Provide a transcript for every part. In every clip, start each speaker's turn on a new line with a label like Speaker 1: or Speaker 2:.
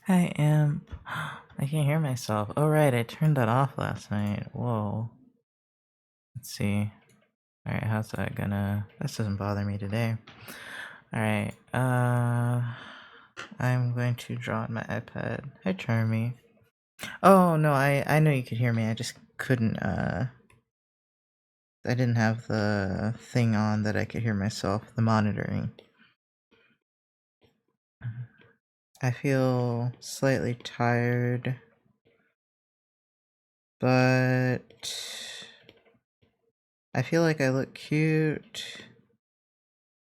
Speaker 1: Hi, Imp. I can't hear myself. Oh, right, I turned that off last night. Whoa. Let's see. Alright, how's that gonna... This doesn't bother me today. Alright, I'm going to draw on my iPad. Hi, Charmy. Oh, no, I know you could hear me. I just couldn't, I didn't have the thing on that I could hear myself, the monitoring. I feel slightly tired, but I feel like I look cute.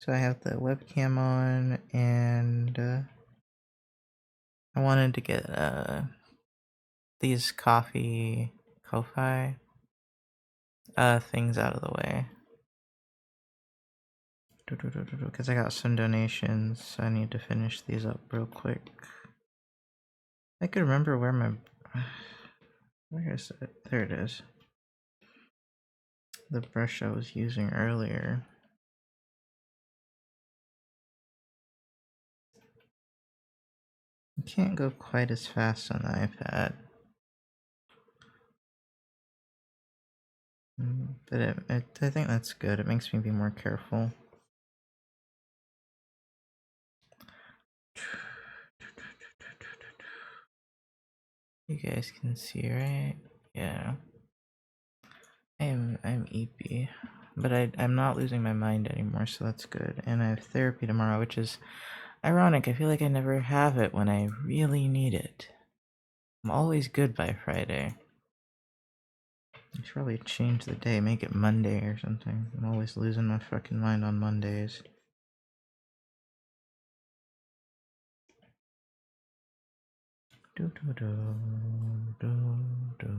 Speaker 1: So I have the webcam on, and I wanted to get these Ko-fi things out of the way. Because I got some donations, so I need to finish these up real quick. I could remember where my... Where is it? There it is. The brush I was using earlier. You can't go quite as fast on the iPad. But I think that's good. It makes me be more careful. You guys can see, right? Yeah. I'm EP, but I'm not losing my mind anymore, so that's good. And I have therapy tomorrow, which is ironic. I feel like I never have it when I really need it. I'm always good by Friday. I should probably change the day, make it Monday or something. I'm always losing my fucking mind on Mondays. Do do do do do.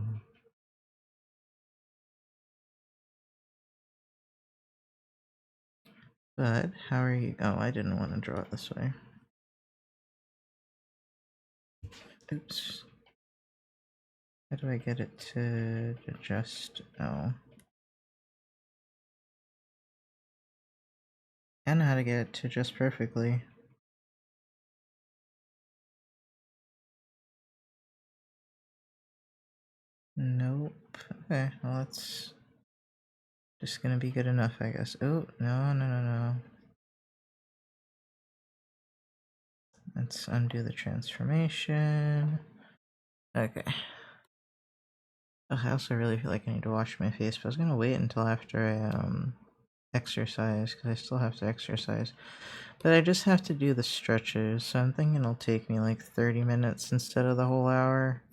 Speaker 1: But how are you? Oh, I didn't want to draw it this way. Oops. How do I get it to adjust? Oh. I know how to get it to adjust perfectly. Nope. Okay, well that's just gonna be good enough, I guess. Oh, no. Let's undo the transformation. Okay. Ugh, I also really feel like I need to wash my face, but I was gonna wait until after I exercise, because I still have to exercise. But I just have to do the stretches, so I'm thinking it'll take me like 30 minutes instead of the whole hour.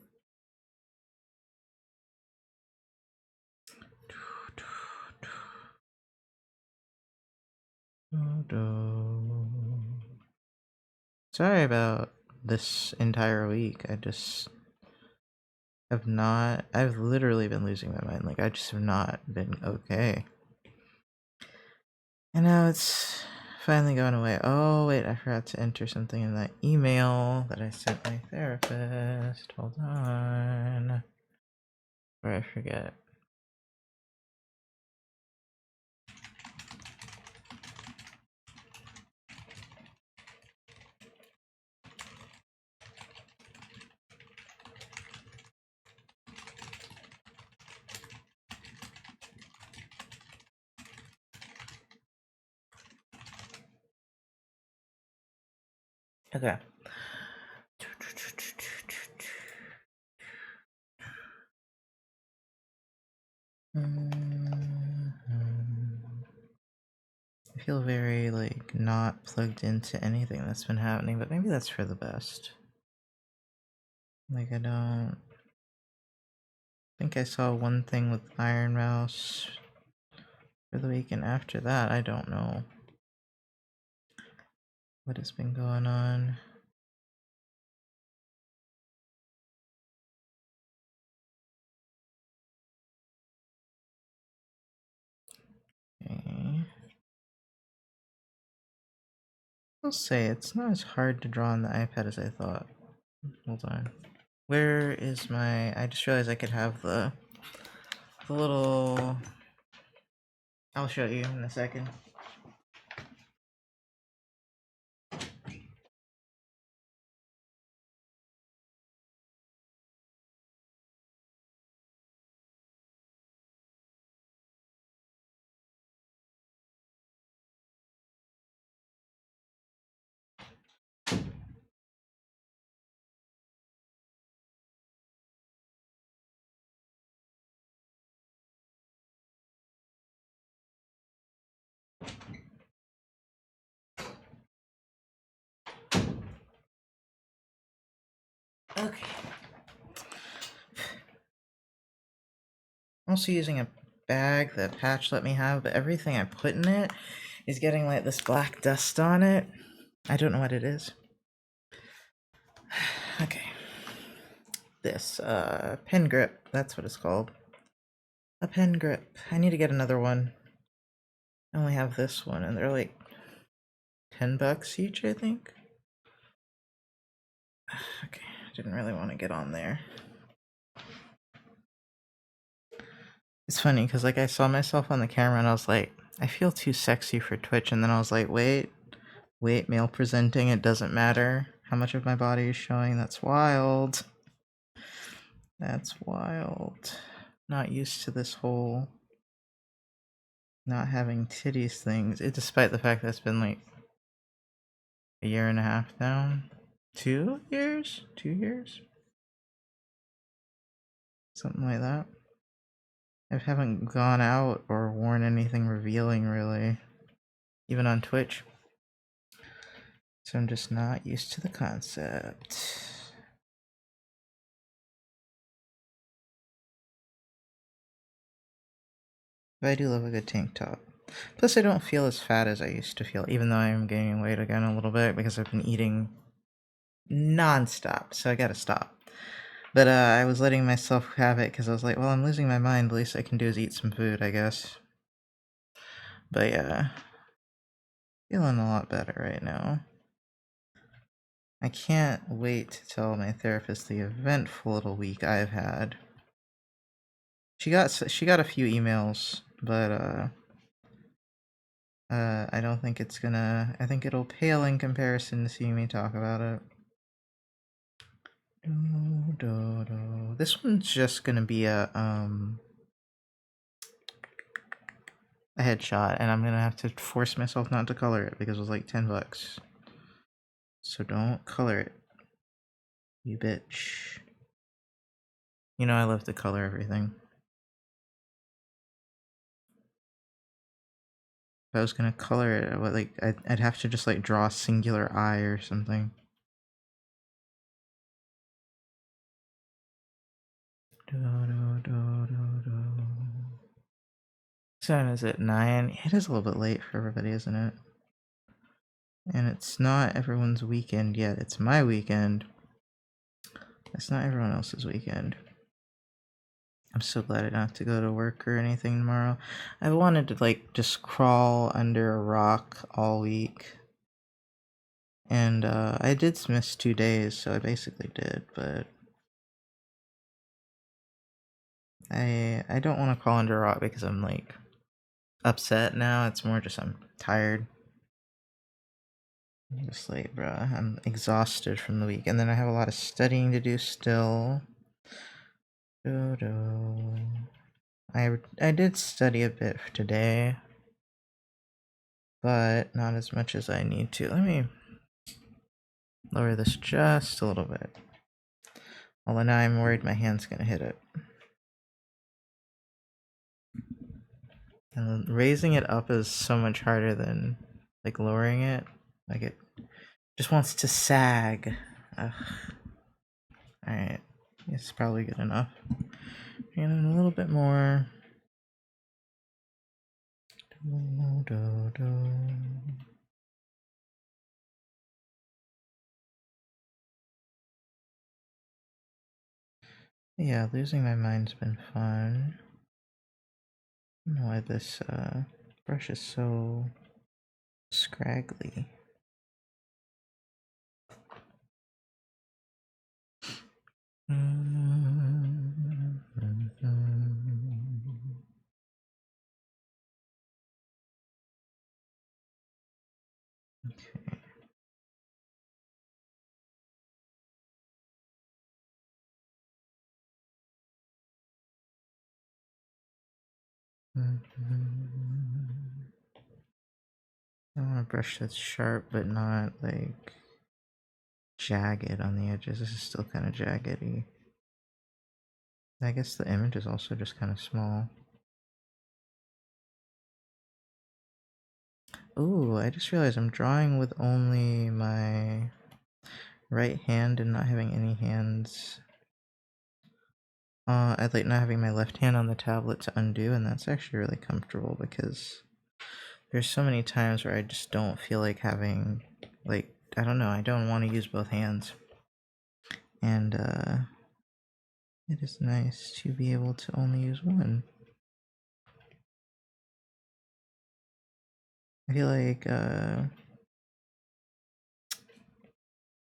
Speaker 1: Sorry about this entire week. I just have not... I've literally been losing my mind. Like, I just have not been okay. And now it's finally going away. Oh, wait, I forgot to enter something in that email that I sent my therapist. Hold on. Or I forget. Okay. I feel very, like, not plugged into anything that's been happening, but maybe that's for the best. Like, I don't think I saw one thing with Iron Mouse for the week, and after that, I don't know what has been going on. Okay. I'll say it's not as hard to draw on the iPad as I thought. Hold on. Where is my... I just realized I could have the little... I'll show you in a second. Okay. I'm also using a bag that Patch let me have, but everything I put in it is getting like this black dust on it. I don't know what it is. Okay. This, pen grip, that's what it's called. A pen grip. I need to get another one. I only have this one, and they're like $10 each, I think. Okay, I didn't really want to get on there. It's funny, because like I saw myself on the camera and I was like, I feel too sexy for Twitch, and then I was like, wait, male presenting, it doesn't matter how much of my body is showing. That's wild. That's wild. Not used to this whole not having titties things, despite the fact that it's been like a year and a half now. 2 years? 2 years? Something like that. I haven't gone out or worn anything revealing, really. Even on Twitch. So I'm just not used to the concept. But I do love a good tank top. Plus, I don't feel as fat as I used to feel, even though I am gaining weight again a little bit because I've been eating non-stop, so I gotta stop. But I was letting myself have it because I was like, well, I'm losing my mind. The least I can do is eat some food, I guess. But yeah, feeling a lot better right now. I can't wait to tell my therapist the eventful little week I've had. She got a few emails, but I don't think it's gonna. I think it'll pale in comparison to seeing me talk about it. This one's just gonna be a headshot, and I'm gonna have to force myself not to color it because it was like $10. So don't color it, you bitch. You know I love to color everything. If I was gonna color it, like I'd have to just like draw a singular eye or something. Time is it 9? It is a little bit late for everybody, isn't it? And it's not everyone's weekend yet. It's my weekend. It's not everyone else's weekend. I'm so glad I don't have to go to work or anything tomorrow. I wanted to like just crawl under a rock all week. And I did miss 2 days, so I basically did, but I don't want to crawl under a rock because I'm like upset now. It's more just I'm tired. I'm just like, bruh, I'm exhausted from the week, and then I have a lot of studying to do still. I did study a bit for today, but not as much as I need to. lower this just a little bit. Although now I'm worried my hand's gonna hit it. And raising it up is so much harder than like lowering it. Like it just wants to sag. Alright, it's probably good enough. And a little bit more. Yeah, losing my mind's been fun. I don't know why this brush is so scraggly. Okay. I want a brush that's sharp but not like jagged on the edges. This is still kind of jaggedy. I guess the image is also just kind of small. Ooh, I just realized I'm drawing with only my right hand and not having any hands. I'd like not having my left hand on the tablet to undo, and that's actually really comfortable because there's so many times where I just don't feel like having, like, I don't know, I don't want to use both hands. And, it is nice to be able to only use one. I feel like,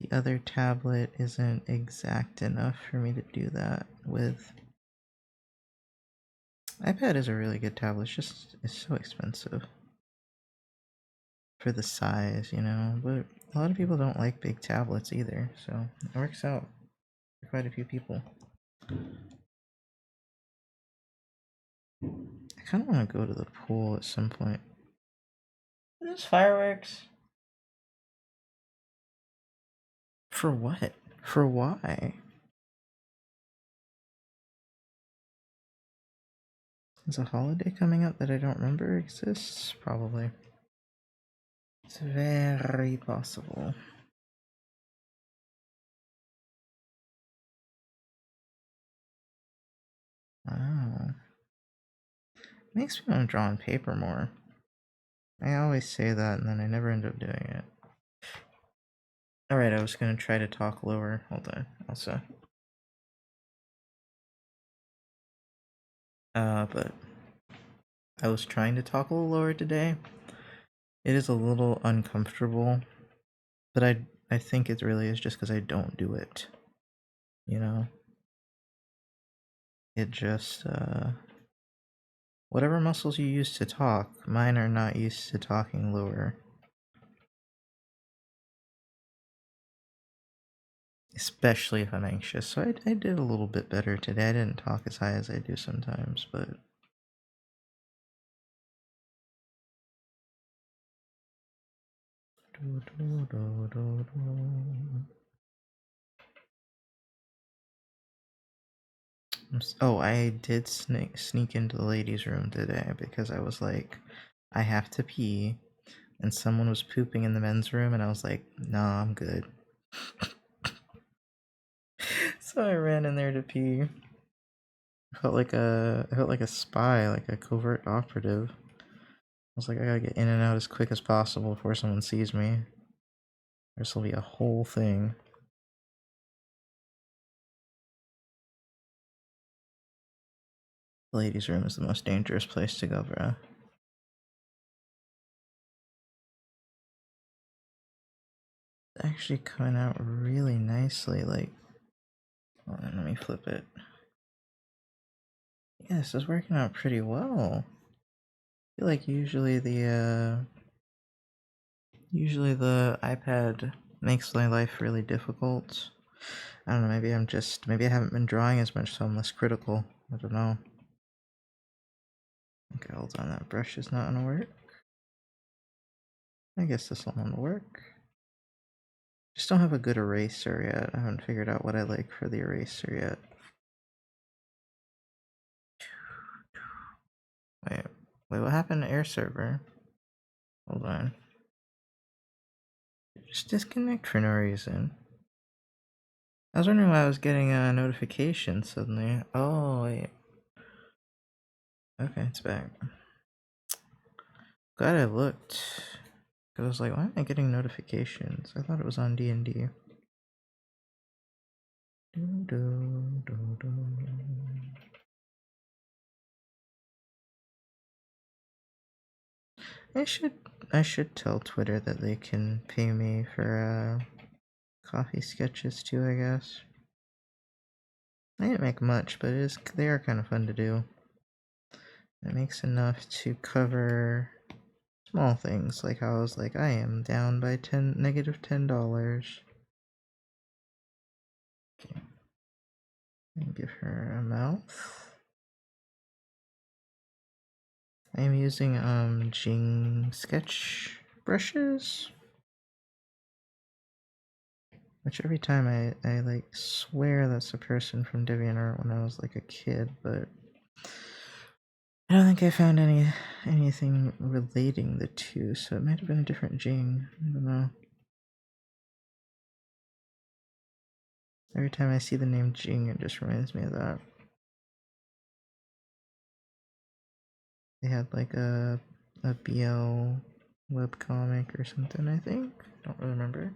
Speaker 1: the other tablet isn't exact enough for me to do that with. iPad is a really good tablet, it's so expensive for the size, you know, but a lot of people don't like big tablets either, so it works out for quite a few people. I kind of want to go to the pool at some point. There's fireworks. For what? For why? Is a holiday coming up that I don't remember exists? Probably. It's very possible. Oh. Makes me want to draw on paper more. I always say that and then I never end up doing it. Alright, I was gonna try to talk lower. Hold on, also. But I was trying to talk a little lower today. It is a little uncomfortable, but I think it really is just because I don't do it. You know? It just, whatever muscles you use to talk, mine are not used to talking lower. Especially if I'm anxious. So I did a little bit better today. I didn't talk as high as I do sometimes, but... Oh, I did sneak into the ladies' room today because I was like, I have to pee, and someone was pooping in the men's room, and I was like, nah, I'm good. So I ran in there to pee. I felt like a spy, like a covert operative. I was like, I gotta get in and out as quick as possible before someone sees me. This will be a whole thing. The ladies' room is the most dangerous place to go, bro. It's actually coming out really nicely, like... Hold on, let me flip it. Yeah, this is working out pretty well. I feel like usually the iPad makes my life really difficult. I don't know, maybe maybe I haven't been drawing as much, so I'm less critical. I don't know. Okay, hold on, that brush is not gonna work. I guess this one will work. Just don't have a good eraser yet. I haven't figured out what I like for the eraser yet. Wait, what happened to air server? Hold on. Just disconnect for no reason. I was wondering why I was getting a notification suddenly. Oh, wait. Okay, it's back. Glad I looked. Cause I was like, why am I getting notifications? I thought it was on D&D. I should tell Twitter that they can pay me for coffee sketches too, I guess. I didn't make much, but they are kind of fun to do. It makes enough to cover small things, like how I was like, I am down by negative $10. Okay. And give her a mouth. I am using Jing sketch brushes. Which every time I like swear that's a person from DeviantArt when I was like a kid, but I don't think I found anything relating the two, so it might have been a different Jing. I don't know. Every time I see the name Jing, it just reminds me of that. They had like a BL webcomic or something, I think. Don't really remember.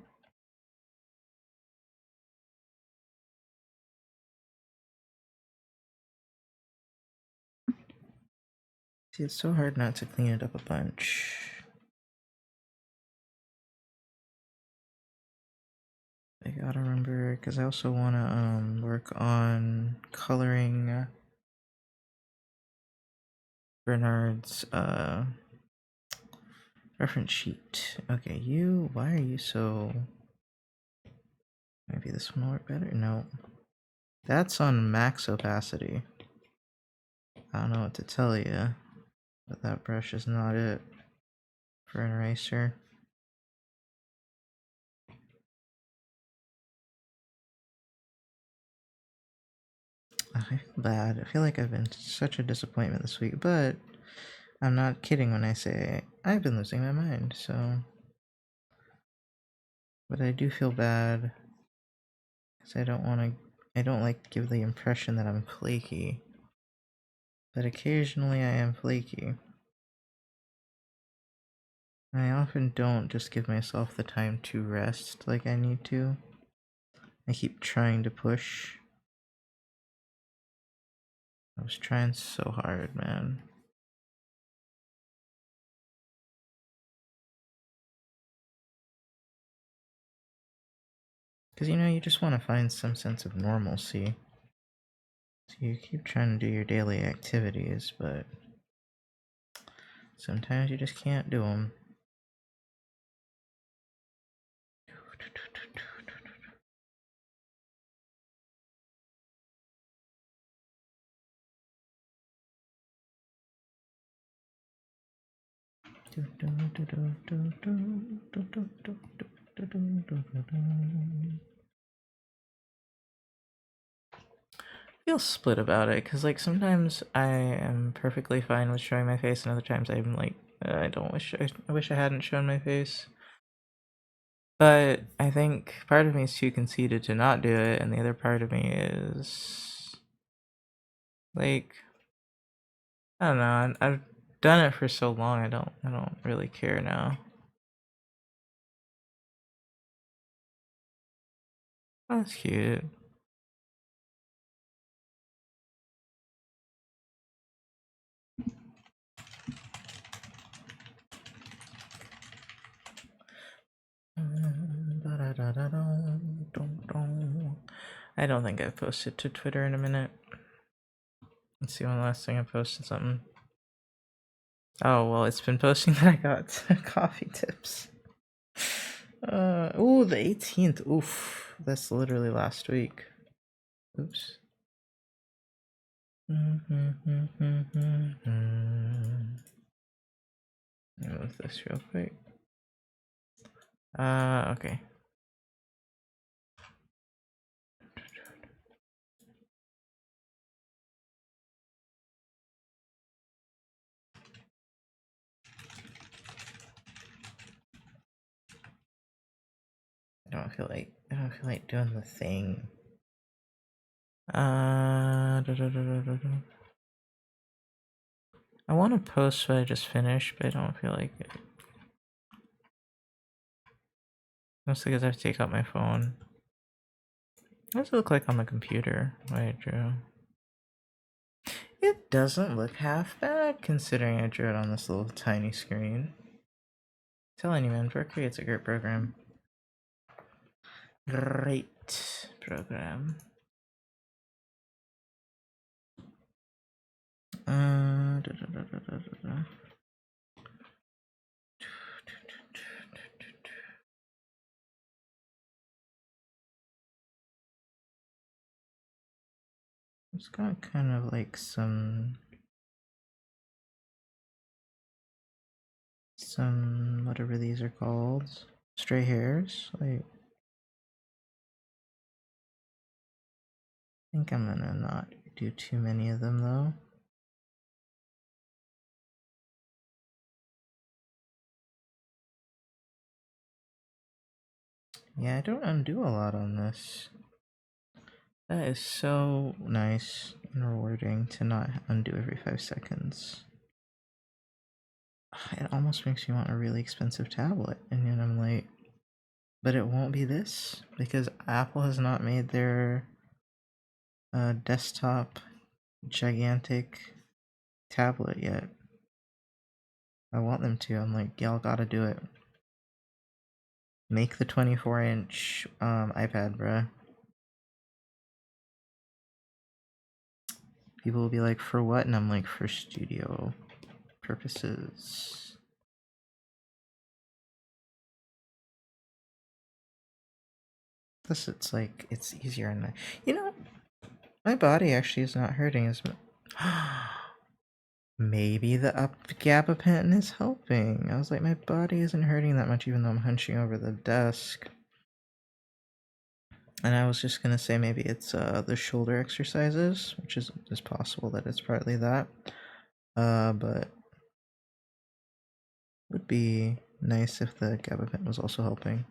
Speaker 1: See, it's so hard not to clean it up a bunch. I gotta remember, because I also want to work on coloring Bernard's reference sheet. Okay, why are you so... Maybe this one will work better? No. That's on max opacity. I don't know what to tell you, but that brush is not it for an eraser. I feel bad. I feel like I've been such a disappointment this week, but I'm not kidding when I say I've been losing my mind, so... But I do feel bad, because I don't like to give the impression that I'm flaky. But occasionally I am flaky. I often don't just give myself the time to rest like I need to. I keep trying to push. I was trying so hard, man. Because, you just want to find some sense of normalcy. So you keep trying to do your daily activities, but sometimes you just can't do them. Feel split about it, because like sometimes I am perfectly fine with showing my face, and other times I'm like, I wish I hadn't shown my face. But I think part of me is too conceited to not do it, and the other part of me is like, I don't know. I've done it for so long. I don't really care now. Oh, that's cute. I don't think I've posted to Twitter in a minute. Let's see when the last thing I posted something. Oh, well, it's been posting that I got coffee tips. Oh, the 18th. Oof. That's literally last week. Oops. Let me move this real quick. Okay. don't feel like doing the thing. I want to post what I just finished, but I don't feel like it. Mostly because I have to take out my phone. What does it look like on the computer? What I drew. It doesn't look half bad considering I drew it on this little tiny screen. Telling you, man, Procreate's a great program. Great program. It's got kind of like some whatever these are called, stray hairs. Like, I think I'm gonna not do too many of them though. Yeah, I don't undo a lot on this. That is so nice and rewarding to not undo every 5 seconds. It almost makes me want a really expensive tablet, and yet I'm like, but it won't be this because Apple has not made their desktop gigantic tablet yet. I want them to. I'm like, y'all gotta do it. Make the 24-inch iPad, bruh. People will be like, for what? And I'm like, for studio purposes. Plus, it's like, it's easier and you know, my body actually is not hurting as much. Maybe the gabapentin is helping. I was like, my body isn't hurting that much even though I'm hunching over the desk. And I was just gonna say maybe it's the shoulder exercises, which is possible that it's partly that. But would be nice if the gabapentin was also helping.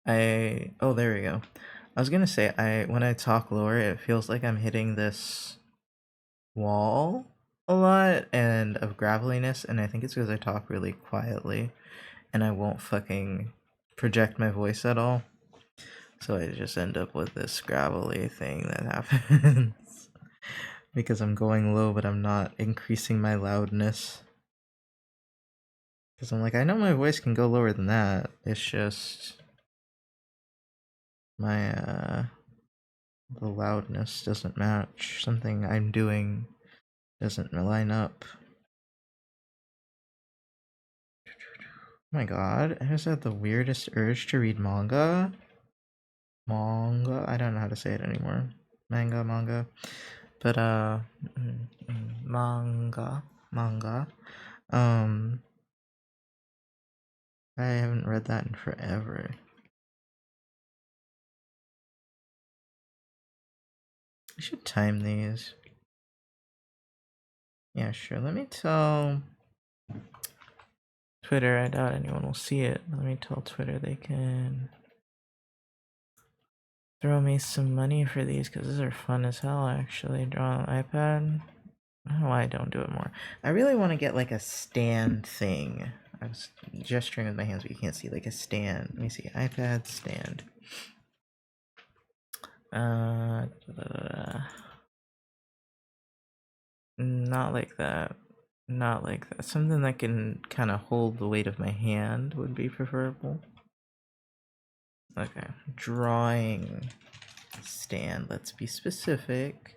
Speaker 1: Oh, there we go. I was gonna say when I talk lower, it feels like I'm hitting this wall a lot and of graveliness, and I think it's because I talk really quietly and I won't fucking project my voice at all. So I just end up with this gravelly thing that happens because I'm going low, but I'm not increasing my loudness. Because I'm like, I know my voice can go lower than that. It's just my the loudness doesn't match. Something I'm doing doesn't line up. Oh my god, I just had the weirdest urge to read manga. I don't know how to say it anymore. Manga. But manga. I haven't read that in forever. I should time these. Yeah, sure. Let me tell Twitter. I doubt anyone will see it. Let me tell Twitter they can throw me some money for these because these are fun as hell. Actually, draw on iPad. I don't know why I don't do it more. I really want to get like a stand thing. I was gesturing with my hands, but you can't see, like a stand. Let me see. iPad stand. Not like that. Not like that. Something that can kind of hold the weight of my hand would be preferable. Okay. Drawing stand. Let's be specific.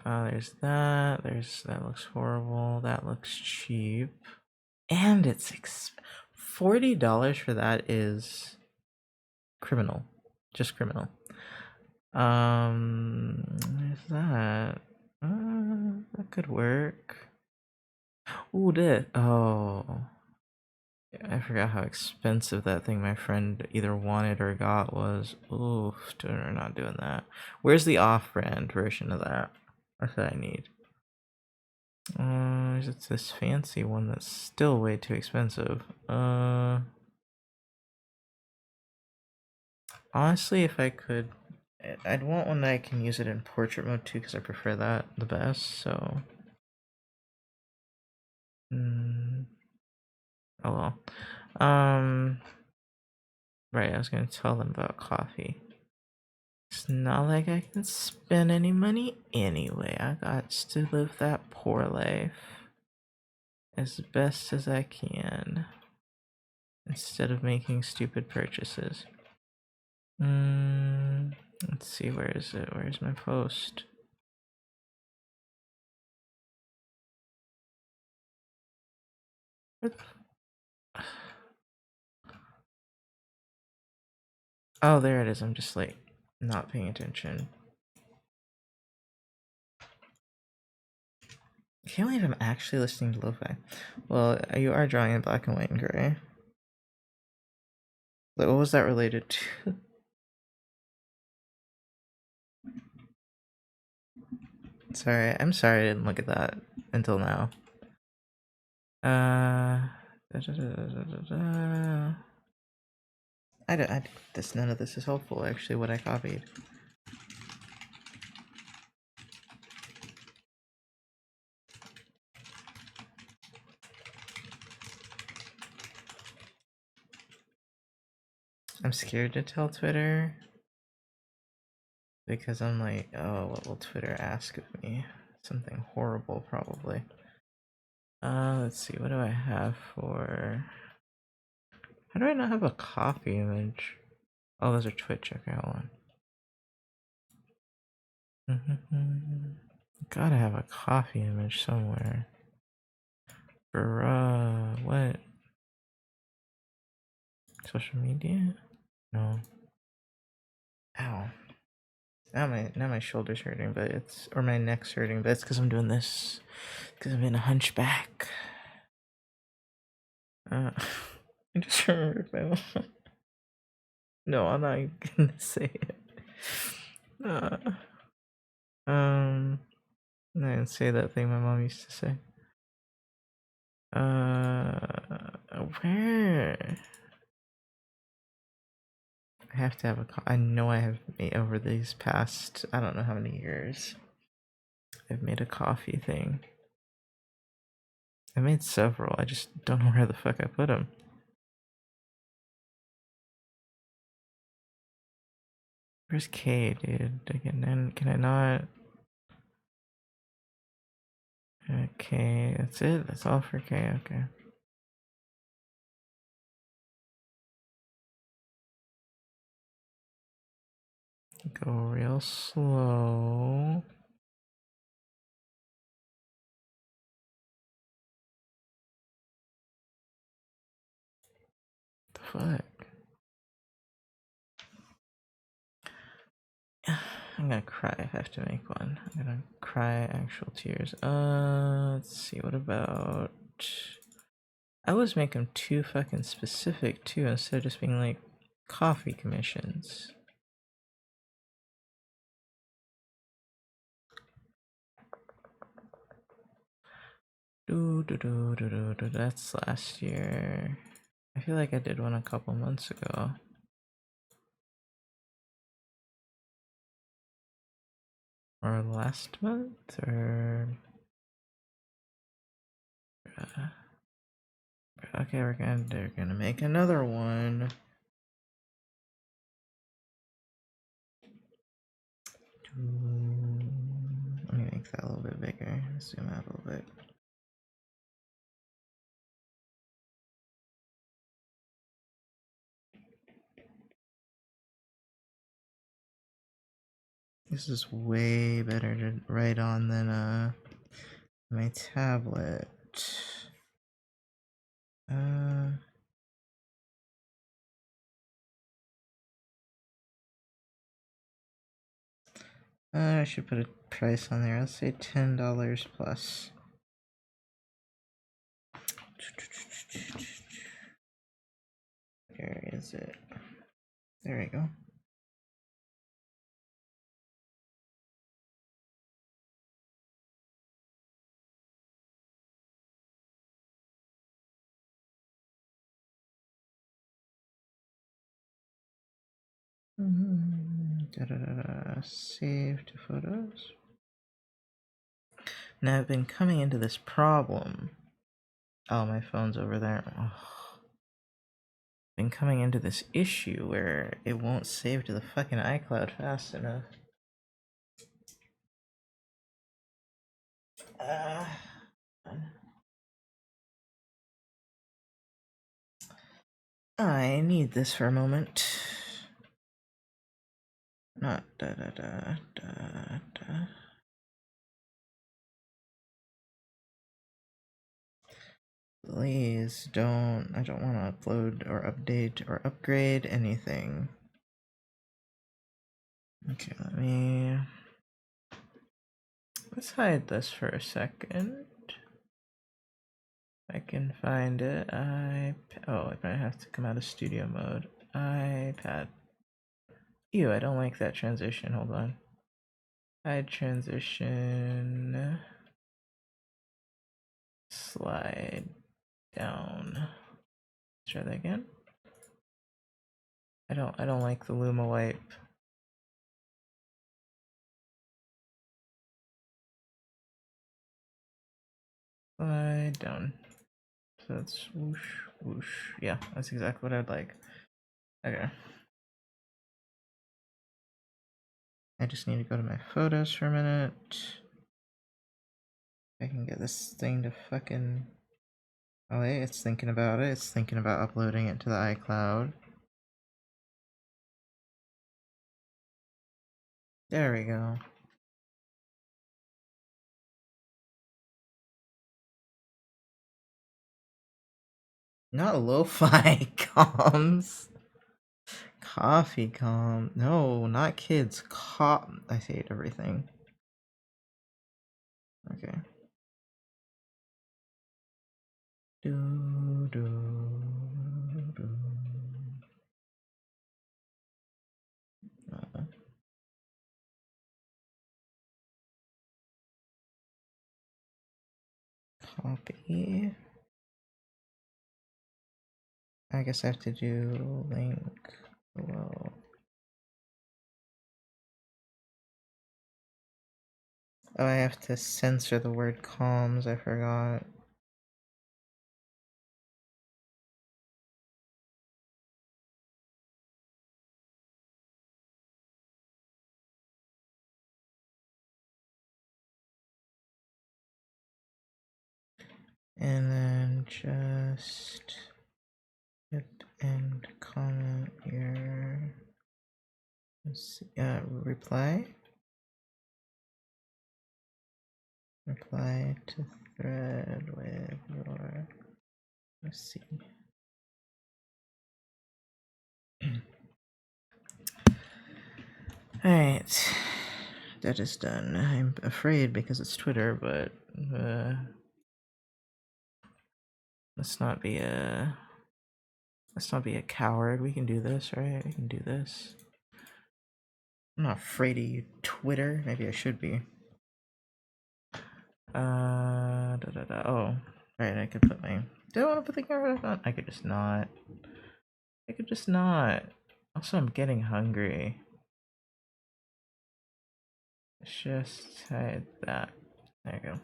Speaker 1: There's that. That looks horrible. That looks cheap. And it's $40 for that is criminal. Just criminal. There's that. That could work. Ooh, oh. I forgot how expensive that thing my friend either wanted or got was. Oof, we're not doing that. Where's the off-brand version of that? That's what I need. It's this fancy one that's still way too expensive. Honestly, if I could, I'd want one that I can use it in portrait mode too, because I prefer that the best. So, oh well. Right, I was gonna tell them about coffee. It's not like I can spend any money anyway. I got to live that poor life as best as I can instead of making stupid purchases. Let's see, where is it? Where's my post? Oh, there it is. I'm just like not paying attention. I can't believe I'm actually listening to lo-fi. Well, you are drawing in black and white and gray. Like, what was that related to? Sorry, I'm sorry I didn't look at that until now. None of this is helpful, actually, what I copied. I'm scared to tell Twitter because I'm like, oh, what will Twitter ask of me? Something horrible, probably. Let's see, what do I have for... How do I not have a coffee image? Oh, those are Twitch, okay, hold on. Gotta have a coffee image somewhere. Bruh, what? Social media? No. Ow. Now my shoulder's hurting, but it's, or my neck's hurting, but it's because I'm doing this. Because I'm in a hunchback. I just remembered my mom. No, I'm not gonna say it. I'm not gonna say that thing my mom used to say. Where? I have to have a. I know I have made over these past, I don't know how many years. I've made a coffee thing. I made several. I just don't know where the fuck I put them. Where's K, dude? Again, can I not? Okay, that's it. That's all for K. Okay. Go real slow. The fuck? I'm gonna cry if I have to make one. I'm gonna cry actual tears. Let's see. What about? I always make them too fucking specific too, instead of just being like coffee commissions. That's last year. I feel like I did one a couple months ago. Or last month, or... okay, they're gonna make another one. Let me make that a little bit bigger. Zoom out a little bit. This is way better to write on than my tablet. I should put a price on there. Let's say $10 plus. Where is it? There we go. Save to photos. Now I've been coming into this problem. Oh, my phone's over there. Oh. Been coming into this issue where it won't save to the fucking iCloud fast enough. I need this for a moment. Not da da da da da. Please don't. I don't want to upload or update or upgrade anything. Okay, let's hide this for a second. I can find it. Oh, I might have to come out of studio mode. iPad. Ew, I don't like that transition. Hold on. Hide transition. Slide down. Let's try that again. I don't like the Luma wipe. Slide down. So that's whoosh, whoosh. Yeah, that's exactly what I'd like. Okay. I just need to go to my photos for a minute. I can get this thing to fucking... Oh wait, it's thinking about it. It's thinking about uploading it to the iCloud. There we go. Not lo-fi comms. Coffee com. No, not kids. I hate everything. Okay. Do do do. Copy. I guess I have to do link below. Oh, I have to censor the word comms, I forgot. And then just hit and comment your reply. Reply to thread with your receipt. Alright, that is done. I'm afraid because it's Twitter, but let's not be a coward. We can do this, right? We can do this. I'm not afraid of you, Twitter. Maybe I should be. Oh, right. I could put my. Do I want to put the camera on? I could just not. I could just not. Also, I'm getting hungry. Let's just hide that. There you go.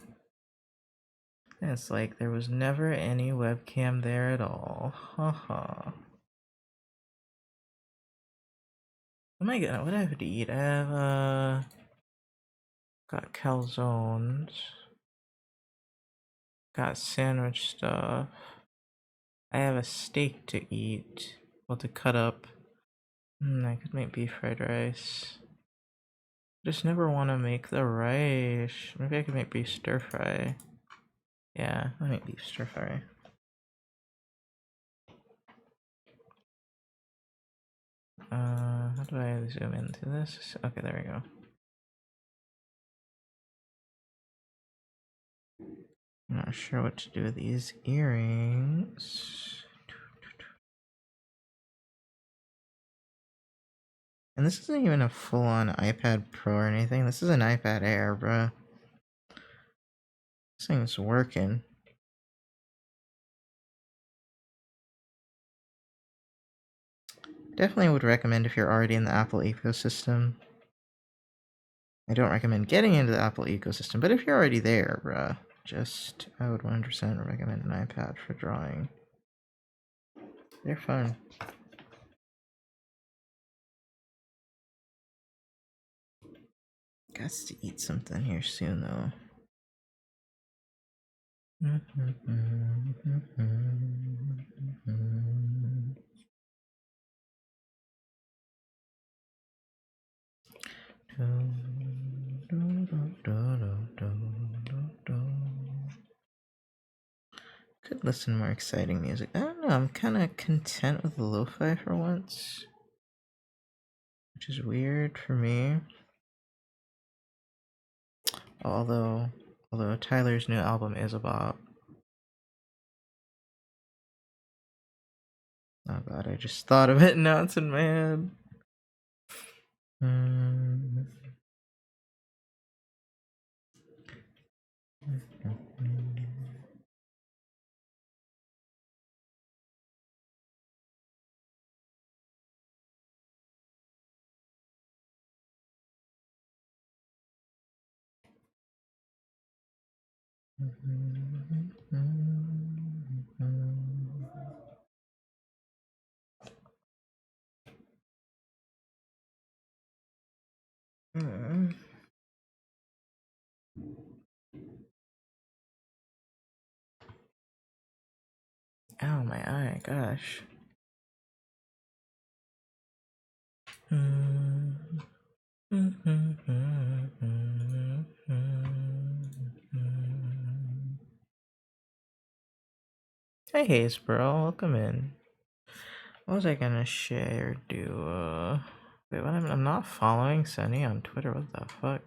Speaker 1: And it's like there was never any webcam there at all. Haha. What am I gonna? What do I have to eat? I have got calzones. Got sandwich stuff. I have a steak to eat. Well, to cut up. I could make beef fried rice. Just never want to make the rice. Maybe I could make beef stir fry. Yeah, I'll make beef stir fry. How do I zoom into this? Okay, there we go. I'm not sure what to do with these earrings. And this isn't even a full-on iPad Pro or anything. This is an iPad Air, bruh. This thing's working. Definitely would recommend if you're already in the Apple ecosystem. I don't recommend getting into the Apple ecosystem, but if you're already there, bruh, I would 100% recommend an iPad for drawing. They're fun. Got to eat something here soon, though. Could listen to more exciting music. I don't know, I'm kind of content with the lo-fi for once. Which is weird for me. Although Tyler's new album is a bop. Oh god, I just thought of it and now it's in my head. Ow, my eye, gosh. Hey, Hayes, bro, welcome in. What was I gonna share? Wait, what? I'm not following Sunny on Twitter. What the fuck?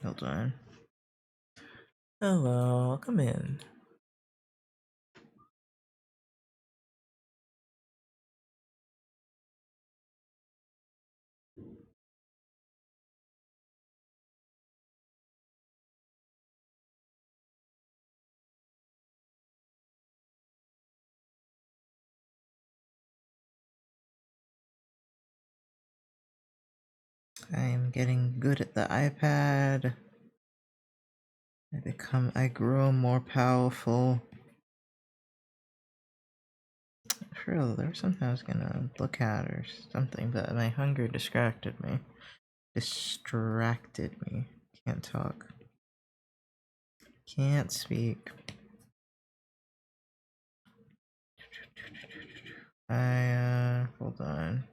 Speaker 1: Hold on. Hello, welcome in. I am getting good at the iPad. I grow more powerful. For real, there was something I was gonna look at or something, but my hunger distracted me. Can't talk. Can't speak. Hold on.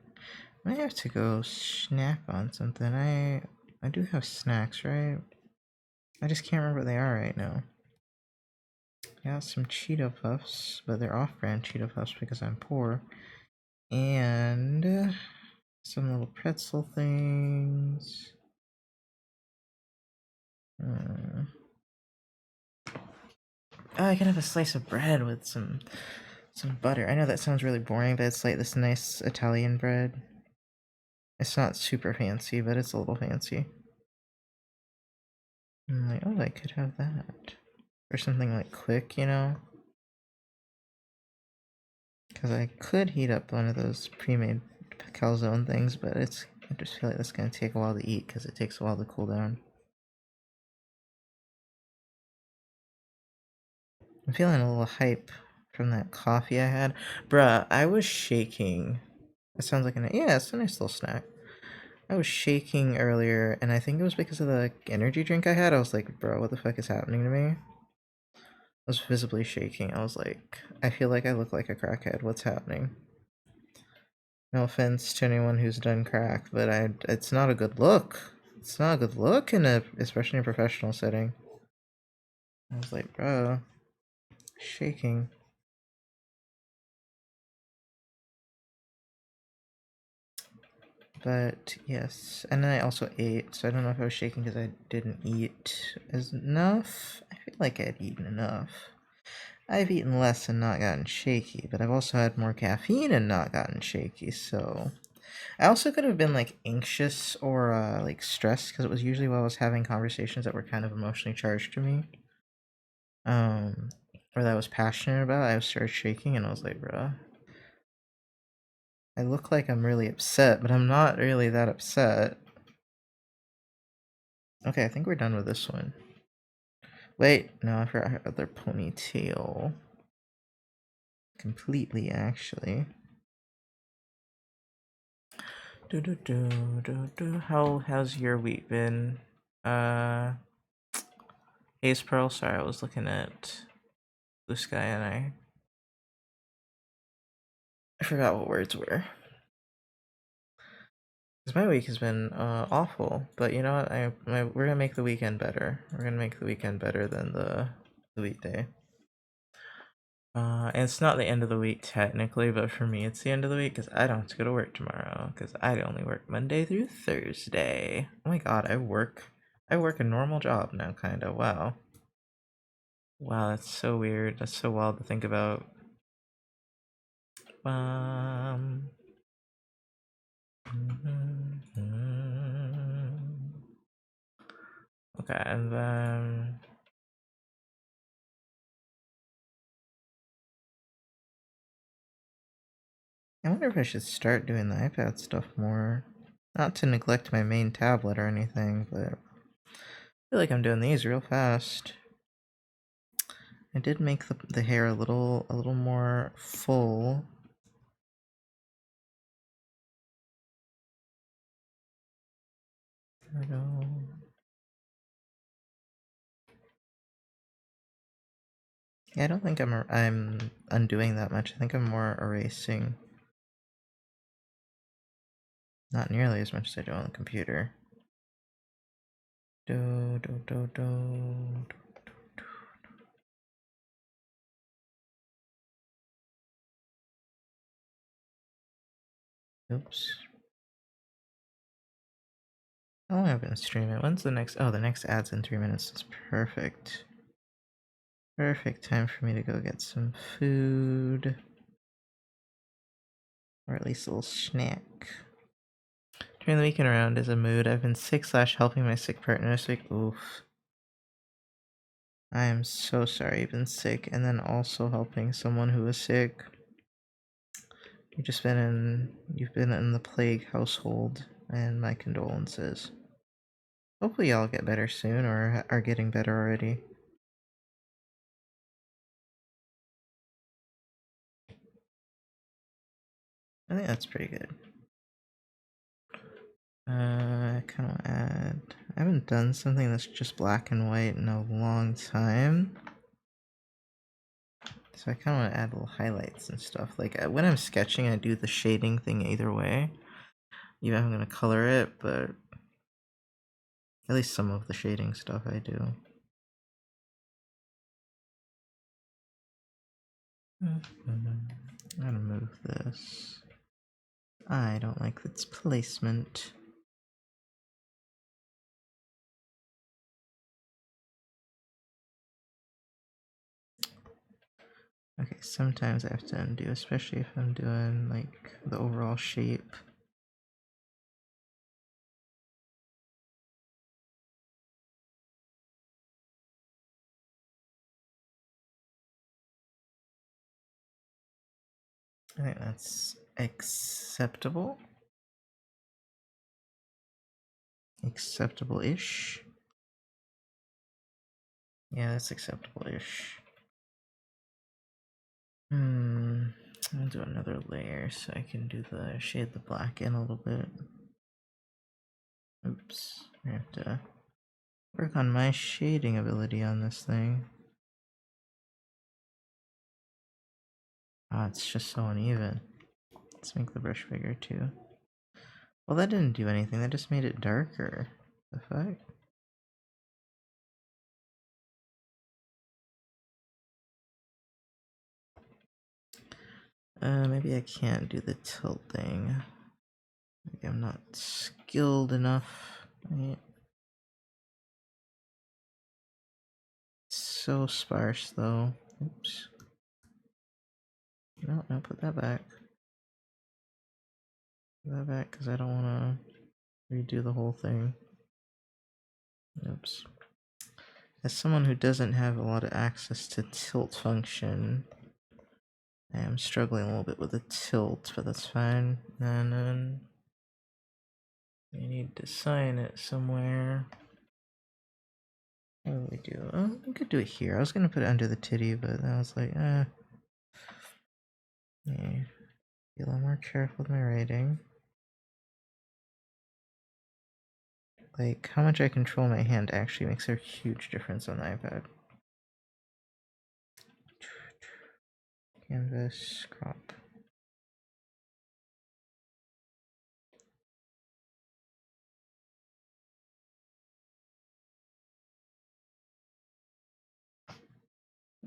Speaker 1: I have to go snack on something. I do have snacks, right? I just can't remember what they are right now. I got some Cheeto Puffs, but they're off-brand Cheeto Puffs because I'm poor. And some little pretzel things. Oh, I can have a slice of bread with some butter. I know that sounds really boring, but it's like this nice Italian bread. It's not super fancy, but it's a little fancy. I'm like, oh, I could have that. Or something like quick, you know? Because I could heat up one of those pre-made calzone things, but I just feel like that's going to take a while to eat because it takes a while to cool down. I'm feeling a little hype from that coffee I had. Bruh, I was shaking. It sounds like it's a nice little snack. I was shaking earlier, and I think it was because of the energy drink I had. I was like, bro, what the fuck is happening to me? I was visibly shaking. I was like, I feel like I look like a crackhead. What's happening? No offense to anyone who's done crack, but it's not a good look. It's not a good look especially in a professional setting. I was like, bro, shaking. But yes, and then I also ate, so I don't know if I was shaking because I didn't eat enough. I feel like I had eaten enough. I've eaten less and not gotten shaky, but I've also had more caffeine and not gotten shaky, so... I also could have been, like, anxious or, like, stressed, because it was usually while I was having conversations that were kind of emotionally charged to me. Or that I was passionate about, I started shaking, and I was like, bruh, I look like I'm really upset, but I'm not really that upset. Okay, I think we're done with this one. Wait, no, I forgot her other ponytail. Completely, actually. How's your week been? Ace Pearl, sorry, I was looking at Blue Sky and I forgot what words were. Because my week has been awful, but you know what? We're gonna make the weekend better. We're gonna make the weekend better than the weekday. And it's not the end of the week technically, but for me it's the end of the week because I don't have to go to work tomorrow because I only work Monday through Thursday. Oh my god, I work a normal job now, kinda. Wow. Wow, that's so weird. That's so wild to think about. Um. Okay, and then I wonder if I should start doing the iPad stuff more. Not to neglect my main tablet or anything, but I feel like I'm doing these real fast. I did make the hair a little more full. Yeah, I don't think I'm undoing that much. I think I'm more erasing. Not nearly as much as I do on the computer. Do do do do. Oops. How long have I been streaming? When's the next? Oh, the next ad's in 3 minutes. That's perfect. Perfect time for me to go get some food. Or at least a little snack. Turning the weekend around is a mood. I've been sick / helping my sick partner this week. Oof. I am so sorry you've been sick and then also helping someone who is sick. You've been in the plague household, and my condolences. Hopefully y'all get better soon or are getting better already. I think that's pretty good. I kind of add. I haven't done something that's just black and white in a long time. So I kind of want to add little highlights and stuff. Like when I'm sketching, I do the shading thing either way. Even if I'm going to color it, but at least some of the shading stuff I do. I'm gonna move this. I don't like its placement. Okay, sometimes I have to undo, especially if I'm doing like the overall shape. I think that's acceptable. Acceptable-ish. Yeah, that's acceptable-ish. I'll do another layer so I can do the shade the black in a little bit. Oops, I have to work on my shading ability on this thing. Ah, it's just so uneven. Let's make the brush bigger too. Well, that didn't do anything, that just made it darker. The fuck? Maybe I can't do the tilt thing. Maybe I'm not skilled enough. Right? So sparse though. Oops. put that back. Put that back because I don't want to redo the whole thing. Oops. As someone who doesn't have a lot of access to tilt function, I am struggling a little bit with the tilt, but that's fine. And then we need to sign it somewhere. What do we do? Oh, we could do it here. I was gonna put it under the titty, but I was like, Yeah, be a little more careful with my writing. Like, how much I control my hand actually makes a huge difference on the iPad. Canvas, crop.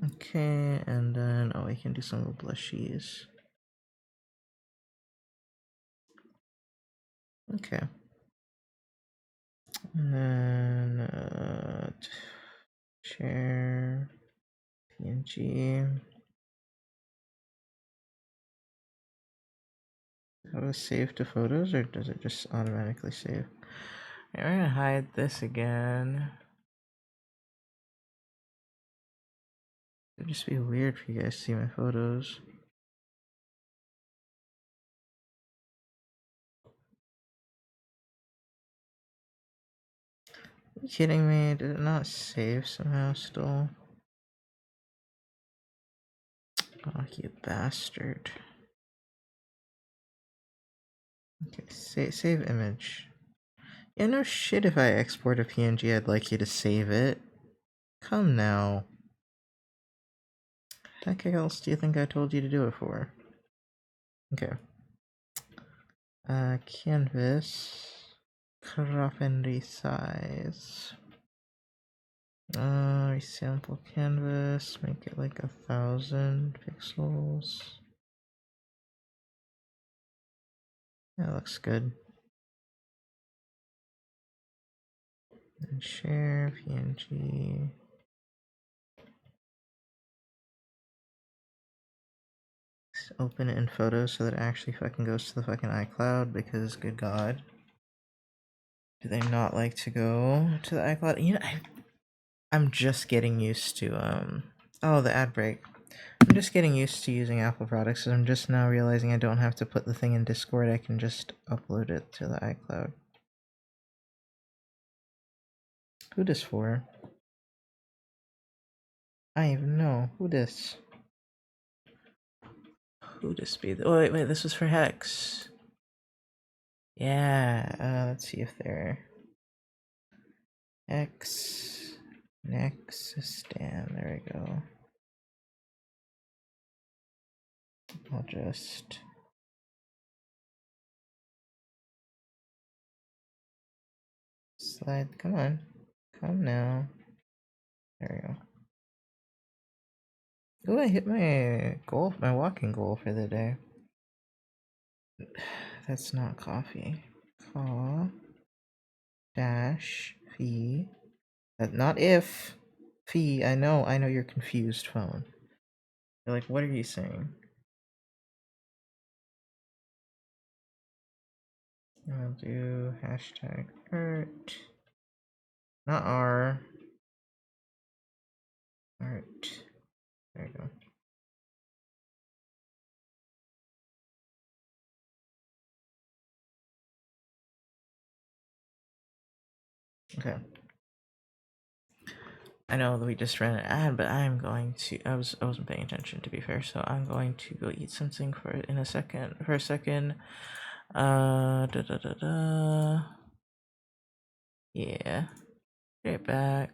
Speaker 1: Okay, and then, oh, we can do some little blushies. Okay. And then, share, PNG. How to save to photos, or does it just automatically save? Alright, we're gonna hide this again. It'd just be weird for you guys to see my photos. Are you kidding me? Did it not save somehow still? Oh, you bastard. Okay, save image. Yeah, no shit, if I export a PNG, I'd like you to save it. Come now. Heck else do you think I told you to do it for? Okay. Canvas. Crop and resize. Resample canvas. Make it like 1,000 pixels. That looks good. And share PNG. Just open it in Photos so that it actually fucking goes to the fucking iCloud, because good god. Do they not like to go to the iCloud? You know, I'm just getting used to, oh, the ad break. I'm just getting used to using Apple products, and I'm just now realizing I don't have to put the thing in Discord, I can just upload it to the iCloud. Who this for? I don't even know. Who this? Who this be? Oh, wait, this was for Hex. Yeah, let's see if they're... X... Nexus Dan, there we go. I'll just... Slide, come on. Come now. There we go. Ooh, I hit my goal, my walking goal for the day. That's not coffee. Caw. Dash. Fee. Not if. Fee, I know you're confused, phone. You're like, what are you saying? I'll do hashtag art. Not R. Art. There you go. Okay. I know that we just ran an ad, but I'm going to. I wasn't paying attention, to be fair, so I'm going to go eat something for a second. Da da da da. Yeah. Right back.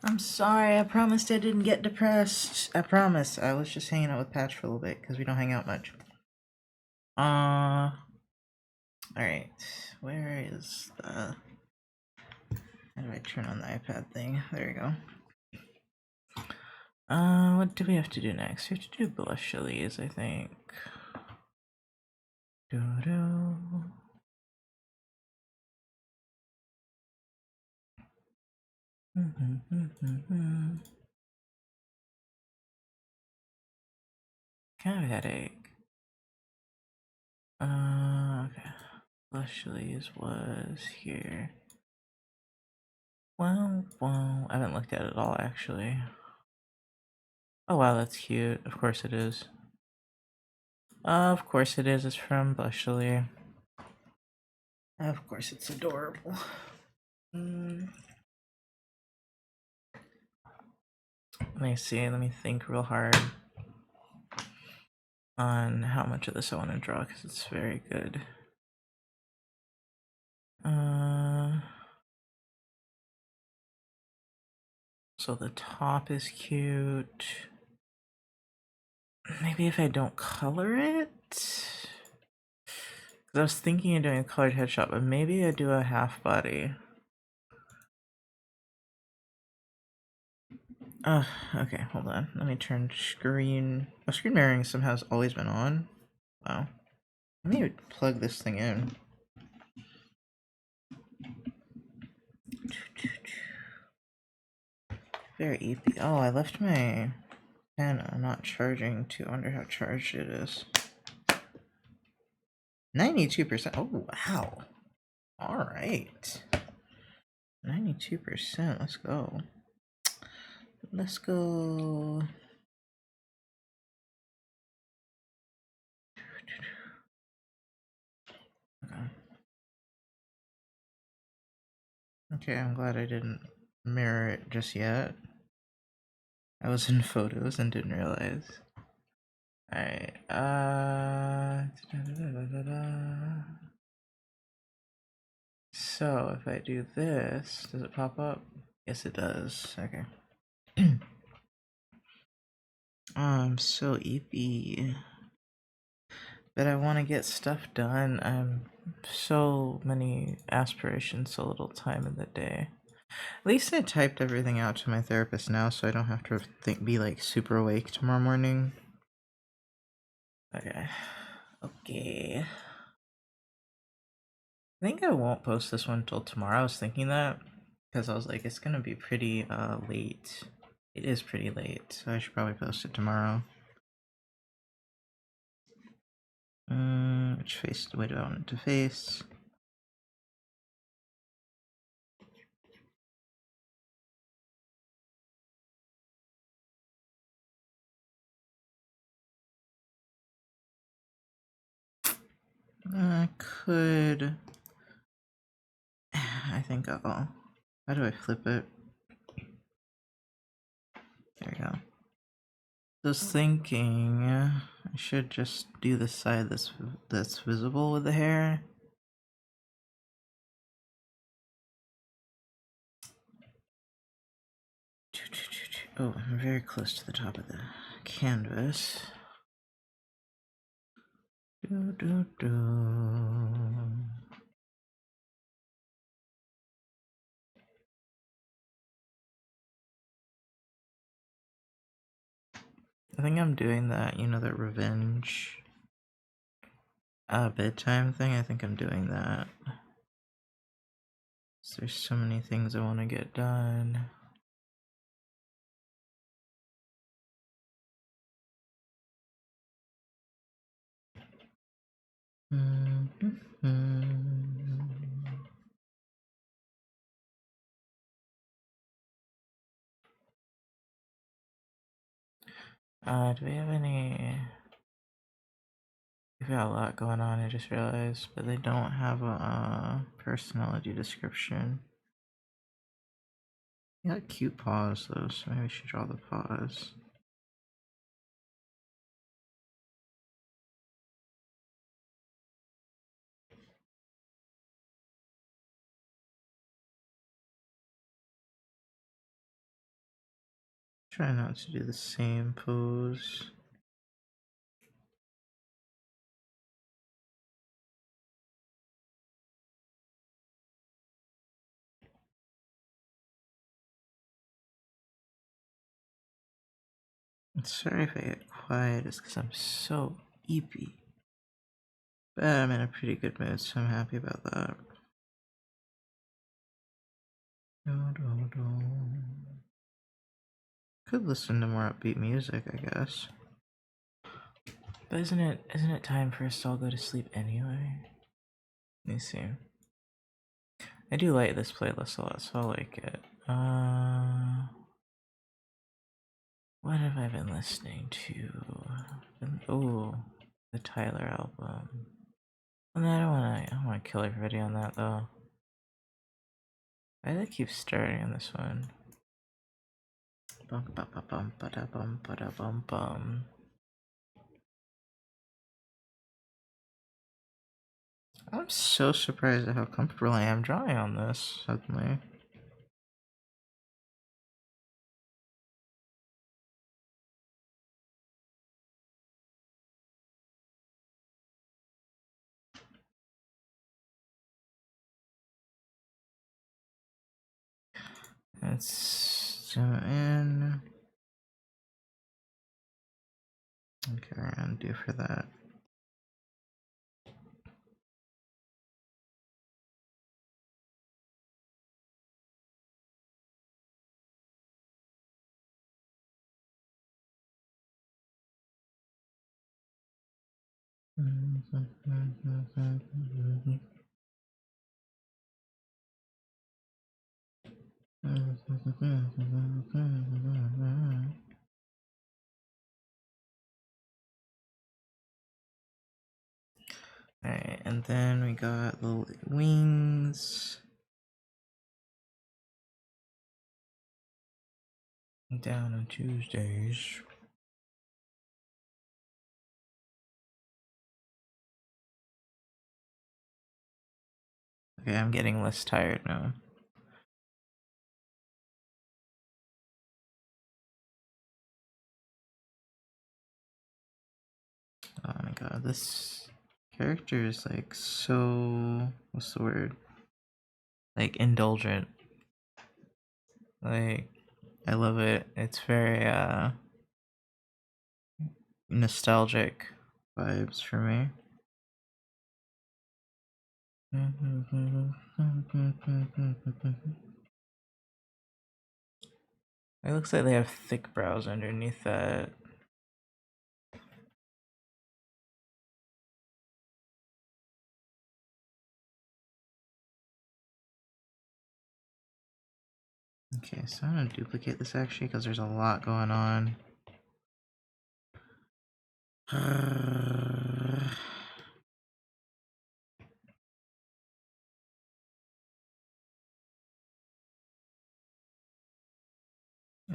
Speaker 1: I'm sorry, I promised I didn't get depressed. I promise. I was just hanging out with Patch for a little bit because we don't hang out much. Alright. Where is the. How do I turn on the iPad thing? There we go. What do we have to do next? We have to do blush chilies, I think. Doo-doo. Kind of headache. Okay. Blush chilies was here. Wow. I haven't looked at it all actually. Oh wow, that's cute. Of course it is. Of course it is. It's from Blush Chili. Of course it's adorable. Let me see. Let me think real hard on how much of this I want to draw because it's very good. So the top is cute. Maybe if I don't color it? Because I was thinking of doing a colored headshot, but maybe I do a half body. Okay, hold on. Let me turn screen. Oh, screen mirroring somehow has always been on. Wow. Let me plug this thing in. Very eepy. Oh, I left my pen not charging too. I wonder how charged it is. 92%. Oh, wow. Alright. 92%. Let's go. Let's go. Okay, I'm glad I didn't mirror it just yet. I was in photos and didn't realize. Alright, so if I do this, does it pop up? Yes, it does. Okay. I'm so eepy. But I want to get stuff done. I'm so many aspirations, so little time in the day. At least I typed everything out to my therapist now, so I don't have to be like super awake tomorrow morning. Okay. I think I won't post this one until tomorrow. I was thinking that because I was like, it's gonna be pretty late. It is pretty late, so I should probably post it tomorrow. Which face do I want it to face? I could. I think I'll. How do I flip it? There we go. I was thinking I should just do the side that's visible with the hair. Oh, I'm very close to the top of the canvas. I think I'm doing that, you know, that revenge bedtime thing. I think I'm doing that. So there's so many things I want to get done. Do we have any? We've got a lot going on, I just realized, but they don't have a personality description. You got cute paws though, so maybe we should draw the paws. Try not to do the same pose. Sorry if I get quiet, it's because I'm so eepy. But I'm in a pretty good mood, so I'm happy about that. Could listen to more upbeat music, I guess. But isn't it time for us to all go to sleep anyway? Let me see. I do like this playlist a lot, so I like it. What have I been listening to? Oh, the Tyler album. And I don't wanna kill everybody on that though. Why do they keep starting on this one? Bum ba ba bum ba da bum ba da bum bum. I'm so surprised at how comfortable I am drawing on this suddenly. Let's zoom in. Okay, we're gonna do for that. Alright, and then we got little wings. Down on Tuesdays. Okay, I'm getting less tired now. Oh my god, this character is like so... what's the word? Like indulgent. Like, I love it. It's very nostalgic vibes for me. It looks like they have thick brows underneath that. Okay, so I'm gonna duplicate this actually because there's a lot going on.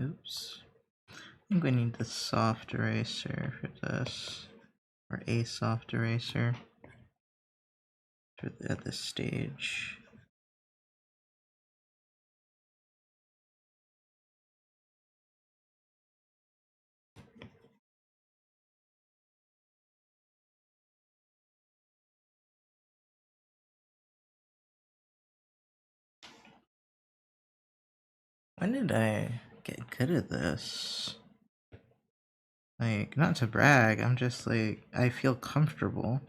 Speaker 1: Oops. I think we need the soft eraser for this. Or a soft eraser for at this stage. When did I get good at this? Like, not to brag, I'm just like, I feel comfortable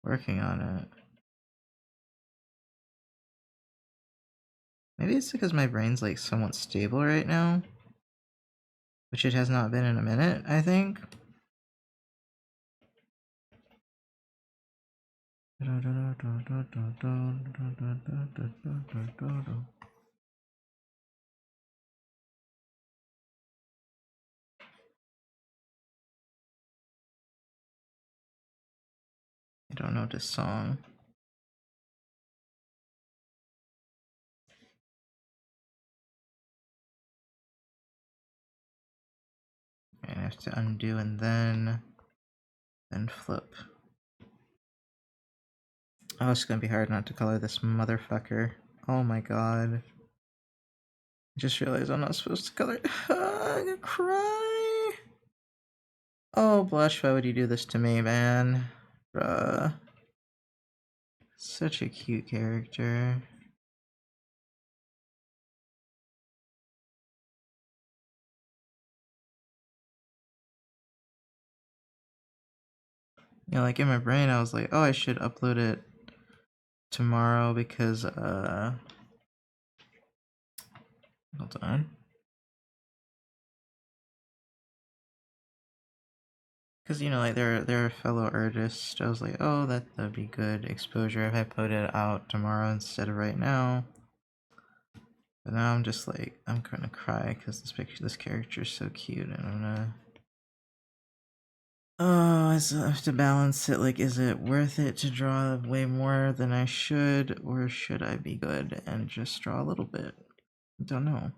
Speaker 1: working on it. Maybe it's because my brain's like somewhat stable right now, which it has not been in a minute, I think. I don't know this song. I have to undo and then flip. Oh, it's gonna be hard not to color this motherfucker. Oh my god. I just realized I'm not supposed to color. I'm gonna cry. Oh, Blush, why would you do this to me, man? Bruh. Such a cute character. You know, like in my brain, I was like, oh, I should upload it tomorrow because, hold on. Because, you know, like, they're fellow artists. I was like, oh, that'd be good exposure if I put it out tomorrow instead of right now. But now I'm just like, I'm gonna cry because this character is so cute, and I'm gonna. Oh, I still have to balance it. Like, is it worth it to draw way more than I should, or should I be good and just draw a little bit? I don't know.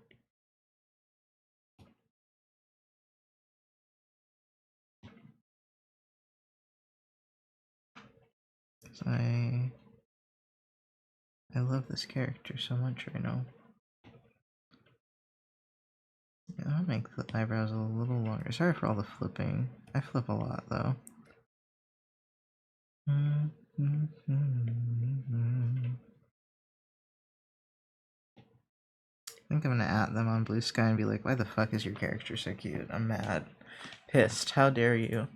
Speaker 1: I love this character so much right now. Yeah, I'll make the eyebrows a little longer. Sorry for all the flipping. I flip a lot though. I think I'm gonna at them on Blue Sky and be like, why the fuck is your character so cute? I'm mad. Pissed. How dare you?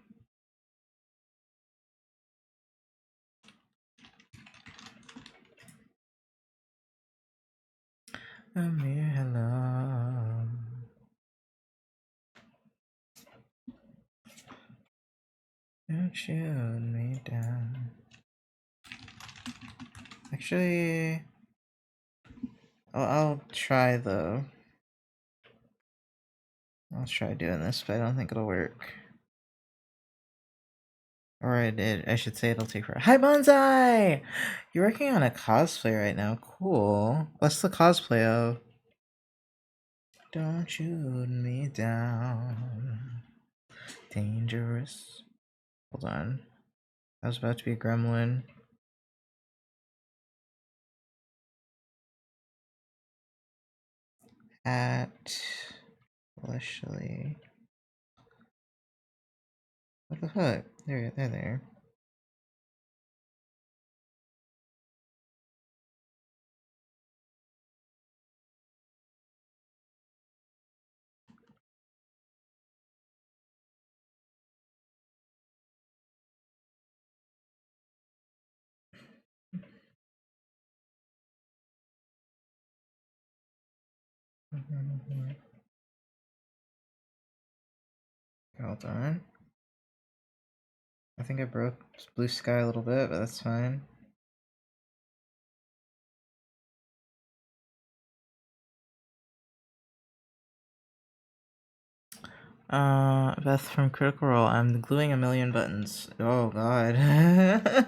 Speaker 1: Amir, hello. Don't shoot me down. Actually, I'll try though. I'll try doing this, but I don't think it'll work. Or I should say it'll take for. Hi, Bonsai! You're working on a cosplay right now. Cool. What's the cosplay of? Don't shoot me down. Dangerous. Hold on. I was about to be a gremlin. At Leslie. What the fuck? They're there. Hold on. I think I broke Blue Sky a little bit, but that's fine. Beth from Critical Role. I'm gluing a million buttons. Oh god. Let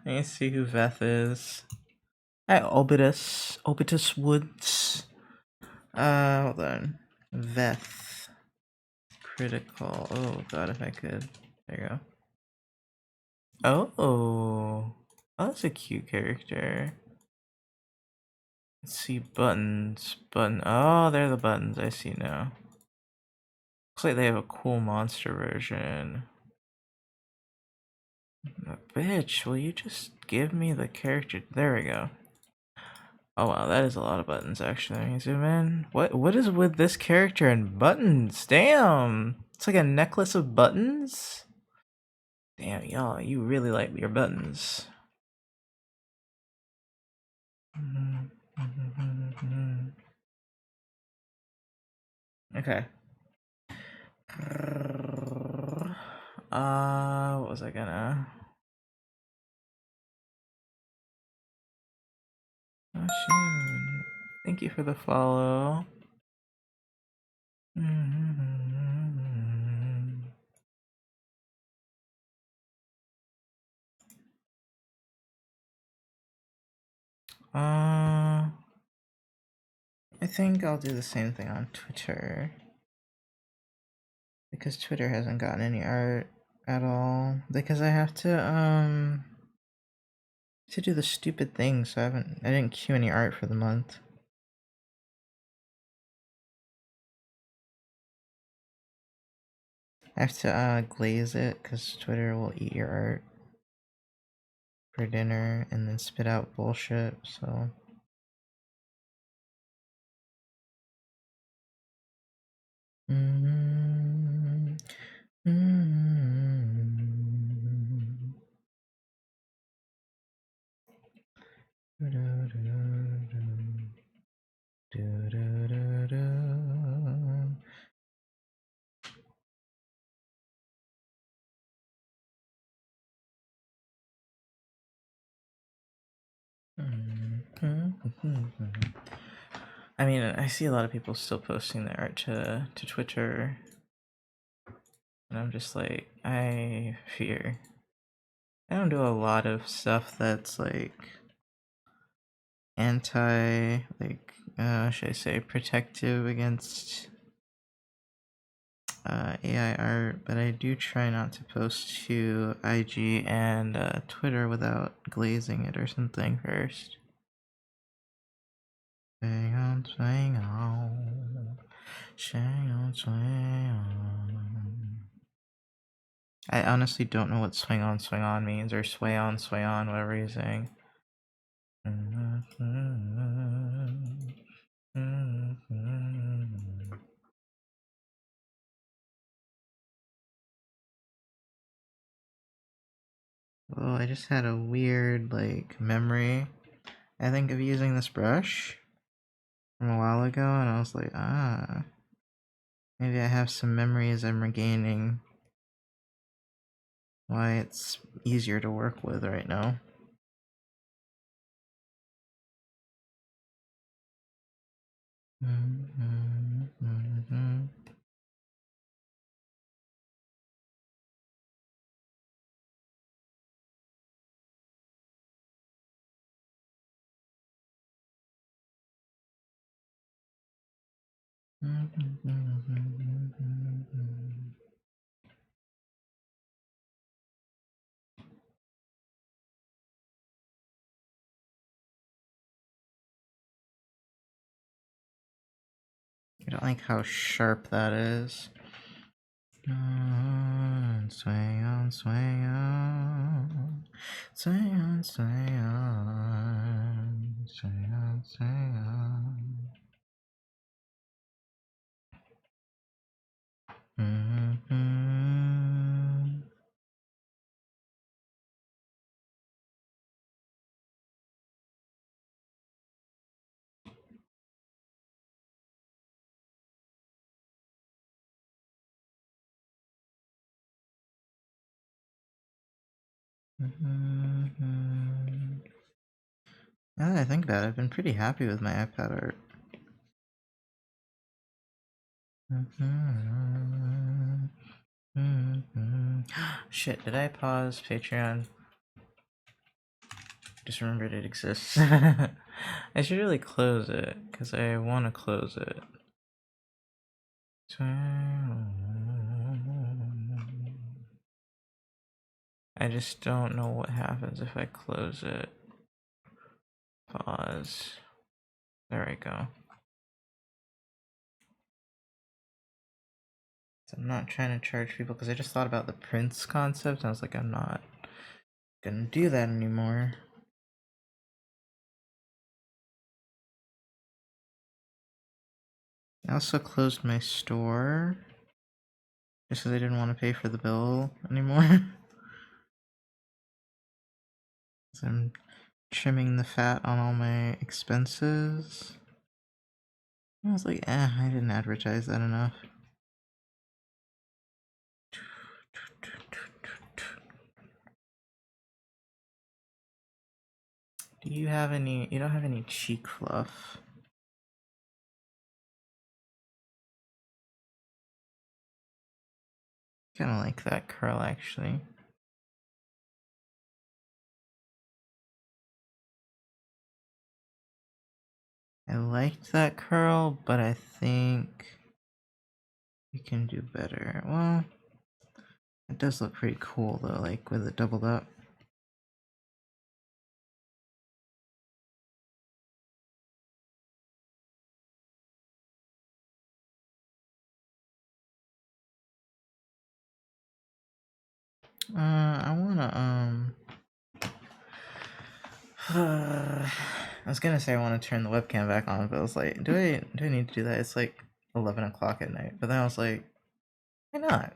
Speaker 1: me see who Beth is. Hi, Obitus. Obitus Woods. Hold on. Veth. Critical. Oh god, if I could. There you go. Oh, that's a cute character. Let's see, buttons. Oh, they're the buttons. I see now. Looks like they have a cool monster version. Bitch, will you just give me the character? There we go. Oh wow, that is a lot of buttons actually. Let me zoom in. What is with this character and buttons? Damn! It's like a necklace of buttons? Damn, y'all, you really like your buttons. Okay. What was I gonna? Oh shoot. Thank you for the follow. I think I'll do the same thing on Twitter. Because Twitter hasn't gotten any art at all. Because I have to do the stupid thing, so I didn't queue any art for the month. I have to glaze it because Twitter will eat your art for dinner and then spit out bullshit, so. Mm-hmm. Mm-hmm. I mean, I see a lot of people still posting their art to Twitter, and I'm just like, I fear. I don't do a lot of stuff that's like anti, like, should I say, protective against AI art, but I do try not to post to IG and Twitter without glazing it or something first. Swing on, swing on, swing on, swing on. I honestly don't know what swing on means, or sway on, whatever you're saying. Oh, I just had a weird, like, memory, I think, of using this brush from a while ago, and I was like, maybe I have some memories I'm regaining why it's easier to work with right now. I don't like how sharp that is. Swing on, swing on, swing on, swing on, swing on, swing on. Now that I think about it, I've been pretty happy with my iPad art. Shit, did I pause Patreon? Just remembered it exists. I should really close it, because I want to close it. I just don't know what happens if I close it. Pause. There we go. So I'm not trying to charge people because I just thought about the Prince concept and I was like, I'm not gonna do that anymore. I also closed my store just because I didn't want to pay for the bill anymore. So I'm trimming the fat on all my expenses. I was like, I didn't advertise that enough. Do you have any? You don't have any cheek fluff? Kind of like that curl actually. I liked that curl, but I think we can do better. Well, it does look pretty cool though, like with it doubled up. I wanna I was gonna say I want to turn the webcam back on, but I was like, do I need to do that? It's like 11 o'clock at night. But then I was like, why not?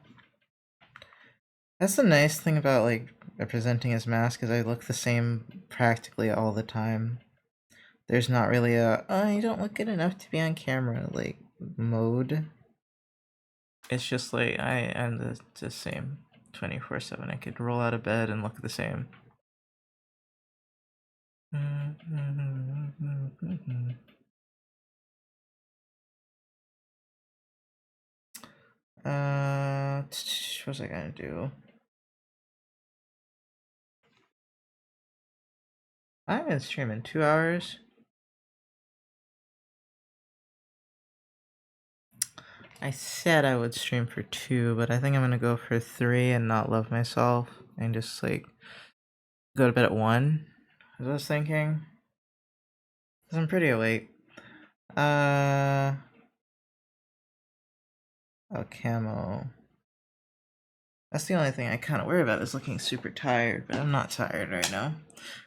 Speaker 1: That's the nice thing about like presenting as mask is I look the same practically all the time. There's not really a oh you don't look good enough to be on camera like mode. It's just like I'm the same 24/7. I could roll out of bed and look the same. What was I gonna do? I'm gonna stream in 2 hours. I said I would stream for 2, but I think I'm gonna go for 3 and not love myself and just like go to bed at 1. As I was thinking, cause I'm pretty awake. Oh, camo. That's the only thing I kind of worry about is looking super tired, but I'm not tired right now.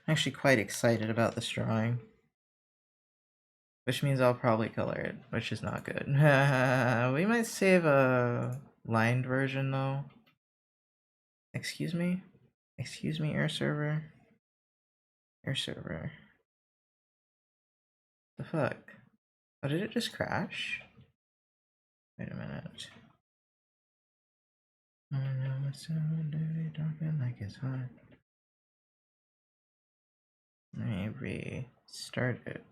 Speaker 1: I'm actually quite excited about this drawing. Which means I'll probably color it, which is not good. We might save a lined version though. Excuse me? Excuse me, air server? Air server. The fuck? Oh, did it just crash? Wait a minute. Oh no, it's so dirty, talking like it's hot. Let me restart it.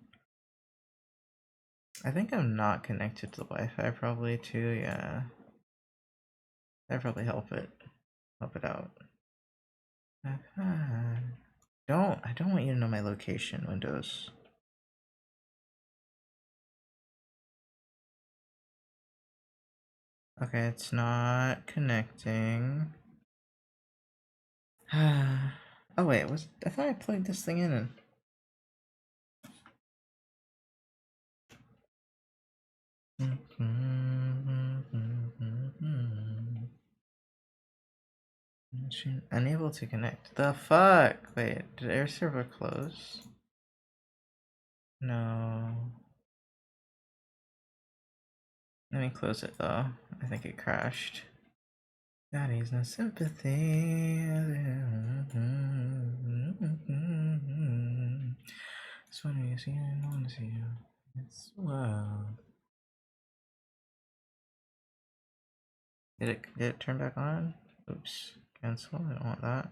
Speaker 1: I think I'm not connected to the Wi-Fi probably too, yeah. That'd probably help it out. I don't want you to know my location, Windows. Okay, it's not connecting. Oh wait, I thought I plugged this thing in. Unable to connect. The fuck? Wait, did air server close? No. Let me close it though. I think it crashed. That is no sympathy. Just want to see you, I want to see you. It's wow. Did it turn back on? Oops. Cancel. I don't want that.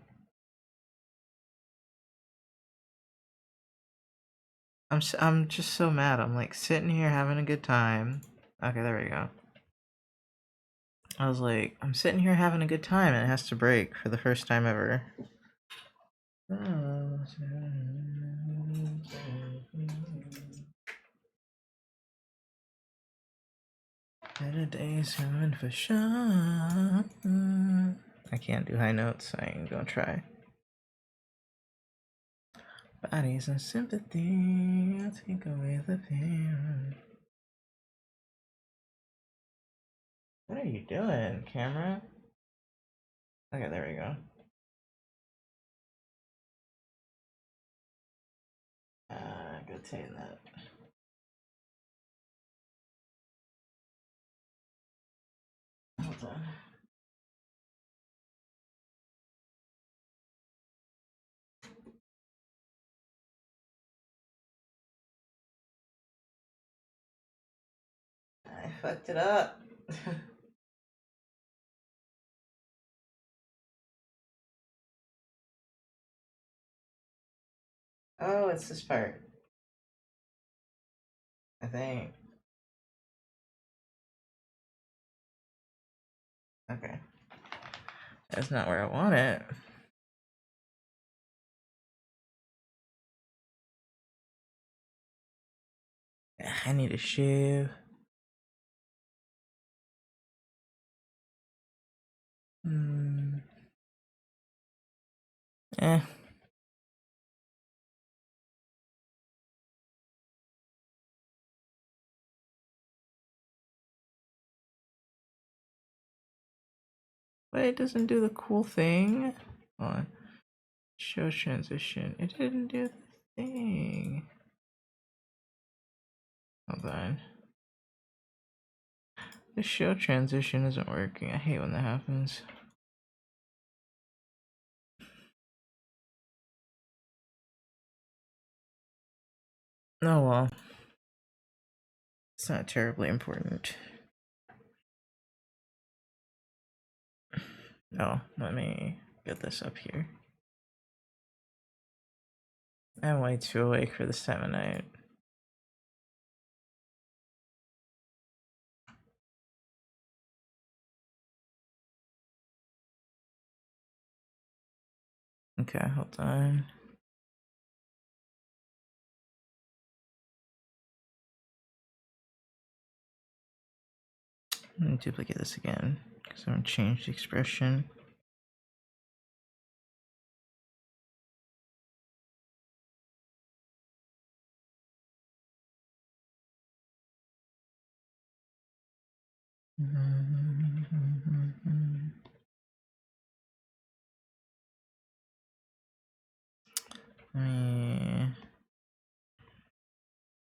Speaker 1: I'm just so mad. I'm like sitting here having a good time. Okay, there we go. I was like, I'm sitting here having a good time and it has to break for the first time ever. Better days coming for sure. I can't do high notes, I ain't gonna try. Bodies and sympathy, I'll take away the pain. What are you doing, camera? Okay, there we go. Go tame that. Hold on. I fucked it up. Oh, it's this part. I think. Okay. That's not where I want it. I need a shave. Eh. But it doesn't do the cool thing. Hold on. Show transition. It didn't do the thing. Hold on. The show transition isn't working. I hate when that happens. Oh well. It's not terribly important. Oh, let me get this up here. I'm way too awake for this time of night. Okay, hold on. I'm gonna duplicate this again because I'm gonna change the expression.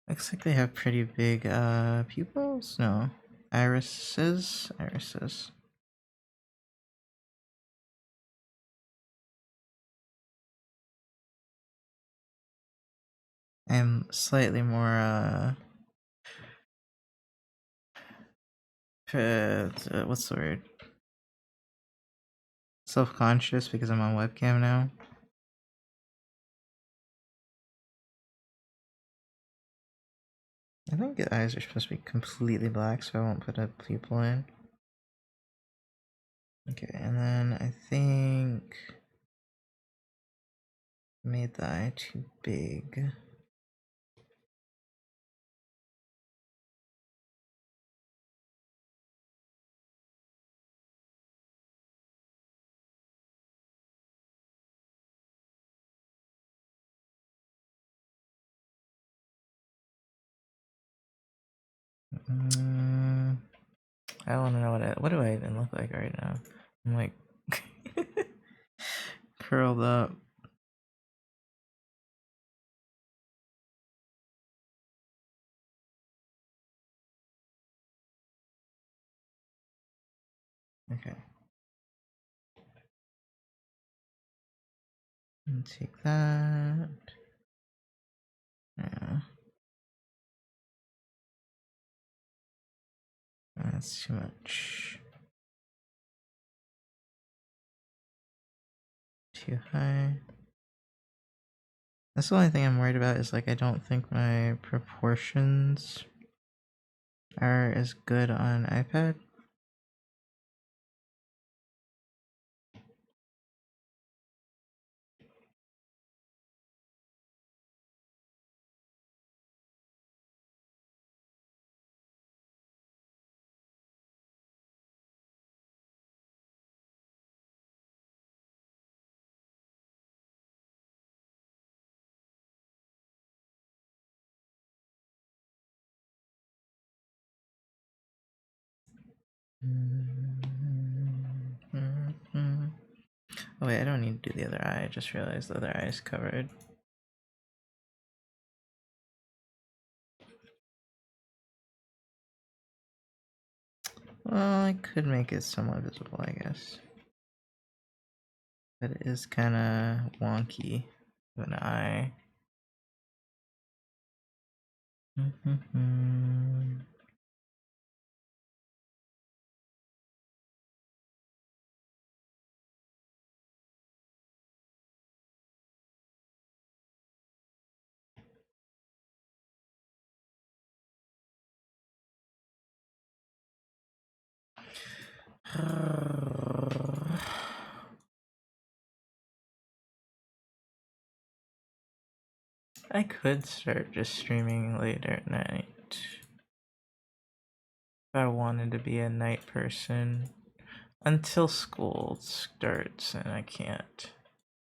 Speaker 1: Looks like they have pretty big pupils. No, irises. I'm slightly more what's the word? Self-conscious because I'm on webcam now. I think the eyes are supposed to be completely black, so I won't put a pupil in. Okay, and then I think I made the eye too big. I want to know what do I even look like right now? I'm like curled up. Okay. And take that. Yeah. That's too much. Too high. That's the only thing I'm worried about is like I don't think my proportions are as good on iPad. Oh wait, I don't need to do the other eye. I just realized the other eye is covered. Well, I could make it somewhat visible, I guess. But it is kind of wonky with an eye. I could start just streaming later at night. If I wanted to be a night person. Until school starts, and I can't.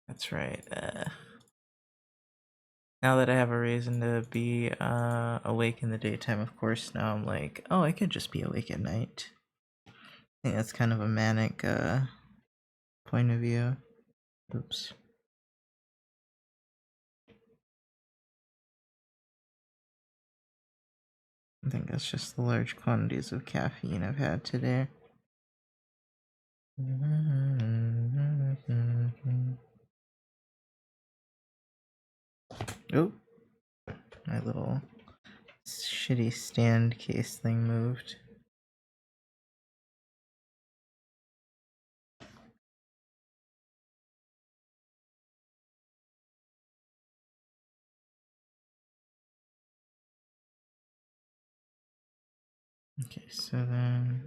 Speaker 1: That's right. Now that I have a reason to be awake in the daytime, of course, now I'm like, oh, I could just be awake at night. think that's kind of a manic point of view. Oops. I think that's just the large quantities of caffeine I've had today. Oh, my little shitty stand case thing moved. Okay, so then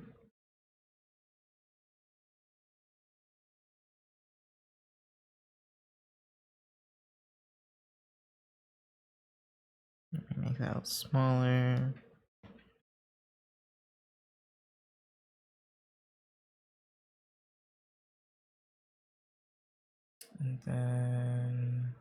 Speaker 1: let me make that smaller. And then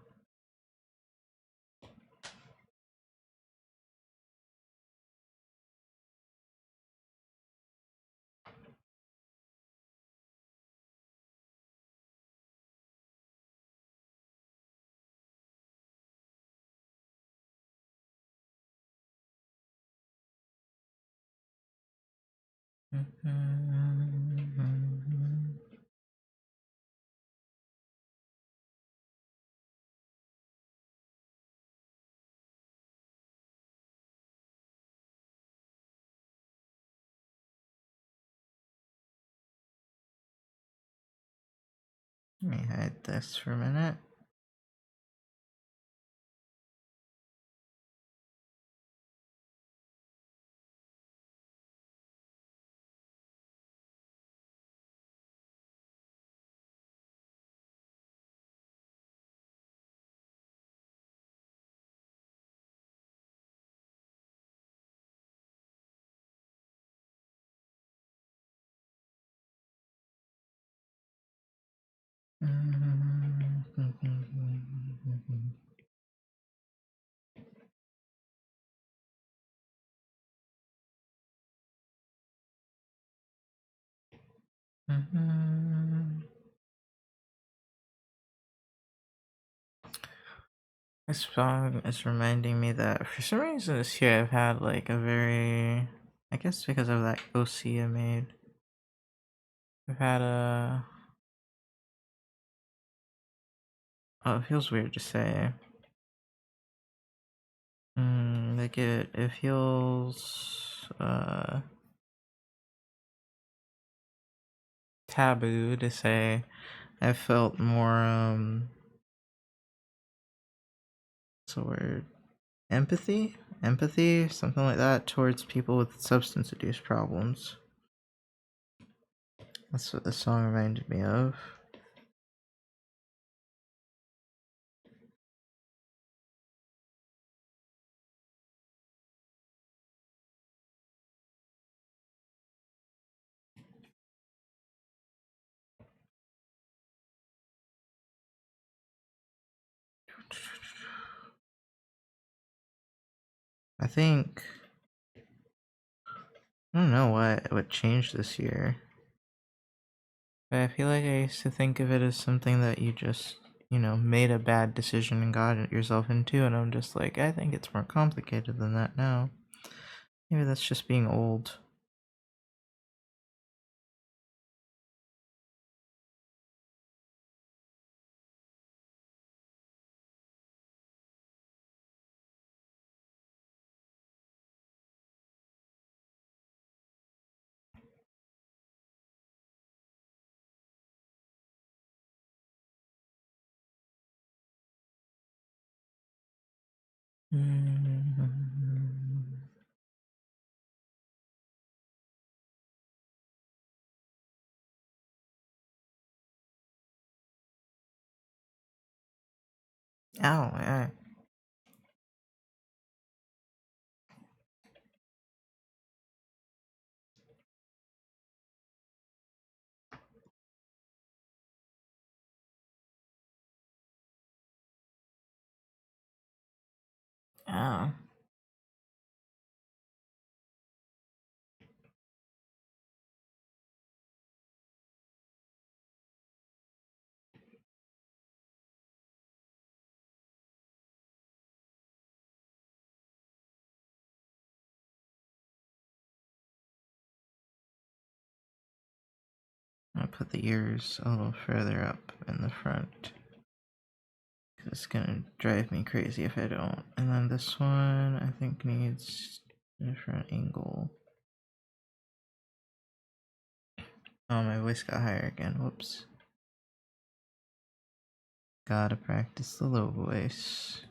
Speaker 1: let me hide this for a minute. This song is reminding me that for some reason this year I've had like a very, I guess because of that OC I made, I've had a, oh, it feels weird to say. Like it feels taboo to say. I felt more what's the word? Empathy, something like that, towards people with substance abuse problems. That's what the song reminded me of. I think I don't know what changed this year. But I feel like I used to think of it as something that you just, made a bad decision and got yourself into, and I'm just like, I think it's more complicated than that now. Maybe that's just being old. Ow, yeah. Ow. I'll put the ears a little further up in the front. It's gonna drive me crazy if I don't. And then this one, I think, needs a different angle. Oh, my voice got higher again. Whoops. Gotta practice the low voice.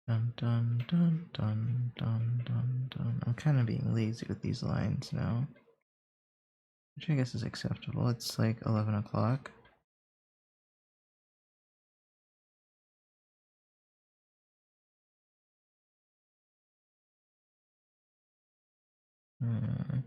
Speaker 1: Dun dun dun dun dun dun dun. I'm kind of being lazy with these lines now, which I guess is acceptable. It's like 11 o'clock. Hmm.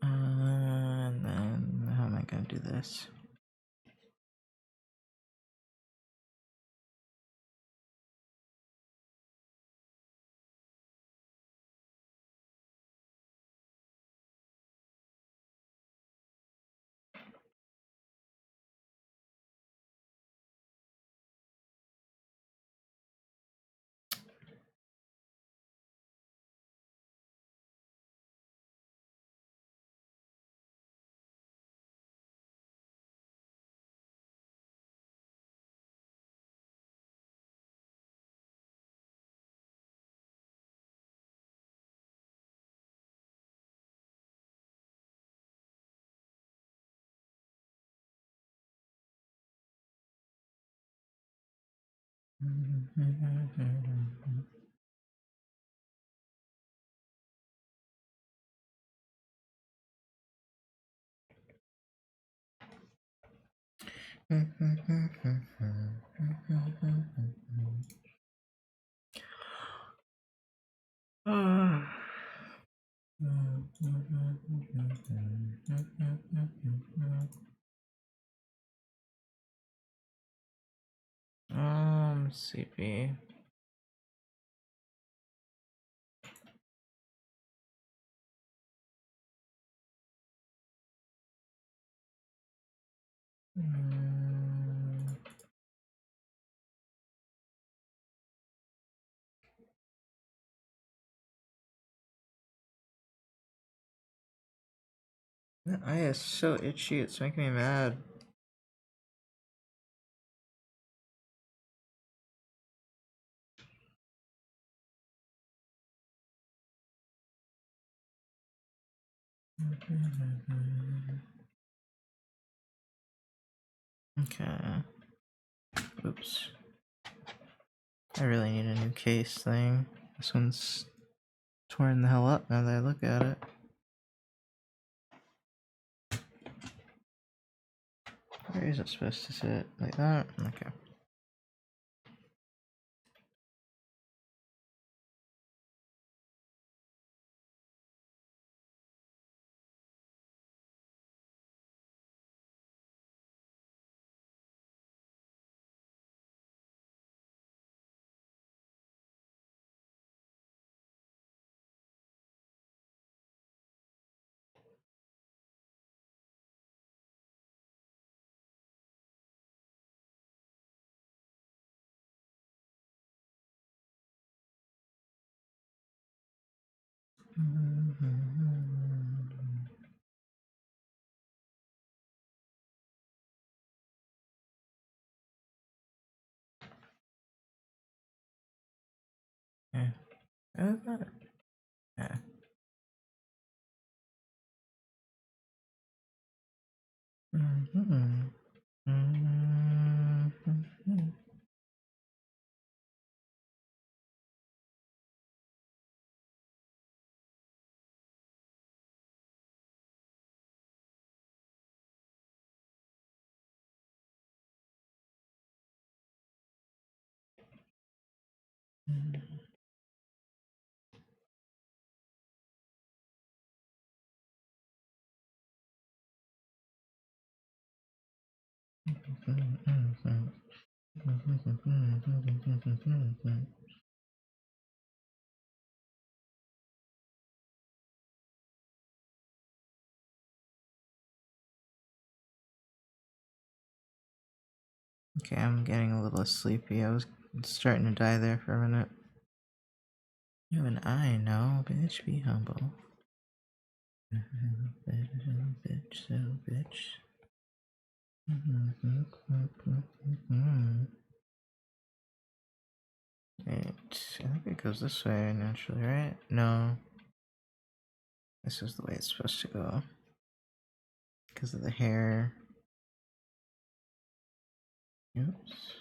Speaker 1: And then, how am I gonna do this? CP. That eye is so itchy, it's making me mad. Okay. Oops. I really need a new case thing. This one's torn the hell up now that I look at it. Where is it supposed to sit? Like that? Okay. Yeah. Oh, that. Yeah. Mm-hmm. Mm-hmm. Okay, I'm getting a little sleepy. I was starting to die there for a minute. You have an eye, no, bitch. Be humble. Bitch, so bitch. Wait, I think it goes this way naturally, right? No, this is the way it's supposed to go. Because of the hair. Oops.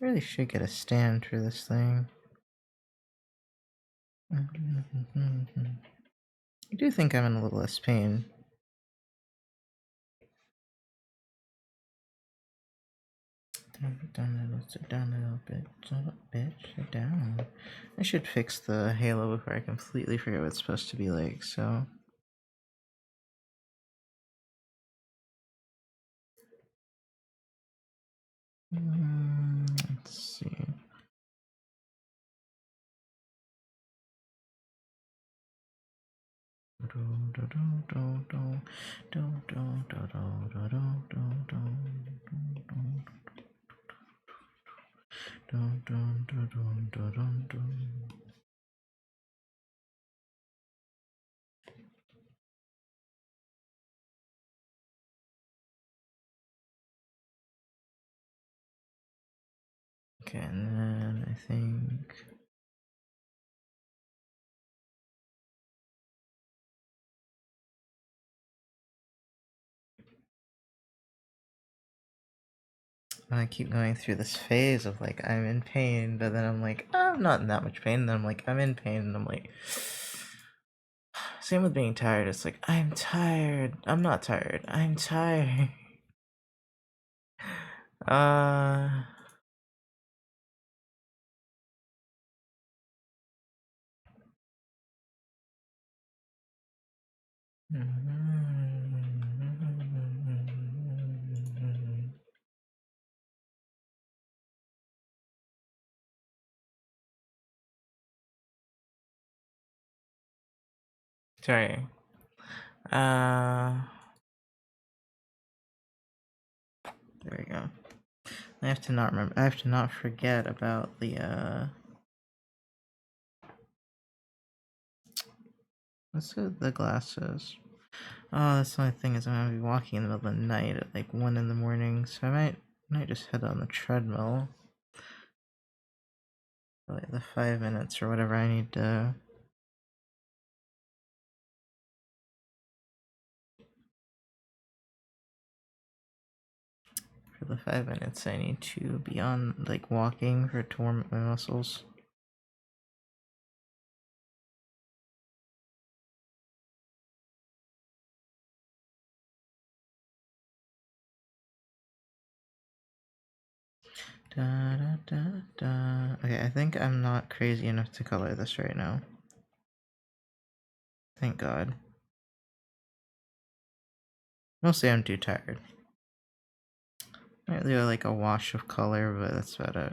Speaker 1: I really should get a stand for this thing. I do think I'm in a little less pain. Sit down a little bit. Bitch, sit down. I should fix the halo before I completely forget what it's supposed to be like, so. Let's see. Okay, and then I think I keep going through this phase of like I'm in pain, but then I'm like, oh, I'm not in that much pain. And then I'm like, I'm in pain, and I'm like, same with being tired. It's like I'm tired. I'm not tired. I'm tired. Uh. Sorry. There we go. I have to not remember. I have to not forget about the. The glasses? Oh, that's the only thing is I'm gonna be walking in the middle of the night at like 1 in the morning, so I might just head on the treadmill for like the 5 minutes or whatever I need to. For the 5 minutes, I need to be on like walking to warm up my muscles. Da, da, da, da. Okay, I think I'm not crazy enough to color this right now. Thank God. Mostly I'm too tired. Might do like a wash of color, but that's about it.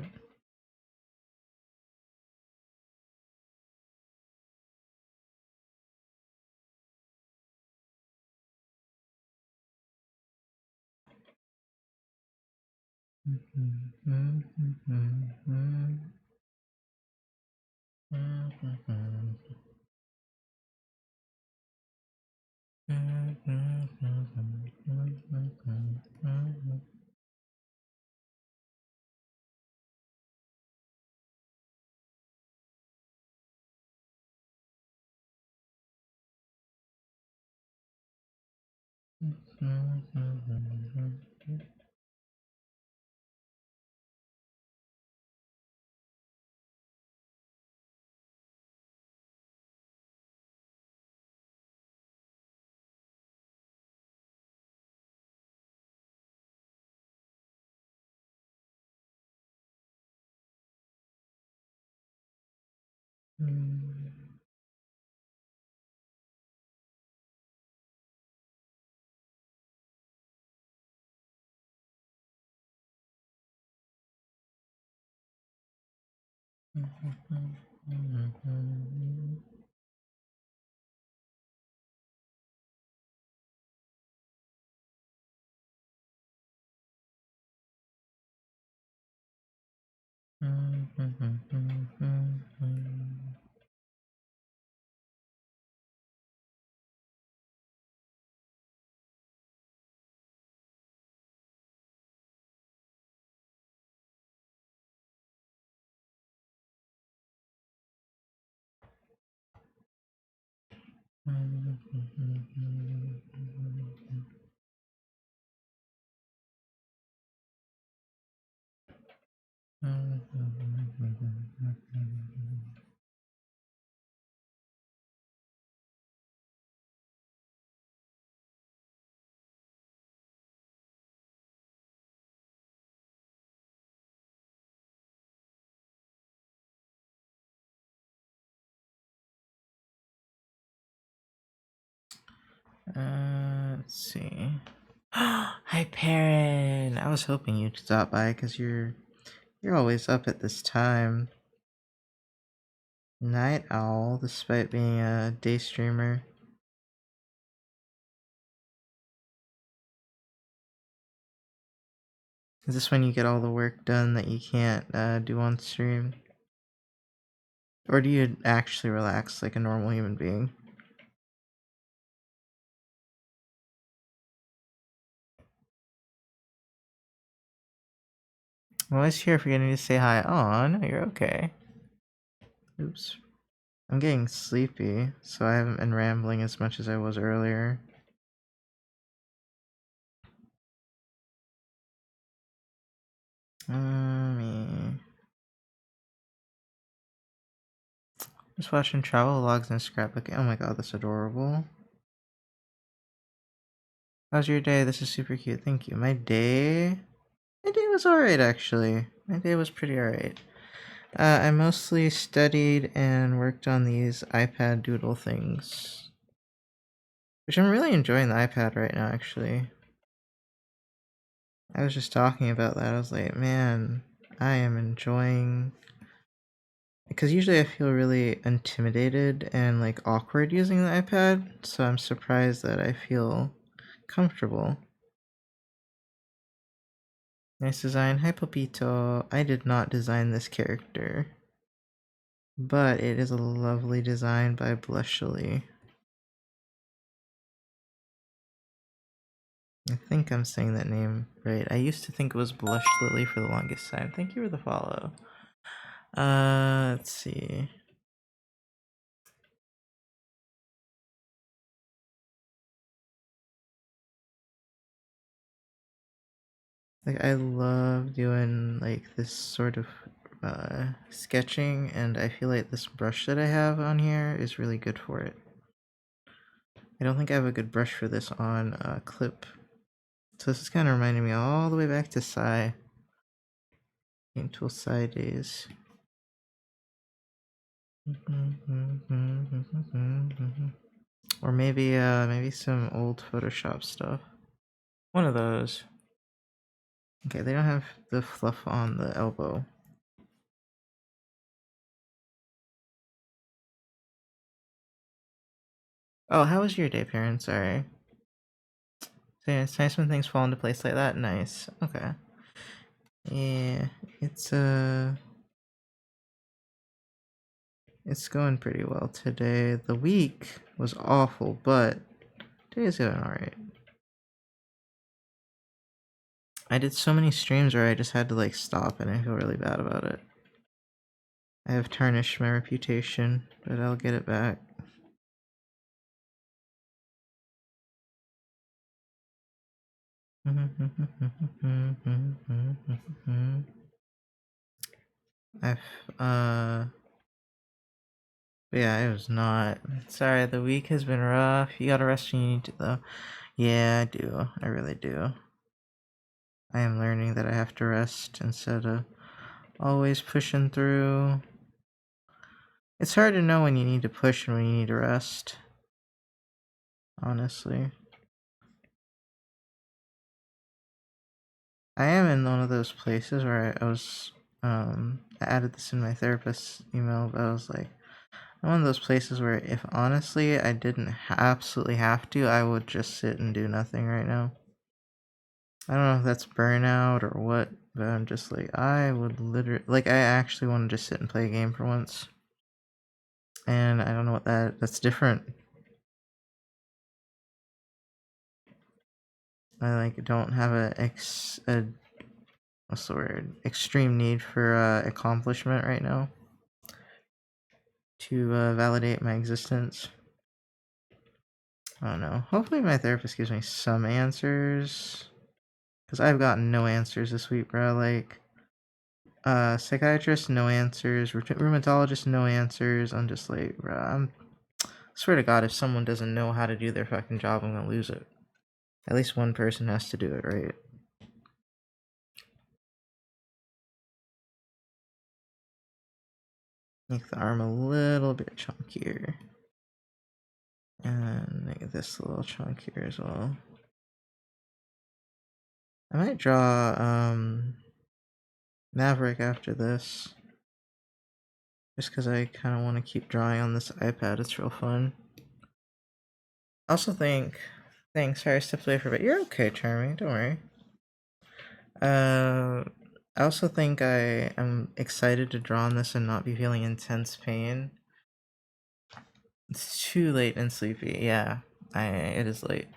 Speaker 1: Let's see. Hi, Perrin. I was hoping you'd stop by because you're always up at this time. Night owl, despite being a day streamer. Is this when you get all the work done that you can't do on stream? Or do you actually relax like a normal human being? I'm always here forgetting to say hi. Oh, no, you're okay. Oops. I'm getting sleepy, so I haven't been rambling as much as I was earlier. Me. Just watching travel logs and scrapbooking. Oh my god, that's adorable. How's your day? This is super cute. Thank you. My day was alright actually. My day was pretty alright. I mostly studied and worked on these iPad doodle things. Which I'm really enjoying the iPad right now actually. I was just talking about that. I was like, man, I am enjoying, because usually I feel really intimidated and like awkward using the iPad, so I'm surprised that I feel comfortable. Nice design. Hi, Popito. I did not design this character, but it is a lovely design by Blushly. I think I'm saying that name right. I used to think it was Blush Lily for the longest time. Thank you for the follow. Let's see. Like, I love doing like this sort of sketching, and I feel like this brush that I have on here is really good for it. I don't think I have a good brush for this on Clip. So this is kind of reminding me all the way back to Psy. Paint Tool Psy days. Or maybe some old Photoshop stuff. One of those. Okay, they don't have the fluff on the elbow. Oh, how was your day, parents? Sorry. So yeah, it's nice when things fall into place like that. Nice. Okay. Yeah, it's going pretty well today. The week was awful, but today's going alright. I did so many streams where I just had to like stop and I feel really bad about it. I have tarnished my reputation, but I'll get it back. I've yeah, it was not. Sorry, the week has been rough. You gotta rest when you need to though. Yeah, I do. I really do. I am learning that I have to rest instead of always pushing through. It's hard to know when you need to push and when you need to rest. Honestly. I am in one of those places where I was I added this in my therapist's email, but I was like, I'm one of those places where if honestly I didn't absolutely have to, I would just sit and do nothing right now. I don't know if that's burnout or what, but I'm just like, I would literally, like, I actually want to just sit and play a game for once. And I don't know what that's different. I like don't have a what's the word? Extreme need for accomplishment right now to validate my existence. I don't know. Hopefully my therapist gives me some answers. Because I've gotten no answers this week, bro. Like, psychiatrist, no answers. Rheumatologist, no answers. I'm just like, bro, swear to God, if someone doesn't know how to do their fucking job, I'm gonna lose it. At least one person has to do it, right? Make the arm a little bit chunkier. And make this a little chunkier as well. I might draw Maverick after this. Just because I kind of want to keep drawing on this iPad. It's real fun. I also think... Thanks, sorry I stepped away for a bit. You're okay, Charmy. Don't worry. I also think I am excited to draw on this and not be feeling intense pain. It's too late and sleepy. Yeah, it is late.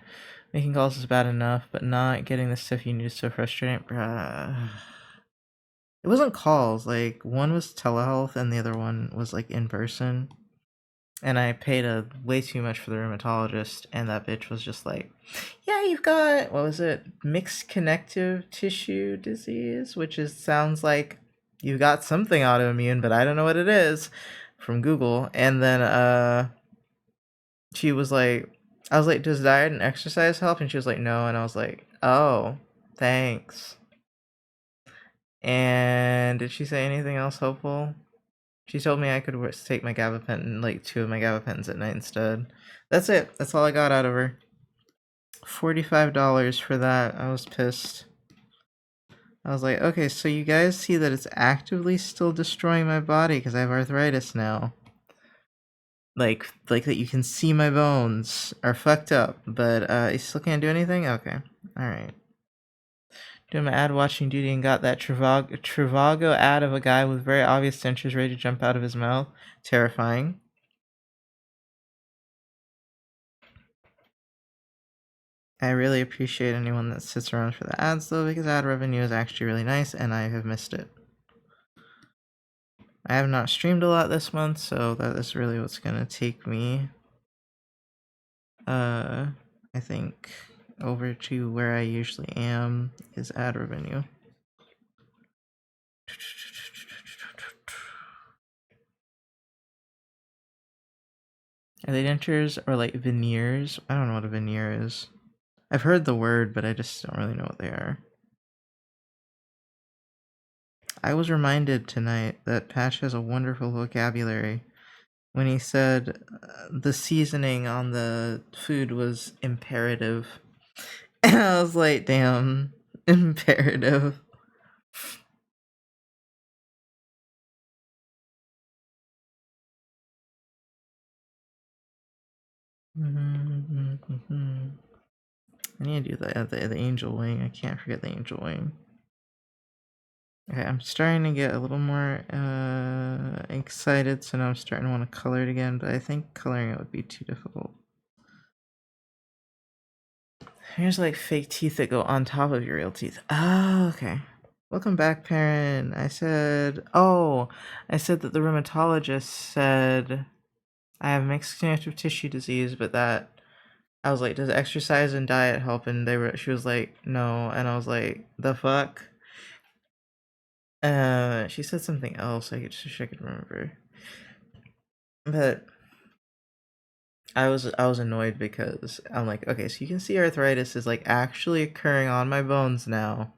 Speaker 1: Making calls is bad enough, but not getting the stuff you need is so frustrating. Bruh. It wasn't calls. Like, one was telehealth and the other one was like in person. And I paid way too much for the rheumatologist, and that bitch was just like, yeah, you've got, what was it, mixed connective tissue disease, which sounds like you got something autoimmune, but I don't know what it is, from Google. And then she was like, I was like, does diet and exercise help? And she was like, no. And I was like, oh, thanks. And did she say anything else hopeful? She told me I could take my gabapentin, like 2 of my gabapentins at night instead. That's it. That's all I got out of her. $45 for that. I was pissed. I was like, okay, so you guys see that it's actively still destroying my body because I have arthritis now. Like that you can see my bones are fucked up, but you still can't do anything? Okay. Alright. Doing my ad watching duty and got that Trivago ad of a guy with very obvious dentures ready to jump out of his mouth. Terrifying. I really appreciate anyone that sits around for the ads though, because ad revenue is actually really nice and I have missed it. I have not streamed a lot this month, so that is really what's gonna take me I think over to where I usually am is ad revenue. Are they dentures or like veneers? I don't know what a veneer is. I've heard the word, but I just don't really know what they are. I was reminded tonight that Patch has a wonderful vocabulary when he said the seasoning on the food was imperative. And I was like, damn, imperative. I need to do the angel wing. I can't forget the angel wing. Okay, I'm starting to get a little more excited, so now I'm starting to want to color it again, but I think coloring it would be too difficult. Here's like fake teeth that go on top of your real teeth. Oh, okay. Welcome back, Perrin. I said that the rheumatologist said I have mixed connective tissue disease, but that I was like, does exercise and diet help? And she was like, no, and I was like, the fuck. She said something else. I could remember, but I was annoyed because I'm like, okay, so you can see arthritis is like actually occurring on my bones now,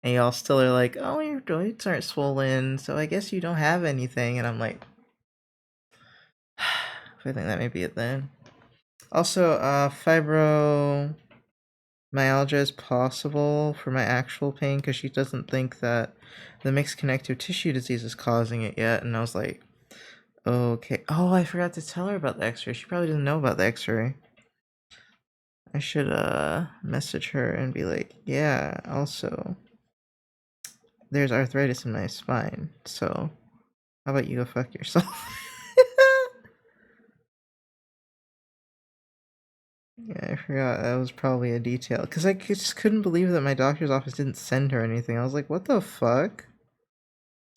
Speaker 1: and y'all still are like, oh, your joints aren't swollen, so I guess you don't have anything, and I'm like, I think that may be it then. Also, fibromyalgia is possible for my actual pain because she doesn't think that the mixed connective tissue disease is causing it yet, and I was like, okay. Oh, I forgot to tell her about the x-ray. She probably doesn't know about the x-ray. I should message her and be like, yeah, also there's arthritis in my spine, so how about you go fuck yourself? Yeah, I forgot that was probably a detail because I just couldn't believe that my doctor's office didn't send her anything. I was like, what the fuck?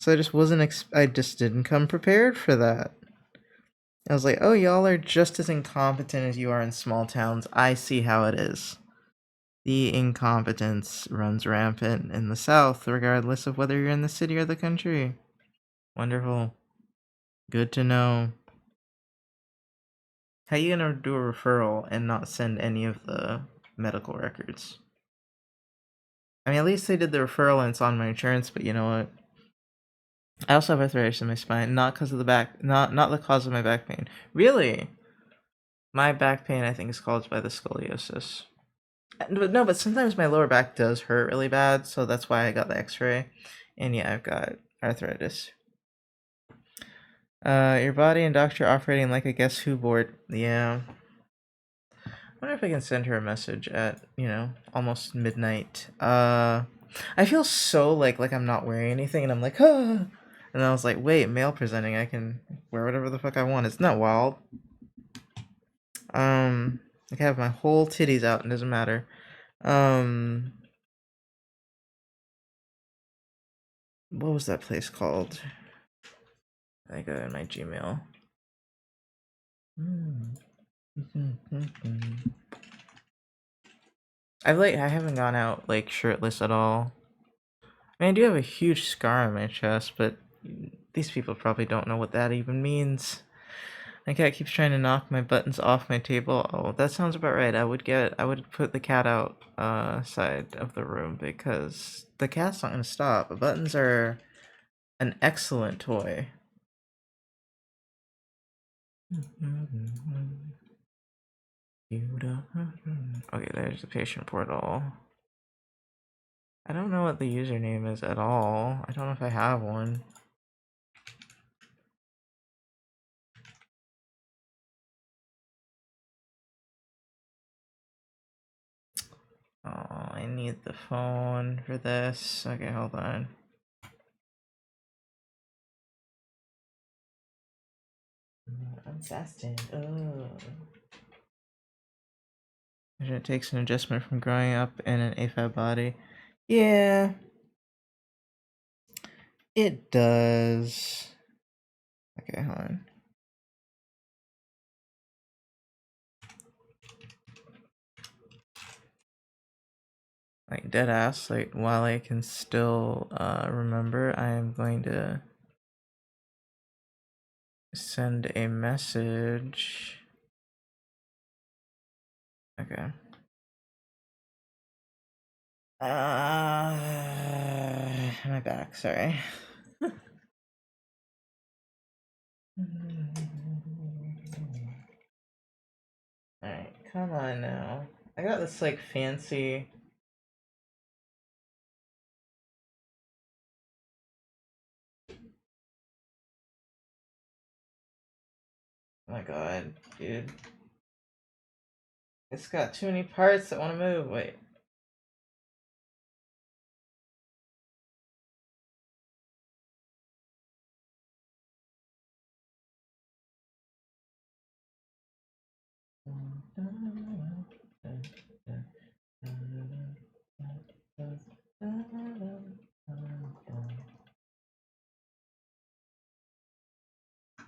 Speaker 1: So I just wasn't I just didn't come prepared for that. I was like, oh, y'all are just as incompetent as you are in small towns. I see how it is. The incompetence runs rampant in the South, regardless of whether you're in the city or the country. Wonderful. Good to know. How you gonna do a referral and not send any of the medical records? I mean, at least they did the referral and it's on my insurance, but you know what? I also have arthritis in my spine, not because of the back, not the cause of my back pain. Really? My back pain, I think, is caused by the scoliosis. But no, but sometimes my lower back does hurt really bad, so that's why I got the x-ray. And yeah, I've got arthritis. Your body and doctor operating like a guess who board. Yeah. I wonder if I can send her a message at, almost midnight. I feel so like I'm not wearing anything and I'm like, ah. And I was like, wait, male presenting, I can wear whatever the fuck I want. It's not wild. I can have my whole titties out, it doesn't matter. What was that place called? I go in my Gmail. I haven't gone out like shirtless at all. I mean, I do have a huge scar on my chest, but these people probably don't know what that even means. My cat keeps trying to knock my buttons off my table. Oh, that sounds about right. I would put the cat out side of the room because the cat's not gonna stop. Buttons are an excellent toy. Okay, there's the patient portal. I don't know what the username is at all. I don't know if I have one. Oh, I need the phone for this. Okay, hold on. I'm fasting. Oh. It takes an adjustment from growing up in an AFAB body. Yeah, it does. Okay, hold on. Like dead ass, like while I can still remember, I am going to send a message. Okay. My back, sorry. come on now. I got this like fancy. Oh my god, dude. It's got too many parts that want to move. Wait.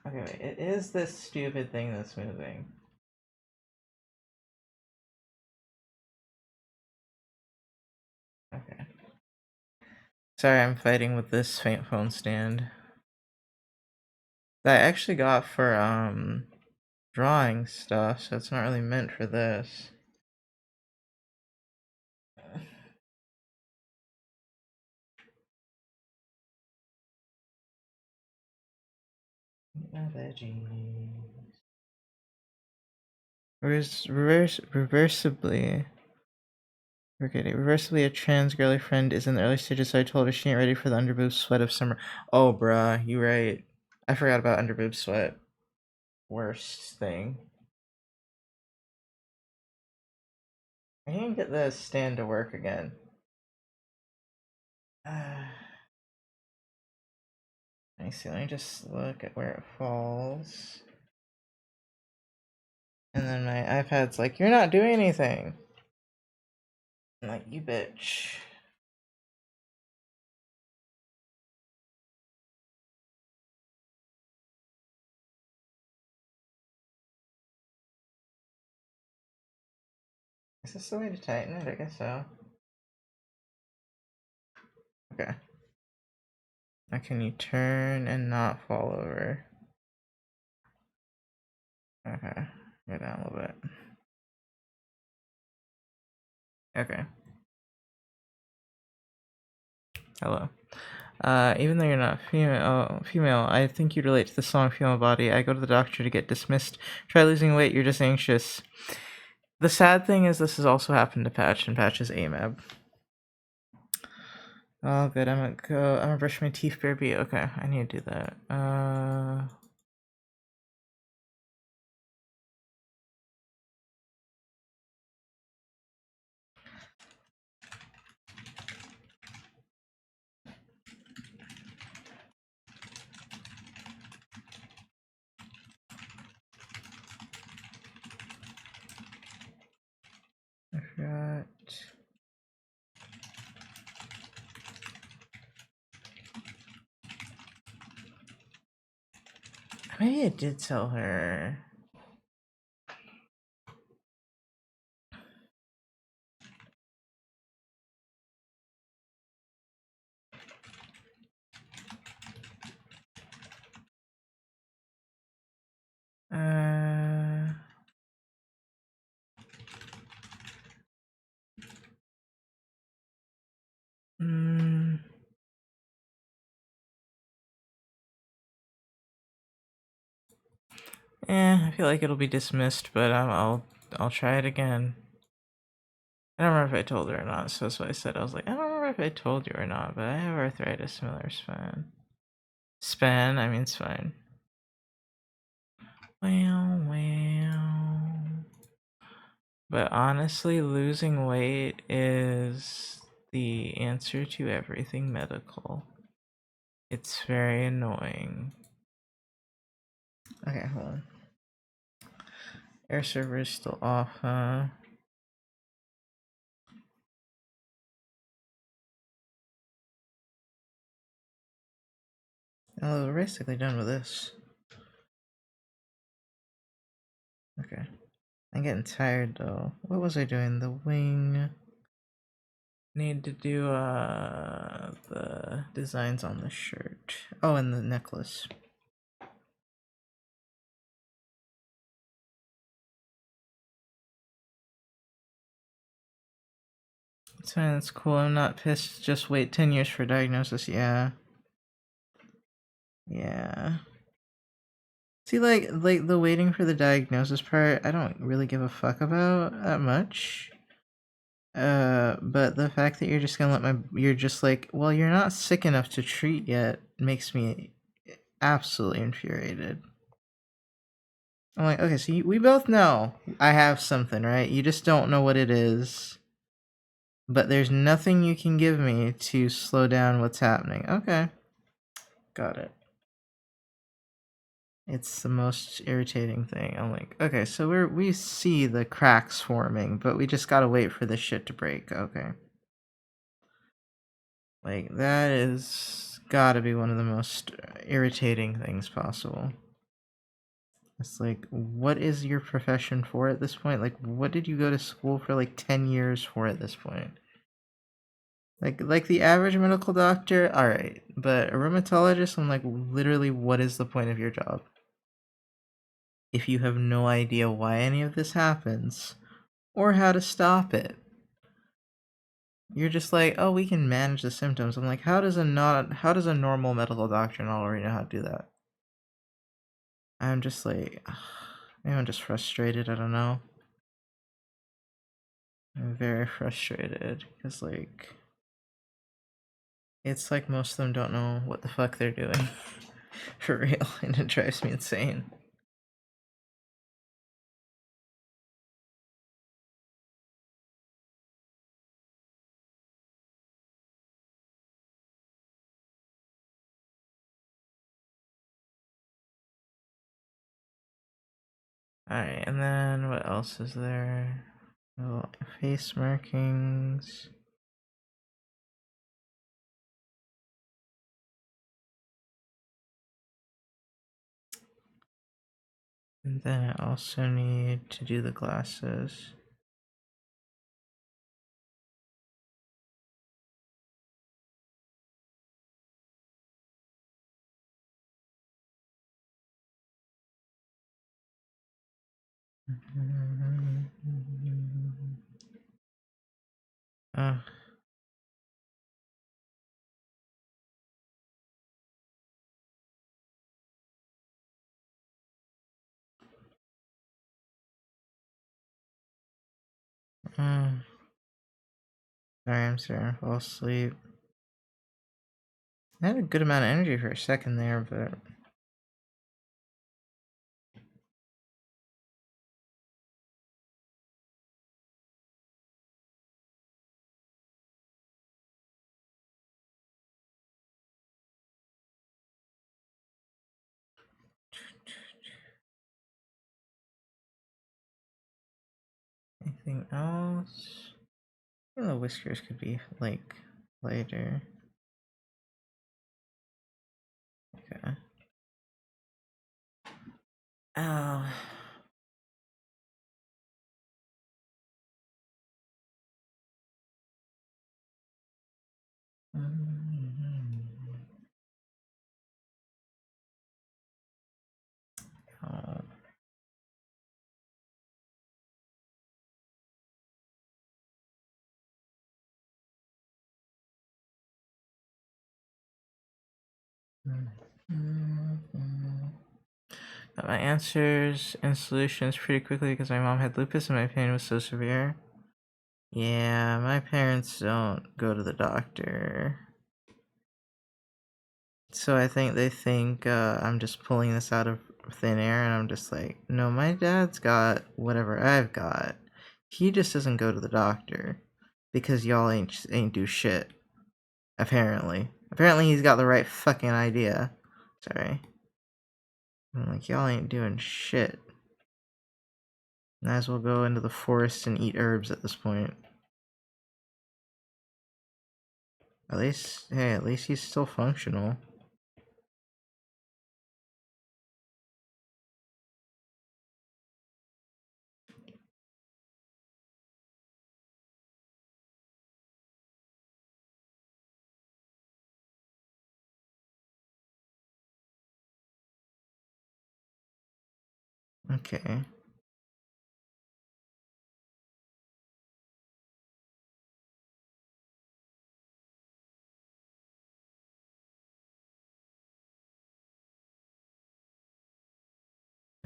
Speaker 1: Okay, wait. It is this stupid thing that's moving. Okay. Sorry, I'm fighting with this faint phone stand. That I actually got for drawing stuff, so it's not really meant for this. Reversibly. Okay, reversibly, a trans girly friend is in the early stages, so I told her she ain't ready for the underboob sweat of summer. Oh, bruh, you right. I forgot about underboob sweat. Worst thing. I can't get the stand to work again. Let me see, let me just look at where it falls. And then my iPad's like, you're not doing anything. I'm like, you bitch. Is this the way to tighten it? I guess so. Okay. Now can you turn and not fall over? Okay. Go down a little bit. Okay. Hello. Even though you're not female, I think you'd relate to the song Female Body. I go to the doctor to get dismissed. Try losing weight, you're just anxious. The sad thing is this has also happened to Patch, and Patch is AMAB. Oh, good. I'm gonna brush my teeth, baby. Okay, I need to do that. I forgot. Maybe I did tell her. I feel like it'll be dismissed, but I'll try it again. I don't remember if I told her or not, so that's why I said. I was like, I don't remember if I told you or not, but I have arthritis, Miller spine. I mean spine. Well. But honestly, losing weight is the answer to everything medical. It's very annoying. Okay, hold on. Air server is still off, huh? Oh, we're basically done with this. Okay. I'm getting tired though. What was I doing? The wing. Need to do the designs on the shirt. Oh, and the necklace. It's fine, that's cool. I'm not pissed. Just wait 10 years for diagnosis. Yeah. Yeah. See, like the waiting for the diagnosis part, I don't really give a fuck about that much. But the fact that you're just gonna you're just like, well, you're not sick enough to treat yet, makes me absolutely infuriated. I'm like, okay, so we both know I have something, right? You just don't know what it is. But there's nothing you can give me to slow down what's happening. Okay. Got it. It's the most irritating thing. I'm like, okay, so we see the cracks forming, but we just gotta wait for this shit to break. Okay. Like, that is gotta be one of the most irritating things possible. It's like, what is your profession for at this point? Like, what did you go to school for like 10 years for at this point? Like the average medical doctor, alright. But a rheumatologist, I'm like, literally, what is the point of your job? If you have no idea why any of this happens, or how to stop it. You're just like, oh, we can manage the symptoms. I'm like, how does a normal medical doctor not already know how to do that? I'm just like, maybe I'm just frustrated. I don't know. I'm very frustrated because like, it's like most of them don't know what the fuck they're doing for real, and it drives me insane. Alright, and then what else is there? Oh, face markings. And then I also need to do the glasses. Oh. Sorry, I'm starting to fall asleep. I had a good amount of energy for a second there, but anything else? The whiskers could be like later. Okay. Oh. Oh. Got my answers and solutions pretty quickly because my mom had lupus and my pain was so severe. Yeah, my parents don't go to the doctor. So I think they think I'm just pulling this out of thin air, and I'm just like, no, my dad's got whatever I've got. He just doesn't go to the doctor because y'all ain't do shit. Apparently he's got the right fucking idea. Sorry. I'm like, y'all ain't doing shit. Might as well go into the forest and eat herbs at this point. At least he's still functional. Okay.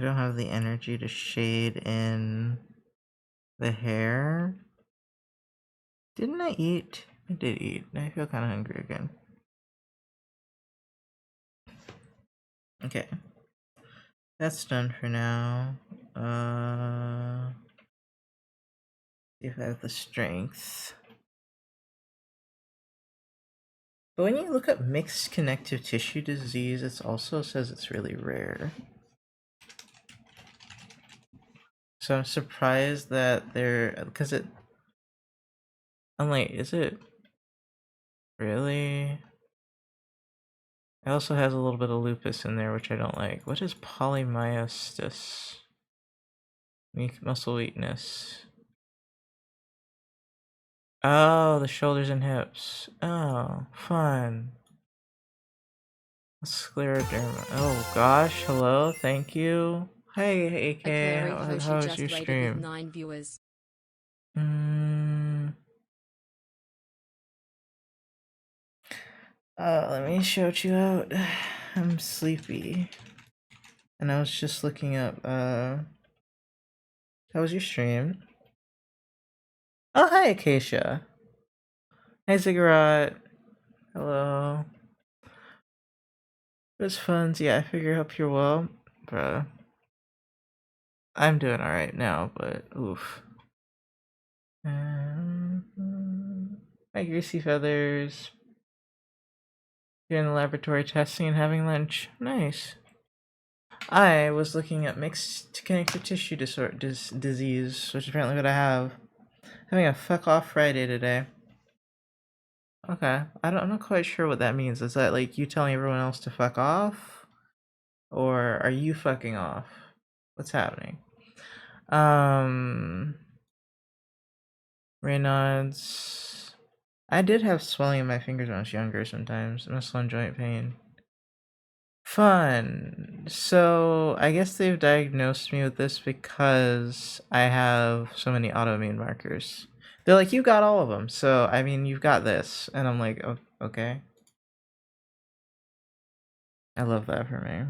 Speaker 1: I don't have the energy to shade in the hair. Didn't I eat? I did eat. I feel kind of hungry again. Okay. That's done for now. See if I have the strength. But when you look up mixed connective tissue disease, it also says it's really rare. So I'm surprised that because I'm like, is it really? It also has a little bit of lupus in there, which I don't like. What is polymyostis? Muscle weakness. Oh, the shoulders and hips. Oh, fun. Scleroderma. Oh gosh, hello, thank you. Hey, AK, how was your stream?
Speaker 2: With 9 viewers.
Speaker 1: Let me shout you out. I'm sleepy. And I was just looking up, how was your stream? Oh, hi, Acacia. Hi, Ziggurat. Hello. It was fun. Yeah, I figure I hope you're well. Bruh. I'm doing alright now, but oof. Hi, Greasy Feathers. You're in the laboratory testing and having lunch. Nice. I was looking at mixed connective tissue disease, which is apparently what I have. Having a fuck off Friday today. Okay, I'm not quite sure what that means. Is that like you telling everyone else to fuck off? Or are you fucking off? What's happening? Raynaud's. I did have swelling in my fingers when I was younger sometimes. Muscle and joint pain. Fun. So I guess they've diagnosed me with this because I have so many autoimmune markers. They're like, you got all of them. So, I mean, you've got this. And I'm like, oh, okay. I love that for me.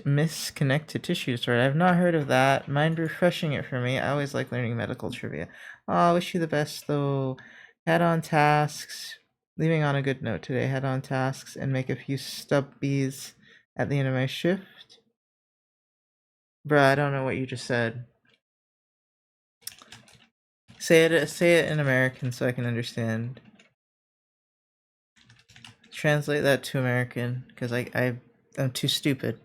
Speaker 1: Misconnected tissue disorder. I've not heard of that. Mind refreshing it for me. I always like learning medical trivia. Oh, I wish you the best though. Head on tasks. Leaving on a good note today. Head on tasks and make a few stubbies at the end of my shift. Bruh, I don't know what you just said. Say it in American so I can understand. Translate that to American, because I'm too stupid.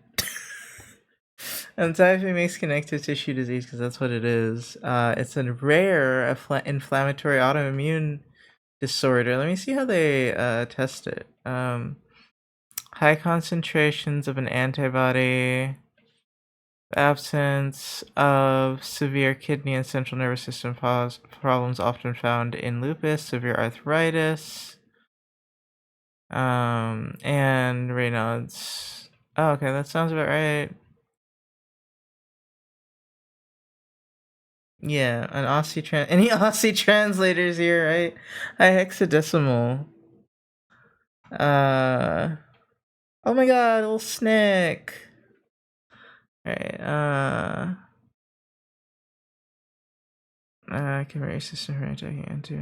Speaker 1: I'm typing mixed connective tissue disease because that's what it is. It's a rare inflammatory autoimmune disorder. Let me see how they test it. High concentrations of an antibody, absence of severe kidney and central nervous system problems often found in lupus, severe arthritis, and Raynaud's. Oh, okay, that sounds about right. Yeah, an any Aussie translators here, right? Hi, hexadecimal. Oh my god, little snake. Alright, conveyor system for taking into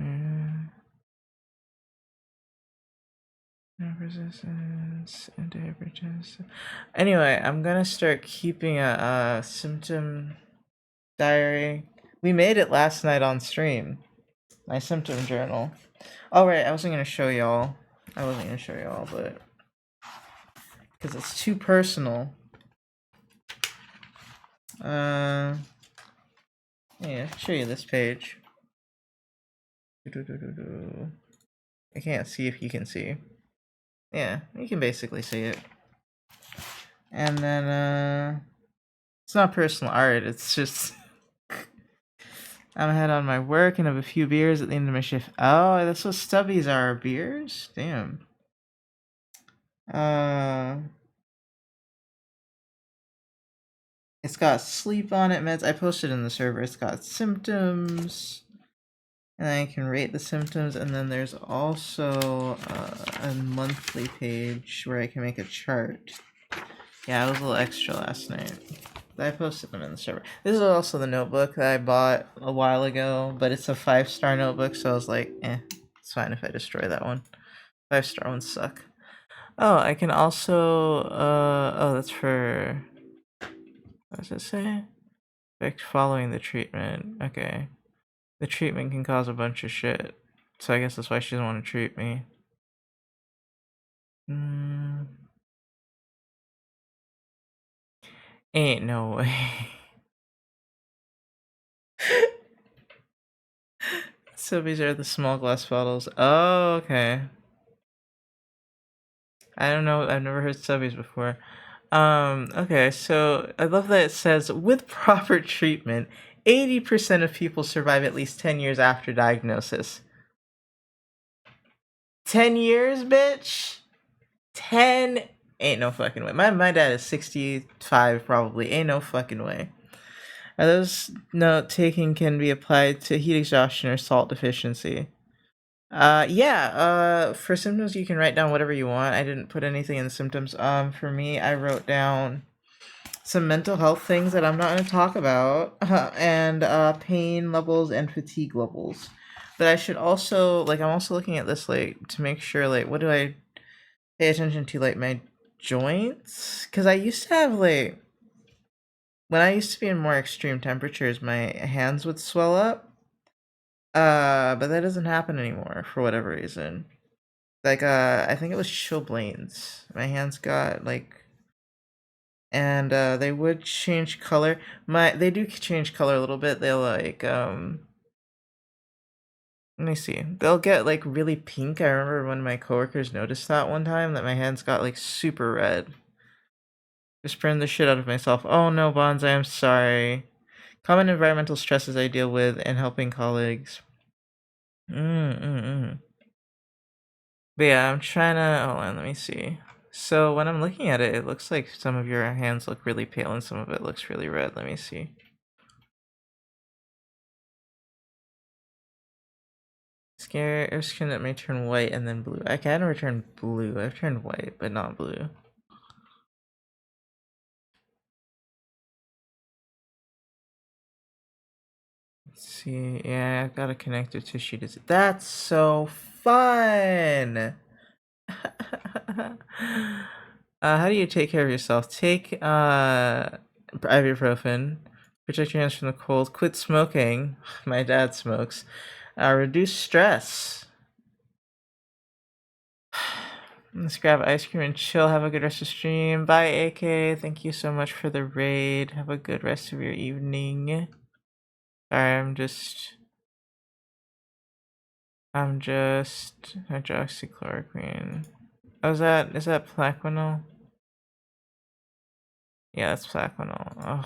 Speaker 1: resistance, antihypertensive. Anyway, I'm gonna start keeping a symptom diary. We made it last night on stream. My symptom journal. Oh right, I wasn't gonna show y'all. But because it's too personal. Yeah, I'll show you this page. I can't see if you can see. Yeah, you can basically see it. And then, it's not personal art, it's just... I'm ahead on my work and have a few beers at the end of my shift. Oh, that's what stubbies are, beers? Damn. It's got sleep on it, meds. I posted in the server. It's got symptoms. And I can rate the symptoms. And then there's also a monthly page where I can make a chart. Yeah, I was a little extra last night. I posted them in the server. This is also the notebook that I bought a while ago, but it's a 5-star notebook, so I was like, it's fine if I destroy that one. 5-star ones suck. Oh, I can also, oh, that's for, what does it say? Effect following the treatment. Okay. The treatment can cause a bunch of shit. So I guess that's why she doesn't want to treat me. Ain't no way. So these are the small glass bottles. Oh, okay. I don't know. I've never heard subbies before. Okay, so I love that it says with proper treatment, 80% of people survive at least 10 years after diagnosis. 10 years, bitch? 10? Ain't no fucking way. My dad is 65 probably. Ain't no fucking way. Are those note taking can be applied to heat exhaustion or salt deficiency? Yeah, for symptoms you can write down whatever you want. I didn't put anything in the symptoms. For me, I wrote down some mental health things that I'm not going to talk about, and pain levels and fatigue levels. But I should also, like, I'm also looking at this, like, to make sure, like, what do I pay attention to, like, my joints? Because I used to have, like, when I used to be in more extreme temperatures, my hands would swell up. But that doesn't happen anymore for whatever reason. Like, I think it was chilblains. My hands got, like, and they would change color. They do change color a little bit. They'll like let me see. They'll get like really pink. I remember when my coworkers noticed that one time that my hands got like super red. Just burned the shit out of myself. Oh no, Bonsai, I'm sorry. Common environmental stresses I deal with and helping colleagues. But yeah, I'm trying to hold on, let me see. So when I'm looking at it, it looks like some of your hands look really pale and some of it looks really red. Let me see. Scare or skin that may turn white and then blue. I can never turn blue. I've turned white, but not blue. Let's see. Yeah, I've got a connective tissue disease. That's so fun! How do you take care of yourself? Take ibuprofen. Protect your hands from the cold. Quit smoking. My dad smokes. Reduce stress. Let's grab ice cream and chill. Have a good rest of the stream. Bye, AK. Thank you so much for the raid. Have a good rest of your evening. Sorry, I'm just hydroxychloroquine. Oh, is that Plaquenil? Yeah, that's Plaquenil. Oh,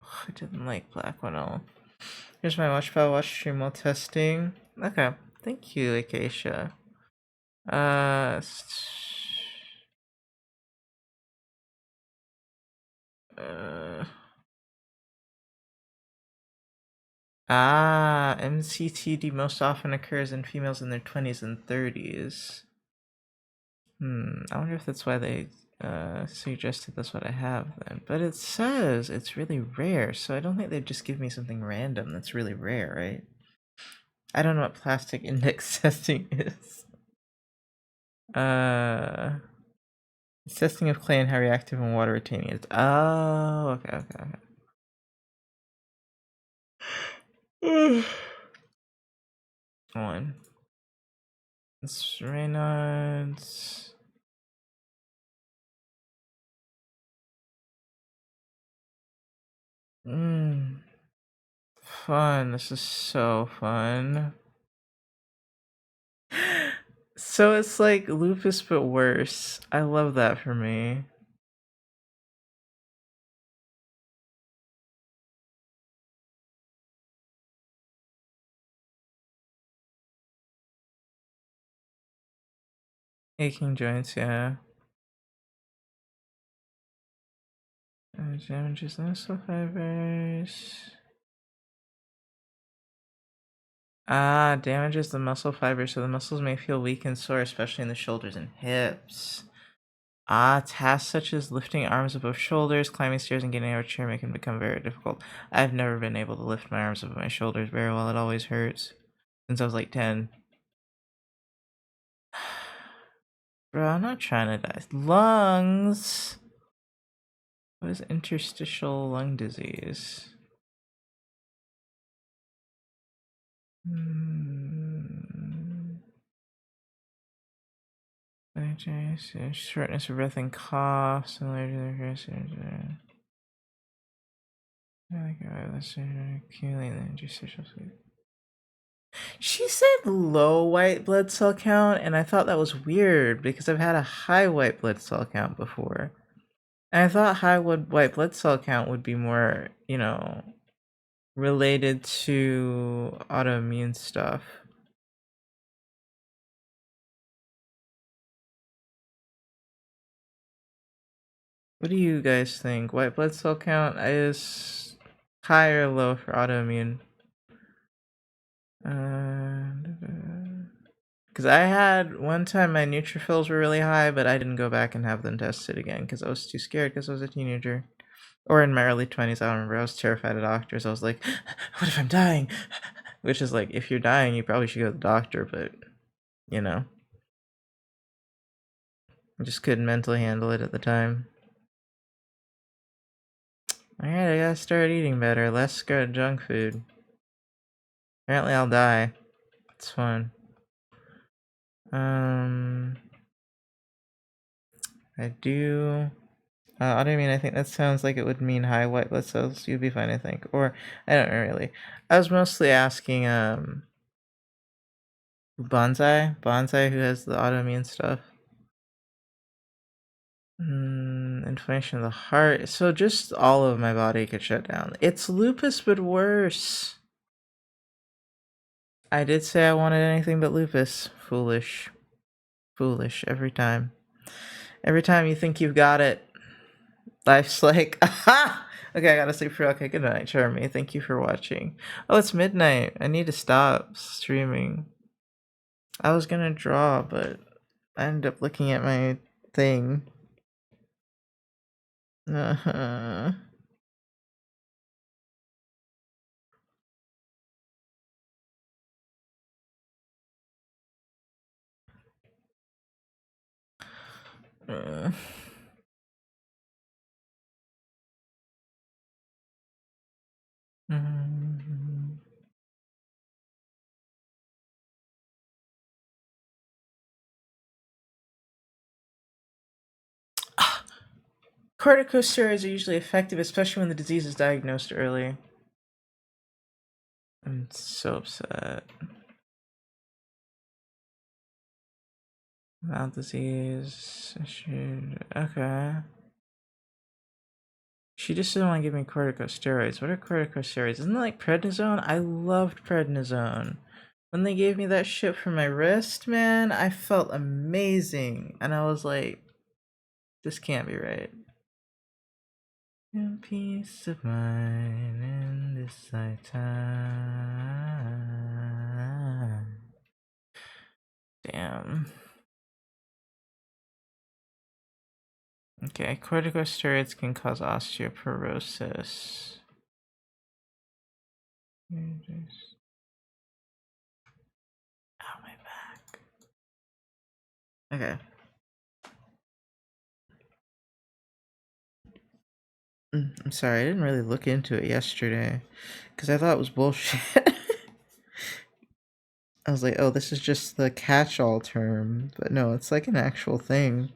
Speaker 1: I didn't like Plaquenil. Here's my watch file. Watch stream while testing. Okay, thank you, Acacia. Uh, MCTD most often occurs in females in their 20s and 30s. I wonder if that's why they suggested that's what I have then. But it says it's really rare, so I don't think they'd just give me something random that's really rare, right? I don't know what plastic index testing is. It's testing of clay and how reactive and water retaining it is. Oh, okay. One. It's Reynolds. Fun. This is so fun. So it's like lupus but worse. I love that for me. Aching joints, yeah. Damages muscle fibers. Damages the muscle fibers so the muscles may feel weak and sore, especially in the shoulders and hips. Tasks such as lifting arms above shoulders, climbing stairs, and getting out of a chair make them become very difficult. I've never been able to lift my arms above my shoulders very well. It always hurts. Since I was like 10. Bro, I'm not trying to die. Lungs! What is interstitial lung disease? Shortness of breath and cough, similar to the first. Accumulating the interstitial fluid. She said low white blood cell count, and I thought that was weird because I've had a high white blood cell count before. And I thought high white blood cell count would be more, related to autoimmune stuff. What do you guys think? White blood cell count is high or low for autoimmune? Because I had one time my neutrophils were really high, but I didn't go back and have them tested again because I was too scared because I was a teenager. Or in my early 20s, I don't remember. I was terrified of doctors. I was like, what if I'm dying? Which is like, if you're dying, you probably should go to the doctor, but, I just couldn't mentally handle it at the time. Alright, I gotta start eating better. Less junk food. Apparently I'll die. It's fun. I do... autoimmune, I think that sounds like it would mean high white blood cells. You'd be fine, I think. Or, I don't know, really. I was mostly asking, Bonsai, who has the autoimmune stuff. Inflammation of the heart. So just all of my body could shut down. It's lupus, but worse. I did say I wanted anything but lupus. Foolish. Foolish every time. Every time you think you've got it, life's like, aha! Okay, I gotta sleep for. Okay, good night, Charmy. Thank you for watching. Oh, it's midnight. I need to stop streaming. I was gonna draw, but I ended up looking at my thing. Uh-huh. Uh. Corticosteroids are usually effective, especially when the disease is diagnosed early. I'm so upset. Mouth disease. Okay. She just didn't want to give me corticosteroids. What are corticosteroids? Isn't that like prednisone? I loved prednisone. When they gave me that shit for my wrist, man, I felt amazing. And I was like, this can't be right. And peace of mind in this time. Damn. Okay, corticosteroids can cause osteoporosis. Ow, my back. Okay. I'm sorry, I didn't really look into it yesterday because I thought it was bullshit. I was like, oh, this is just the catch-all term, but no, it's like an actual thing.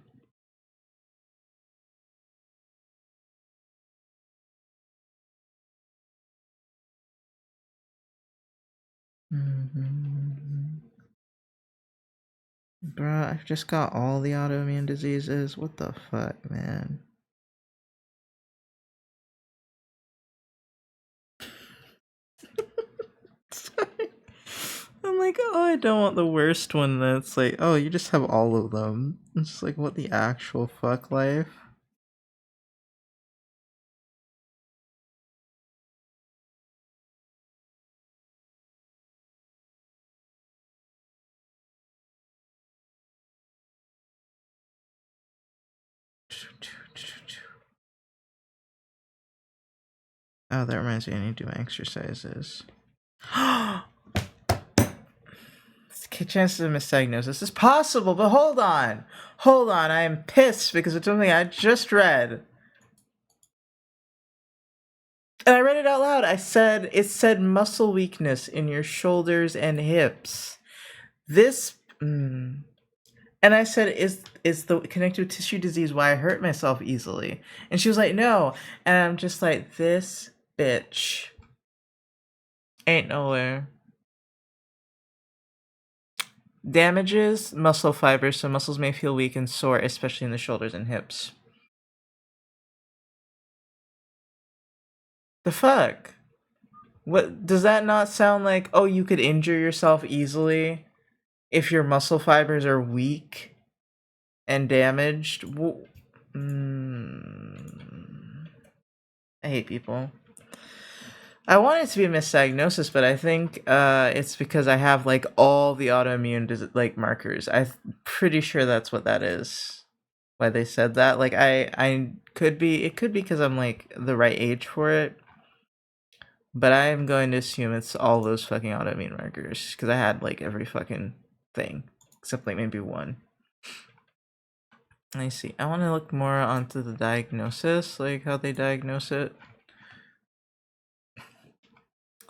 Speaker 1: Bruh, I've just got all the autoimmune diseases. What the fuck, man? I'm like, oh, I don't want the worst one that's like, oh, you just have all of them. It's just like, what the actual fuck life? Oh, that reminds me, I need to do my exercises. Chances of misdiagnosis is possible, but hold on. Hold on, I am pissed because it's something I just read. And I read it out loud. It said muscle weakness in your shoulders and hips. This, and I said, is the connective tissue disease why I hurt myself easily? And she was like, no. And I'm just like, this bitch. Ain't no way. Damages muscle fibers, so muscles may feel weak and sore, especially in the shoulders and hips. The fuck? What does that not sound like? Oh, you could injure yourself easily if your muscle fibers are weak and damaged. I hate people. I want it to be a misdiagnosis, but I think it's because I have like all the autoimmune like markers. I'm pretty sure that's what that is. Why they said that? Like I could be. It could be because I'm like the right age for it. But I'm going to assume it's all those fucking autoimmune markers because I had like every fucking thing except like maybe one. I see. I want to look more onto the diagnosis, like how they diagnose it.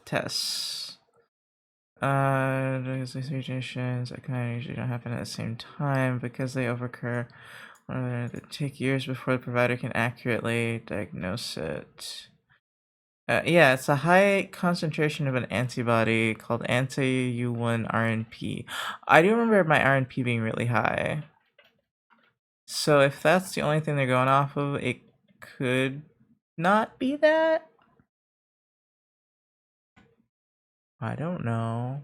Speaker 1: Tests. These mutations that kind of usually don't happen at the same time because they occur. They take years before the provider can accurately diagnose it. Yeah, it's a high concentration of an antibody called anti-U1 RNP. I do remember my RNP being really high. So if that's the only thing they're going off of, it could not be that? I don't know.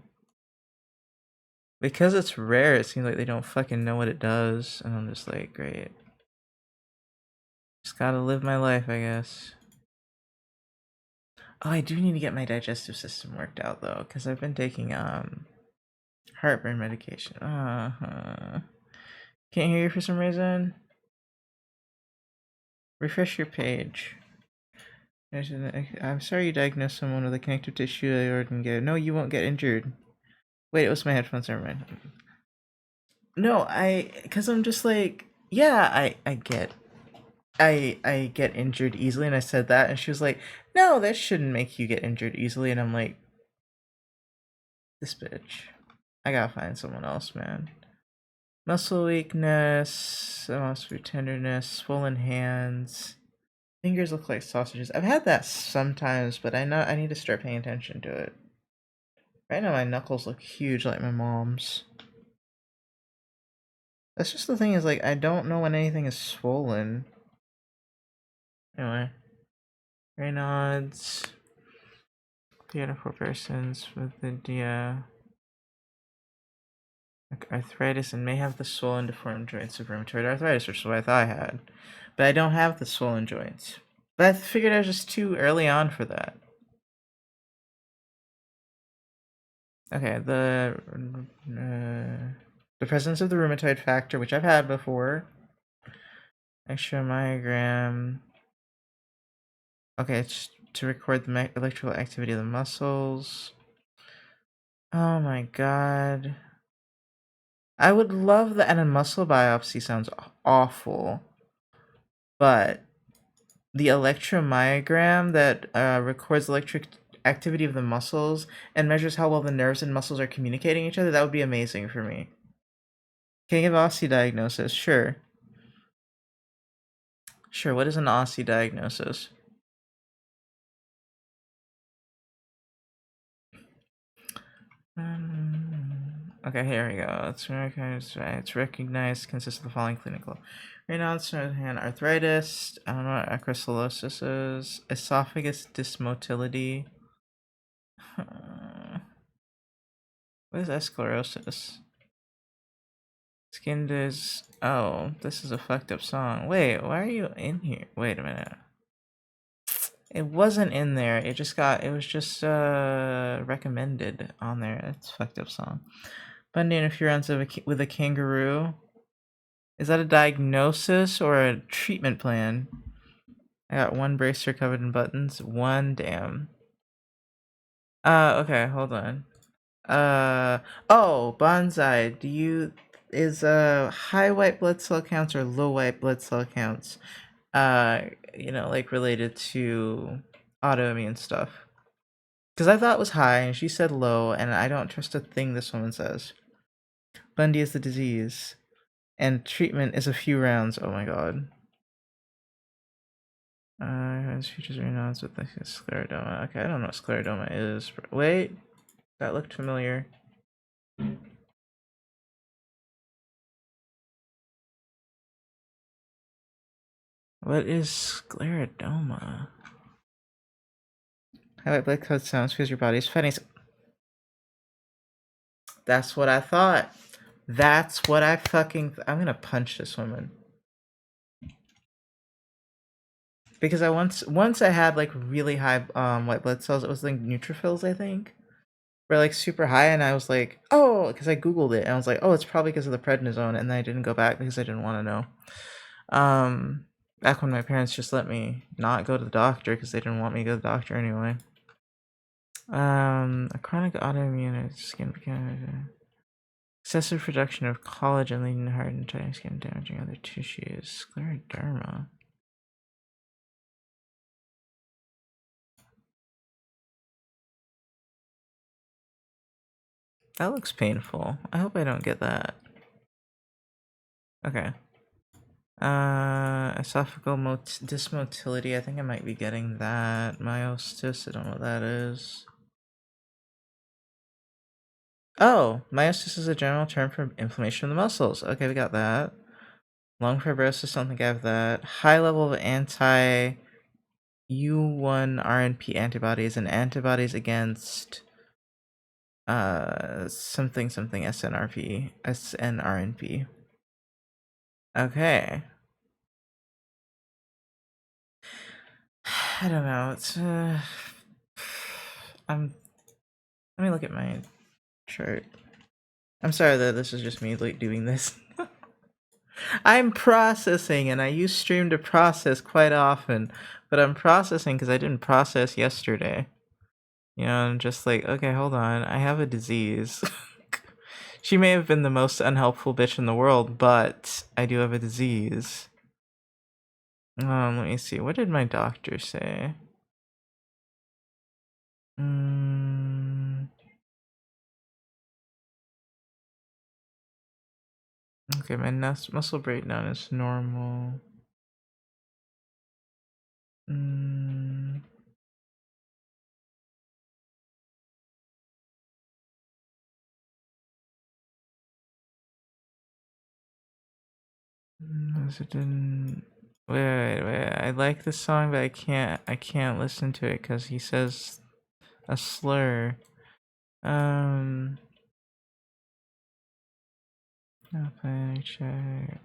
Speaker 1: Because it's rare, it seems like they don't fucking know what it does. And I'm just like, great. Just gotta live my life, I guess. Oh, I do need to get my digestive system worked out though, because I've been taking heartburn medication. Can't hear you for some reason. Refresh your page. I'm sorry you diagnosed someone with a connective tissue aortic get. No, you won't get injured. Wait, it was my headphones. Never mind. No, because I'm just like, yeah, I get injured easily, and I said that, and she was like, no, that shouldn't make you get injured easily, and I'm like, this bitch. I gotta find someone else, man. Muscle weakness, muscle tenderness, swollen hands. Fingers look like sausages. I've had that sometimes, but I know I need to start paying attention to it. Right now my knuckles look huge like my mom's. That's just the thing is like I don't know when anything is swollen. Anyway. Raynaud's. Beautiful persons with the arthritis and may have the swollen deformed joints of rheumatoid arthritis, which is what I thought I had. But I don't have the swollen joints. But I figured I was just too early on for that. Okay, the presence of the rheumatoid factor, which I've had before. Extramyogram. Okay, it's to record the electrical activity of the muscles. Oh my god. I would love that, and a muscle biopsy sounds awful. But the electromyogram that records electric activity of the muscles and measures how well the nerves and muscles are communicating each other, that would be amazing for me. Can I give OSCE diagnosis? Sure. Sure, what is an OSCE diagnosis? Okay, here we go. It's recognized, consists of the following clinical. Raynaud's hand arthritis. I don't know what acrosclerosis is. Esophagus dysmotility. What is esclerosis? Skin dis. Oh, this is a fucked up song. Wait, why are you in here? Wait a minute. It wasn't in there. It was just recommended on there. It's a fucked up song. Bundle interference with a kangaroo. Is that a diagnosis or a treatment plan? I got one bracer covered in buttons. One, damn. Okay, hold on. Oh, Bonsai, is high white blood cell counts or low white blood cell counts, like related to autoimmune stuff? Because I thought it was high and she said low, and I don't trust a thing this woman says. Bundy is the disease, and treatment is a few rounds. Oh my god. His features are nods with like sclerodoma. Okay, I don't know what sclerodoma is. Wait, that looked familiar. What is sclerodoma? Highlight blood clot sounds because your body's fighting. That's what I thought. That's what I fucking. I'm gonna punch this woman. Because I once I had like really high white blood cells. It was like neutrophils, I think. Were like super high, and I was like, oh, because I googled it and I was like, oh, it's probably because of the prednisone, and then I didn't go back because I didn't want to know. Back when my parents just let me not go to the doctor because they didn't want me to go to the doctor anyway. A chronic autoimmune skin excessive production of collagen leading to heart and tiny skin damaging other tissues. Scleroderma. That looks painful. I hope I don't get that. Okay. Esophageal dysmotility. I think I might be getting that. Myostis. I don't know what that is. Oh, myostis is a general term for inflammation of the muscles. Okay, we got that. Lung fibrosis. Don't think I have that. High level of anti U1 RNP antibodies and antibodies against something SNRNP. Okay. I don't know. It's let me look at my chart. I'm sorry that this is just me like doing this. I'm processing, and I use Stream to process quite often, but I'm processing because I didn't process yesterday. You know, I'm just like, okay, hold on, I have a disease. She may have been the most unhelpful bitch in the world, but I do have a disease. Let me see. What did my doctor say? Okay, my muscle breakdown is normal. It didn't. Wait. I like this song, but I can't listen to it because he says a slur. Check.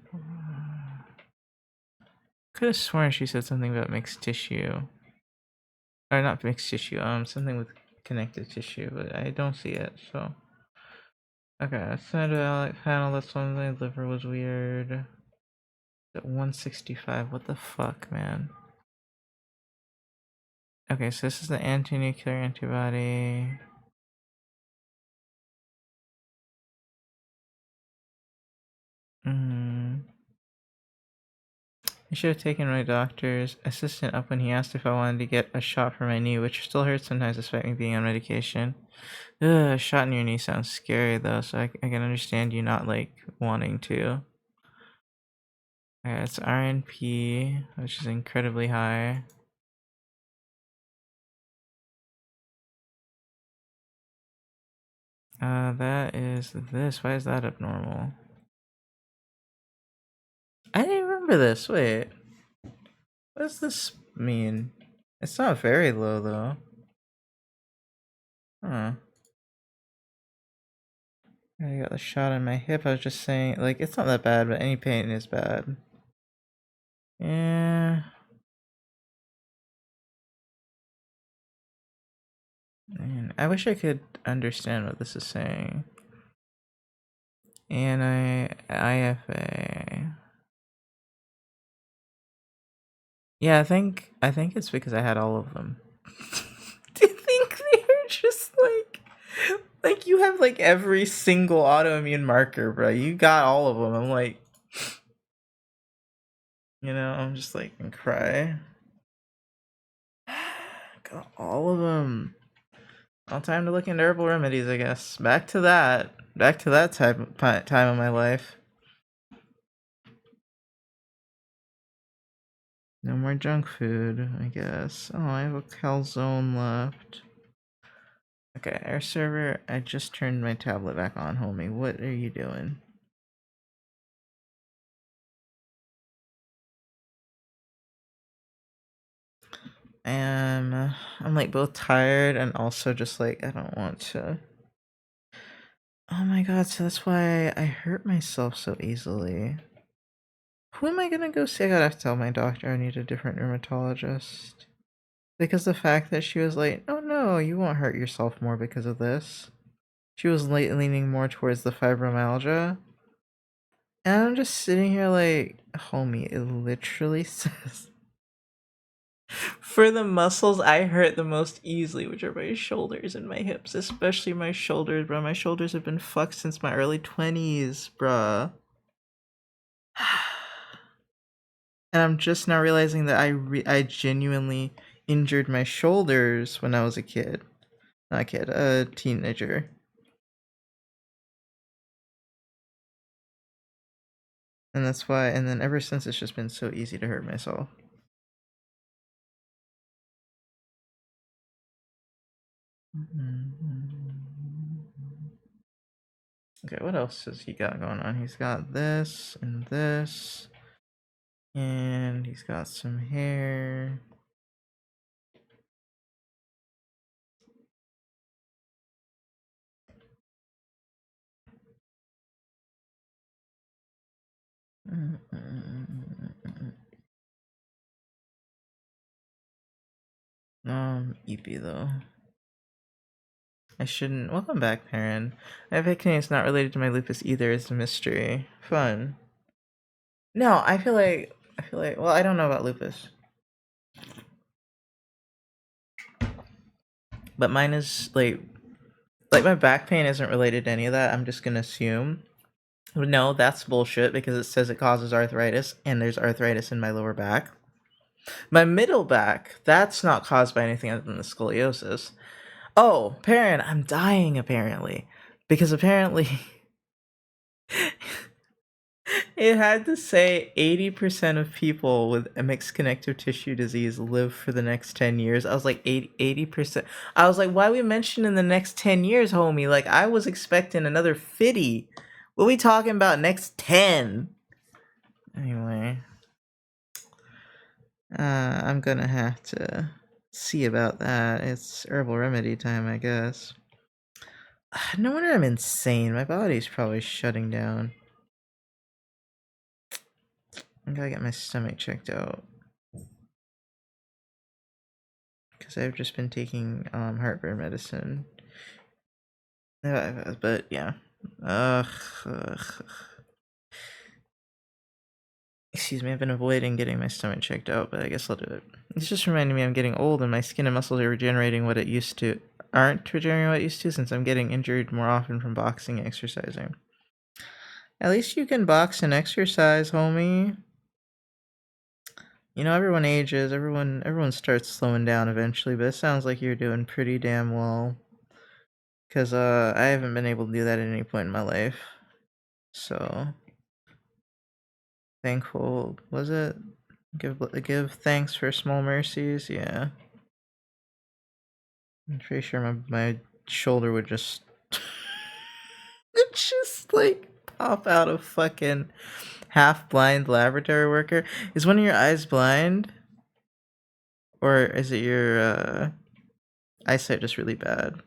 Speaker 1: Could have sworn she said something about mixed tissue. Or not mixed tissue, something with connective tissue, but I don't see it, so. Okay, I sent a panel, that's one my liver was weird. At 165, what the fuck, man? Okay, so this is the anti-nuclear antibody. I should have taken my doctor's assistant up when he asked if I wanted to get a shot for my knee, which still hurts sometimes despite me being on medication. Ugh, a shot in your knee sounds scary though, so I can understand you not like wanting to. Okay, it's RNP, which is incredibly high. That is this. Why is that abnormal? I didn't remember this. Wait. What does this mean? It's not very low though. Huh. I got the shot in my hip. I was just saying, like, it's not that bad, but any pain is bad. Yeah. Man, I wish I could understand what this is saying. IFA. Yeah, I think it's because I had all of them. Do you think they're just like you have like every single autoimmune marker, bro? You got all of them. I'm like, I'm just like and cry. Got all of them. All time to look into herbal remedies, I guess. Back to that. Back to that time of my life. No more junk food, I guess. Oh, I have a calzone left. Okay, air server. I just turned my tablet back on, homie. What are you doing? I'm like both tired and also just like I don't want to. Oh my god, so that's why I hurt myself so easily. Who am I gonna go see? I gotta tell my doctor I need a different rheumatologist. Because the fact that she was like, oh no, you won't hurt yourself more because of this. She was leaning more towards the fibromyalgia. And I'm just sitting here like, homie, it literally says for the muscles I hurt the most easily, which are my shoulders and my hips, especially my shoulders, bro. My shoulders have been fucked since my early 20s, bruh. And I'm just now realizing that I genuinely injured my shoulders when I was a kid. Not a kid, a teenager. And that's why, and then ever since it's just been so easy to hurt myself. Okay, what else has he got going on? He's got this and this. And he's got some hair. Eepy though. I shouldn't. Welcome back, Perrin. I have it's not related to my lupus either. It's a mystery. Fun. No, I feel like. Well, I don't know about lupus, but mine is like my back pain isn't related to any of that. I'm just gonna assume. No, that's bullshit because it says it causes arthritis, and there's arthritis in my lower back. My middle back, that's not caused by anything other than the scoliosis. Oh, Perrin, I'm dying apparently. Because apparently it had to say 80% of people with a mixed connective tissue disease live for the next 10 years. I was like 80%. I was like, why are we mentioning the next 10 years, homie? Like I was expecting another 50. What we talking about next 10? Anyway, I'm gonna have to see about that. It's herbal remedy time, I guess. No wonder I'm insane. My body's probably shutting down. I gotta get my stomach checked out. Because I've just been taking heartburn medicine. But yeah. Ugh. Excuse me, I've been avoiding getting my stomach checked out, but I guess I'll do it. It's just reminding me I'm getting old and my skin and muscles are regenerating what it used to. Aren't regenerating what it used to since I'm getting injured more often from boxing and exercising. At least you can box and exercise, homie. You know, everyone ages, everyone starts slowing down eventually, but it sounds like you're doing pretty damn well. Cause I haven't been able to do that at any point in my life. So thankful was it? Give thanks for small mercies, yeah. I'm pretty sure my shoulder would just just like pop out of fucking half blind laboratory worker. Is one of your eyes blind? Or is it your eyesight just really bad?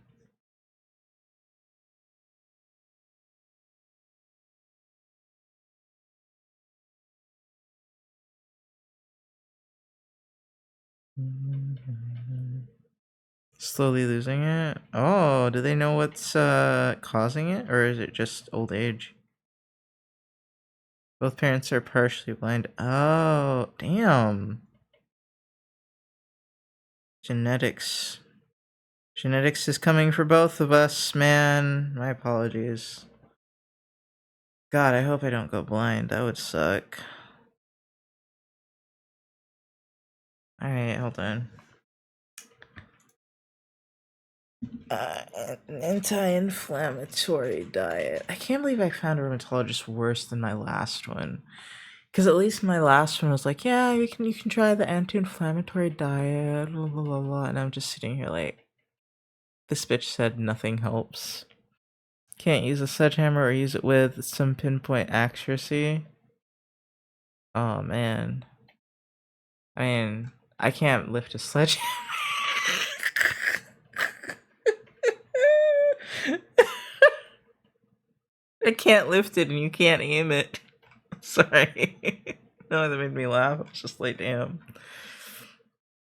Speaker 1: Slowly losing it? Oh, do they know what's causing it? Or is it just old age? Both parents are partially blind. Oh, damn. Genetics. Genetics is coming for both of us, man. My apologies. God, I hope I don't go blind. That would suck. Alright, hold on. An anti-inflammatory diet. I can't believe I found a rheumatologist worse than my last one. Because at least my last one was like, yeah, you can try the anti-inflammatory diet, blah, blah, blah, blah. And I'm just sitting here like, this bitch said nothing helps. Can't use a sledgehammer or use it with some pinpoint accuracy. Oh, man. I mean, I can't lift a sledgehammer. I can't lift it and you can't aim it. Sorry. No, that made me laugh. I was just like, damn.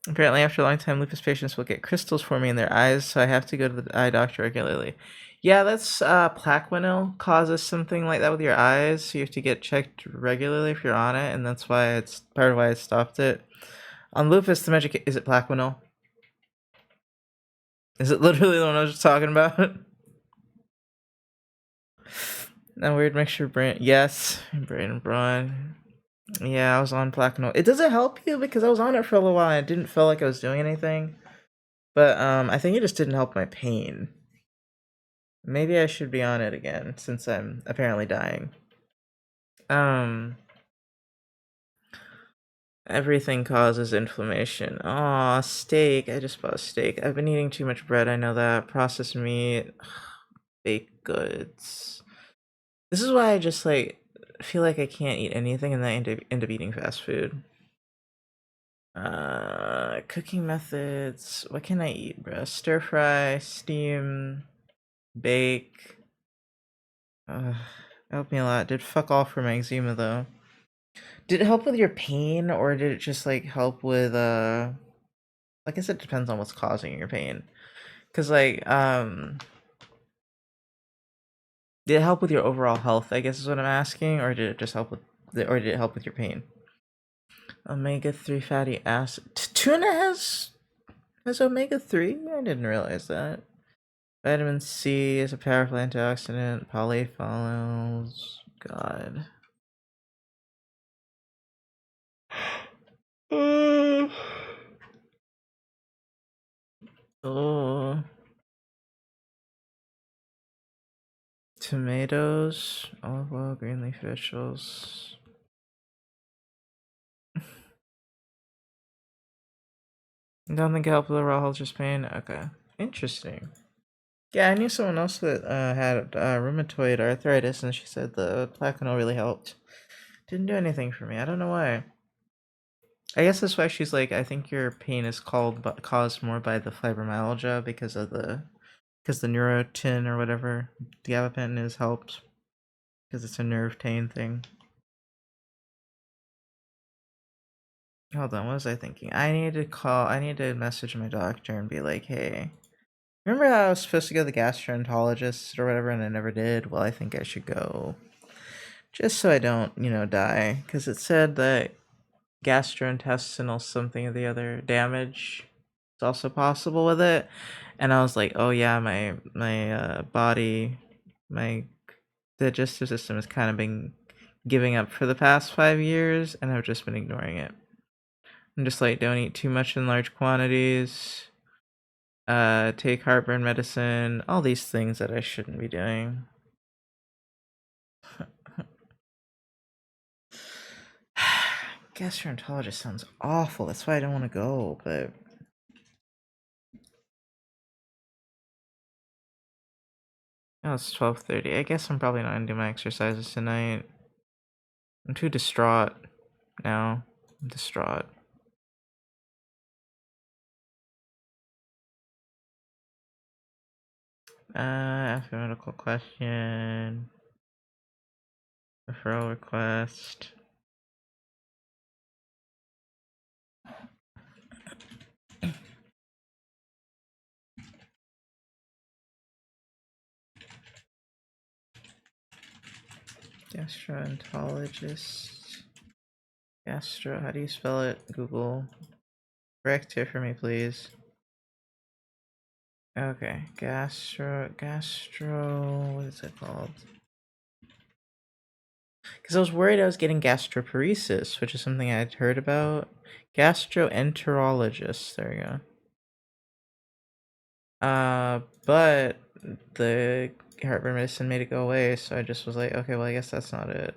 Speaker 1: Apparently, after a long time, lupus patients will get crystals forming in their eyes, so I have to go to the eye doctor regularly. Yeah, that's Plaquenil causes something like that with your eyes, so you have to get checked regularly if you're on it, and that's why it's part of why I stopped it. On lupus, the magic is it Plaquenil? Is it literally the one I was just talking about? That weird mixture of brain. Yes, brain and brawn. Yeah, I was on Plaquenil. It doesn't help you because I was on it for a little while and it didn't feel like I was doing anything. But I think it just didn't help my pain. Maybe I should be on it again since I'm apparently dying. Everything causes inflammation. Aw, steak. I just bought a steak. I've been eating too much bread, I know that. Processed meat. Baked goods. This is why I just like feel like I can't eat anything and then I end up eating fast food. Cooking methods. What can I eat, bro? Stir fry, steam, bake. Helped me a lot. Did fuck all for my eczema though. Did it help with your pain or did it just like help with I guess it depends on what's causing your pain. Cause like did it help with your overall health, I guess is what I'm asking, or did it just help with or did it help with your pain? Omega-3 fatty acid. Tuna has omega-3? I didn't realize that. Vitamin C is a powerful antioxidant. Polyphenols. God. Oh. Tomatoes, olive oil, green leaf vegetables. Don't think it helped with overall health, just pain. Okay, interesting. Yeah, I knew someone else that had rheumatoid arthritis, and she said the Plaquenil really helped. Didn't do anything for me. I don't know why. I guess that's why she's like, I think your pain is caused more by the fibromyalgia because the Neurotin or whatever gabapentin is helped because it's a nerve pain thing. Hold on, what was I thinking? I need to message my doctor and be like, hey, remember how I was supposed to go to the gastroenterologist or whatever and I never did? Well, I think I should go. Just so I don't, die. Because it said that gastrointestinal something or the other damage is also possible with it. And I was like, oh yeah, my body, my digestive system has kind of been giving up for the past 5 years and I've just been ignoring it. I'm just like, don't eat too much in large quantities. Take heartburn medicine. All these things that I shouldn't be doing. Gastroenterologist sounds awful. That's why I don't want to go, but... Oh, it's 12:30. I guess I'm probably not gonna do my exercises tonight. I'm too distraught now. I'm distraught. After medical question. Referral request. Gastroenterologist. Gastro, how do you spell it? Google. Correct here for me, please. Okay, gastro, what is it called? Because I was worried I was getting gastroparesis, which is something I'd heard about. Gastroenterologist, there you go. But the heartburn medicine made it go away, so I just was like, okay, well, I guess that's not it.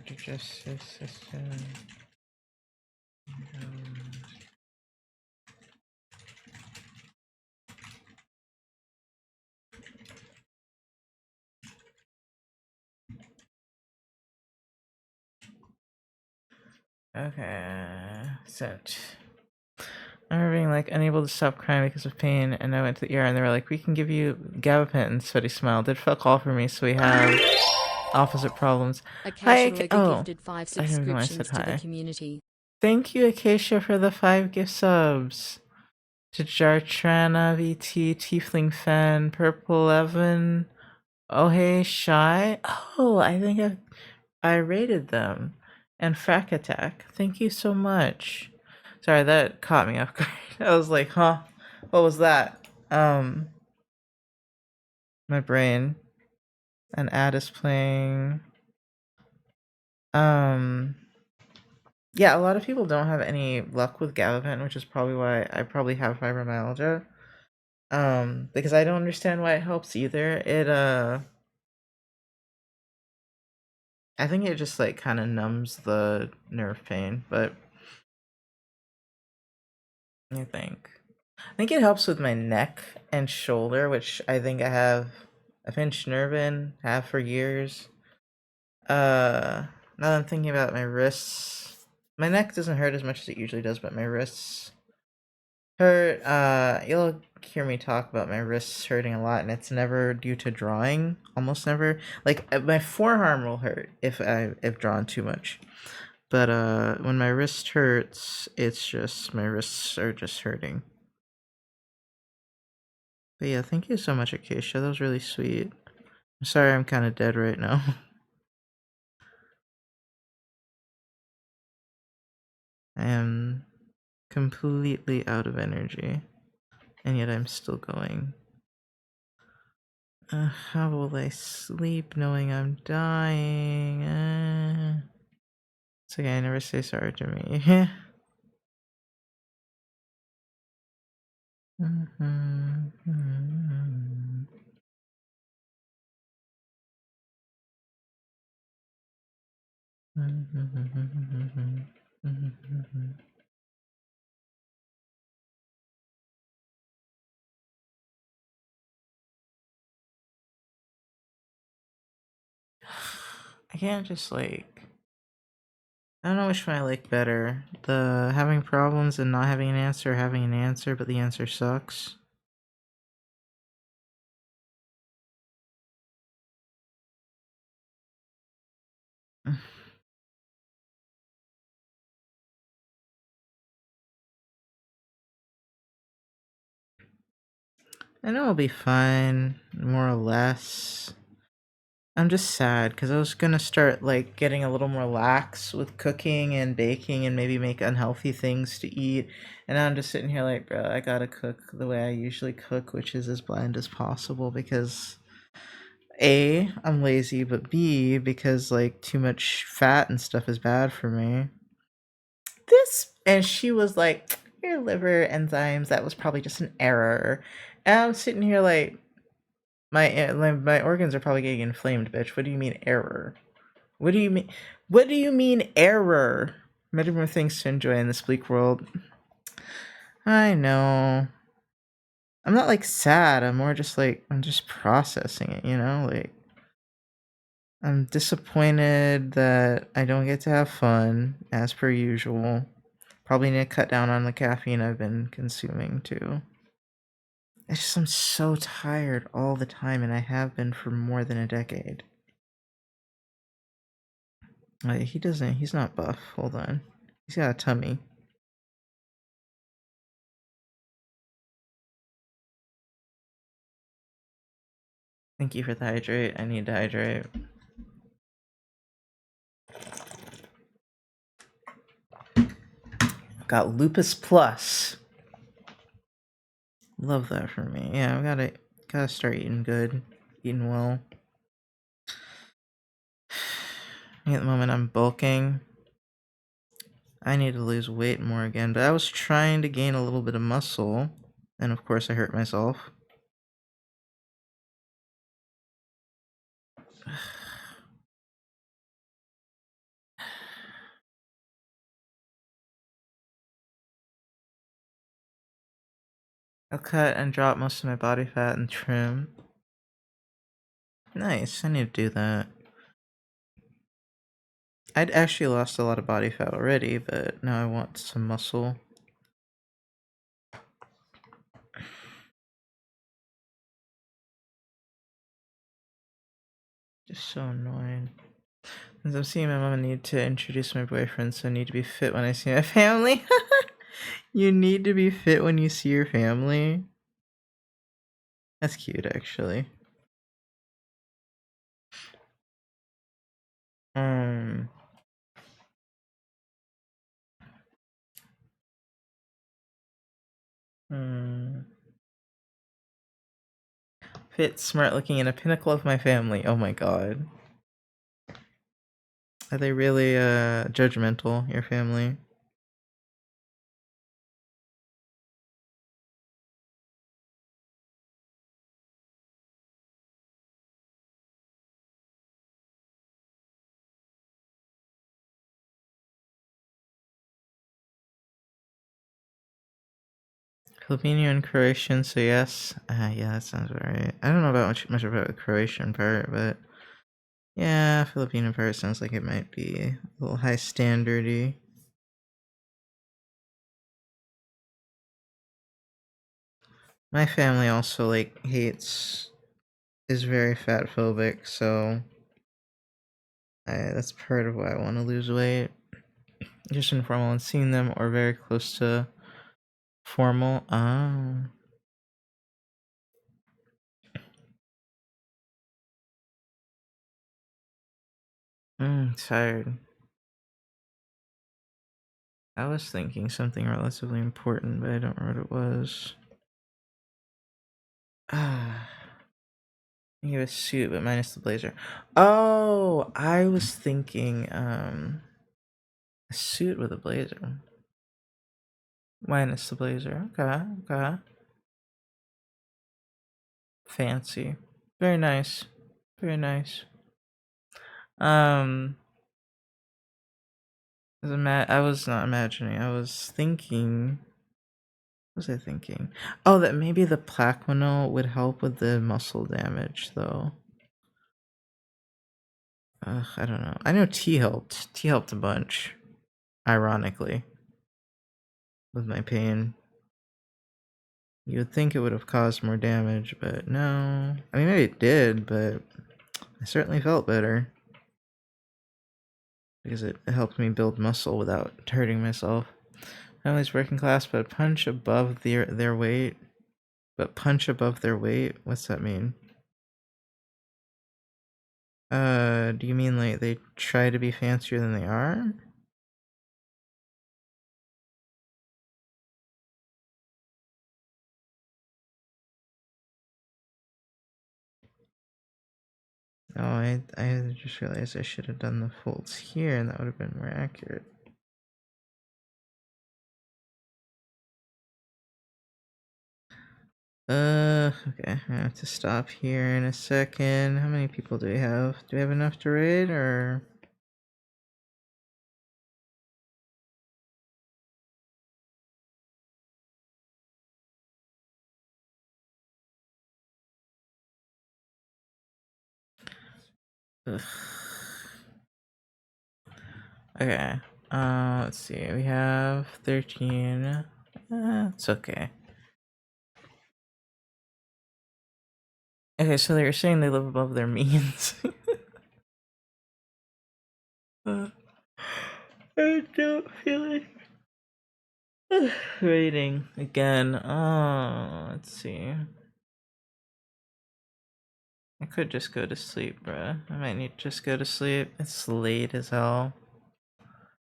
Speaker 1: Digestive system. Okay, sent. I remember being like unable to stop crying because of pain, and I went to the ER and they were like, "We can give you gabapentin." Sweaty smiled. Did fuck all for me, so we have opposite problems. Hi,
Speaker 2: Acacia Logo gifted 5
Speaker 1: I didn't even know I said
Speaker 2: subscriptions to the
Speaker 1: hi.
Speaker 2: community.
Speaker 1: Thank you, Acacia, for the 5 gift subs. To Jartrana, VT, Tiefling Fan, Purple Evan, Oh Hey Shy. Oh, I think I rated them. And Frack Attack. Thank you so much. Sorry, that caught me off guard. I was like, huh? What was that? My brain. An ad is playing. Yeah, a lot of people don't have any luck with gabapentin, which is probably why I probably have fibromyalgia. Because I don't understand why it helps either. I think it just like kind of numbs the nerve pain, but I think it helps with my neck and shoulder, which I think I have a pinched nerve in, have for years. Now that I'm thinking about my wrists, my neck doesn't hurt as much as it usually does, but my wrists hurt. You'll hear me talk about my wrists hurting a lot, and it's never due to drawing. Almost never. Like my forearm will hurt if drawn too much. But when my wrist hurts, it's just my wrists are just hurting. But yeah, thank you so much, Acacia. That was really sweet. I'm sorry I'm kind of dead right now. I am completely out of energy, and yet I'm still going. How will I sleep knowing I'm dying? It's okay, I never say sorry to me. I can't just like I don't know which one I like better. The having problems and not having an answer, or having an answer but the answer sucks. I know I'll be fine, more or less. I'm just sad because I was gonna start like getting a little more lax with cooking and baking and maybe make unhealthy things to eat. And now I'm just sitting here like, bro, I gotta cook the way I usually cook, which is as bland as possible because A, I'm lazy, but B, because like too much fat and stuff is bad for me. And she was like, your liver enzymes, that was probably just an error. And I'm sitting here like, my organs are probably getting inflamed, bitch. What do you mean error? What do you mean? What do you mean error? Many more things to enjoy in this bleak world. I know. I'm not like sad. I'm more just like I'm just processing it. Like I'm disappointed that I don't get to have fun as per usual. Probably need to cut down on the caffeine I've been consuming too. I'm so tired all the time, and I have been for more than a decade. He's not buff. Hold on. He's got a tummy. Thank you for the hydrate. I need to hydrate. I've got Lupus Plus. Love that for me. Yeah, I gotta start eating good, eating well. At the moment, I'm bulking. I need to lose weight more again, but I was trying to gain a little bit of muscle, and of course, I hurt myself. I'll cut and drop most of my body fat and trim. Nice, I need to do that. I'd actually lost a lot of body fat already, but now I want some muscle. Just so annoying. As I'm seeing my mom, I need to introduce my boyfriend, so I need to be fit when I see my family. You need to be fit when you see your family? That's cute, actually. Um... Fit, smart looking, and a pinnacle of my family. Oh my god. Are they really, judgmental, your family? Filipino and Croatian, so yes. Yeah, that sounds right. I don't know about much about the Croatian part, but yeah, Filipino part sounds like it might be a little high standardy. My family also like is very fat phobic, so that's part of why I want to lose weight. Just informal and seeing them or very close to formal. Tired. I was thinking something relatively important, but I don't remember what it was. I think it was suit, but minus the blazer. Oh, I was thinking a suit with a blazer. Minus the blazer. Okay, okay. Fancy. Very nice. Very nice. I was not imagining. I was thinking. What was I thinking? Oh, that maybe the Plaquenil would help with the muscle damage, though. Ugh, I don't know. I know tea helped. Tea helped a bunch. Ironically, with my pain. You would think it would have caused more damage, but no. I mean, maybe it did, but I certainly felt better. Because it helped me build muscle without hurting myself. Family's working class, but punch above their weight. But punch above their weight? What's that mean? Do you mean like they try to be fancier than they are? Oh, I just realized I should have done the folds here, and that would have been more accurate. Okay, I have to stop here in a second. How many people do we have? Do we have enough to raid, or? Ugh. Okay, let's see, we have 13. It's okay. Okay, so they were saying they live above their means. I don't feel like reading again. Let's see. I could just go to sleep, bruh. I might need to just go to sleep. It's late as hell.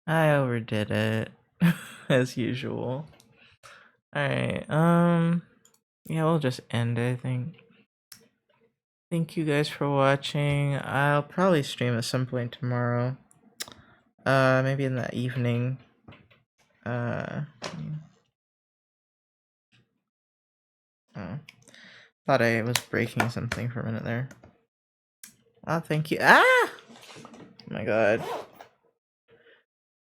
Speaker 1: I overdid it, as usual. Alright, yeah, we'll just end it, I think. Thank you guys for watching. I'll probably stream at some point tomorrow. Maybe in the evening. Oh. Thought I was breaking something for a minute there. Oh, thank you. Ah! Oh my god.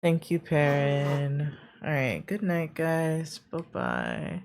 Speaker 1: Thank you, Perrin. Alright, good night, guys. Bye-bye.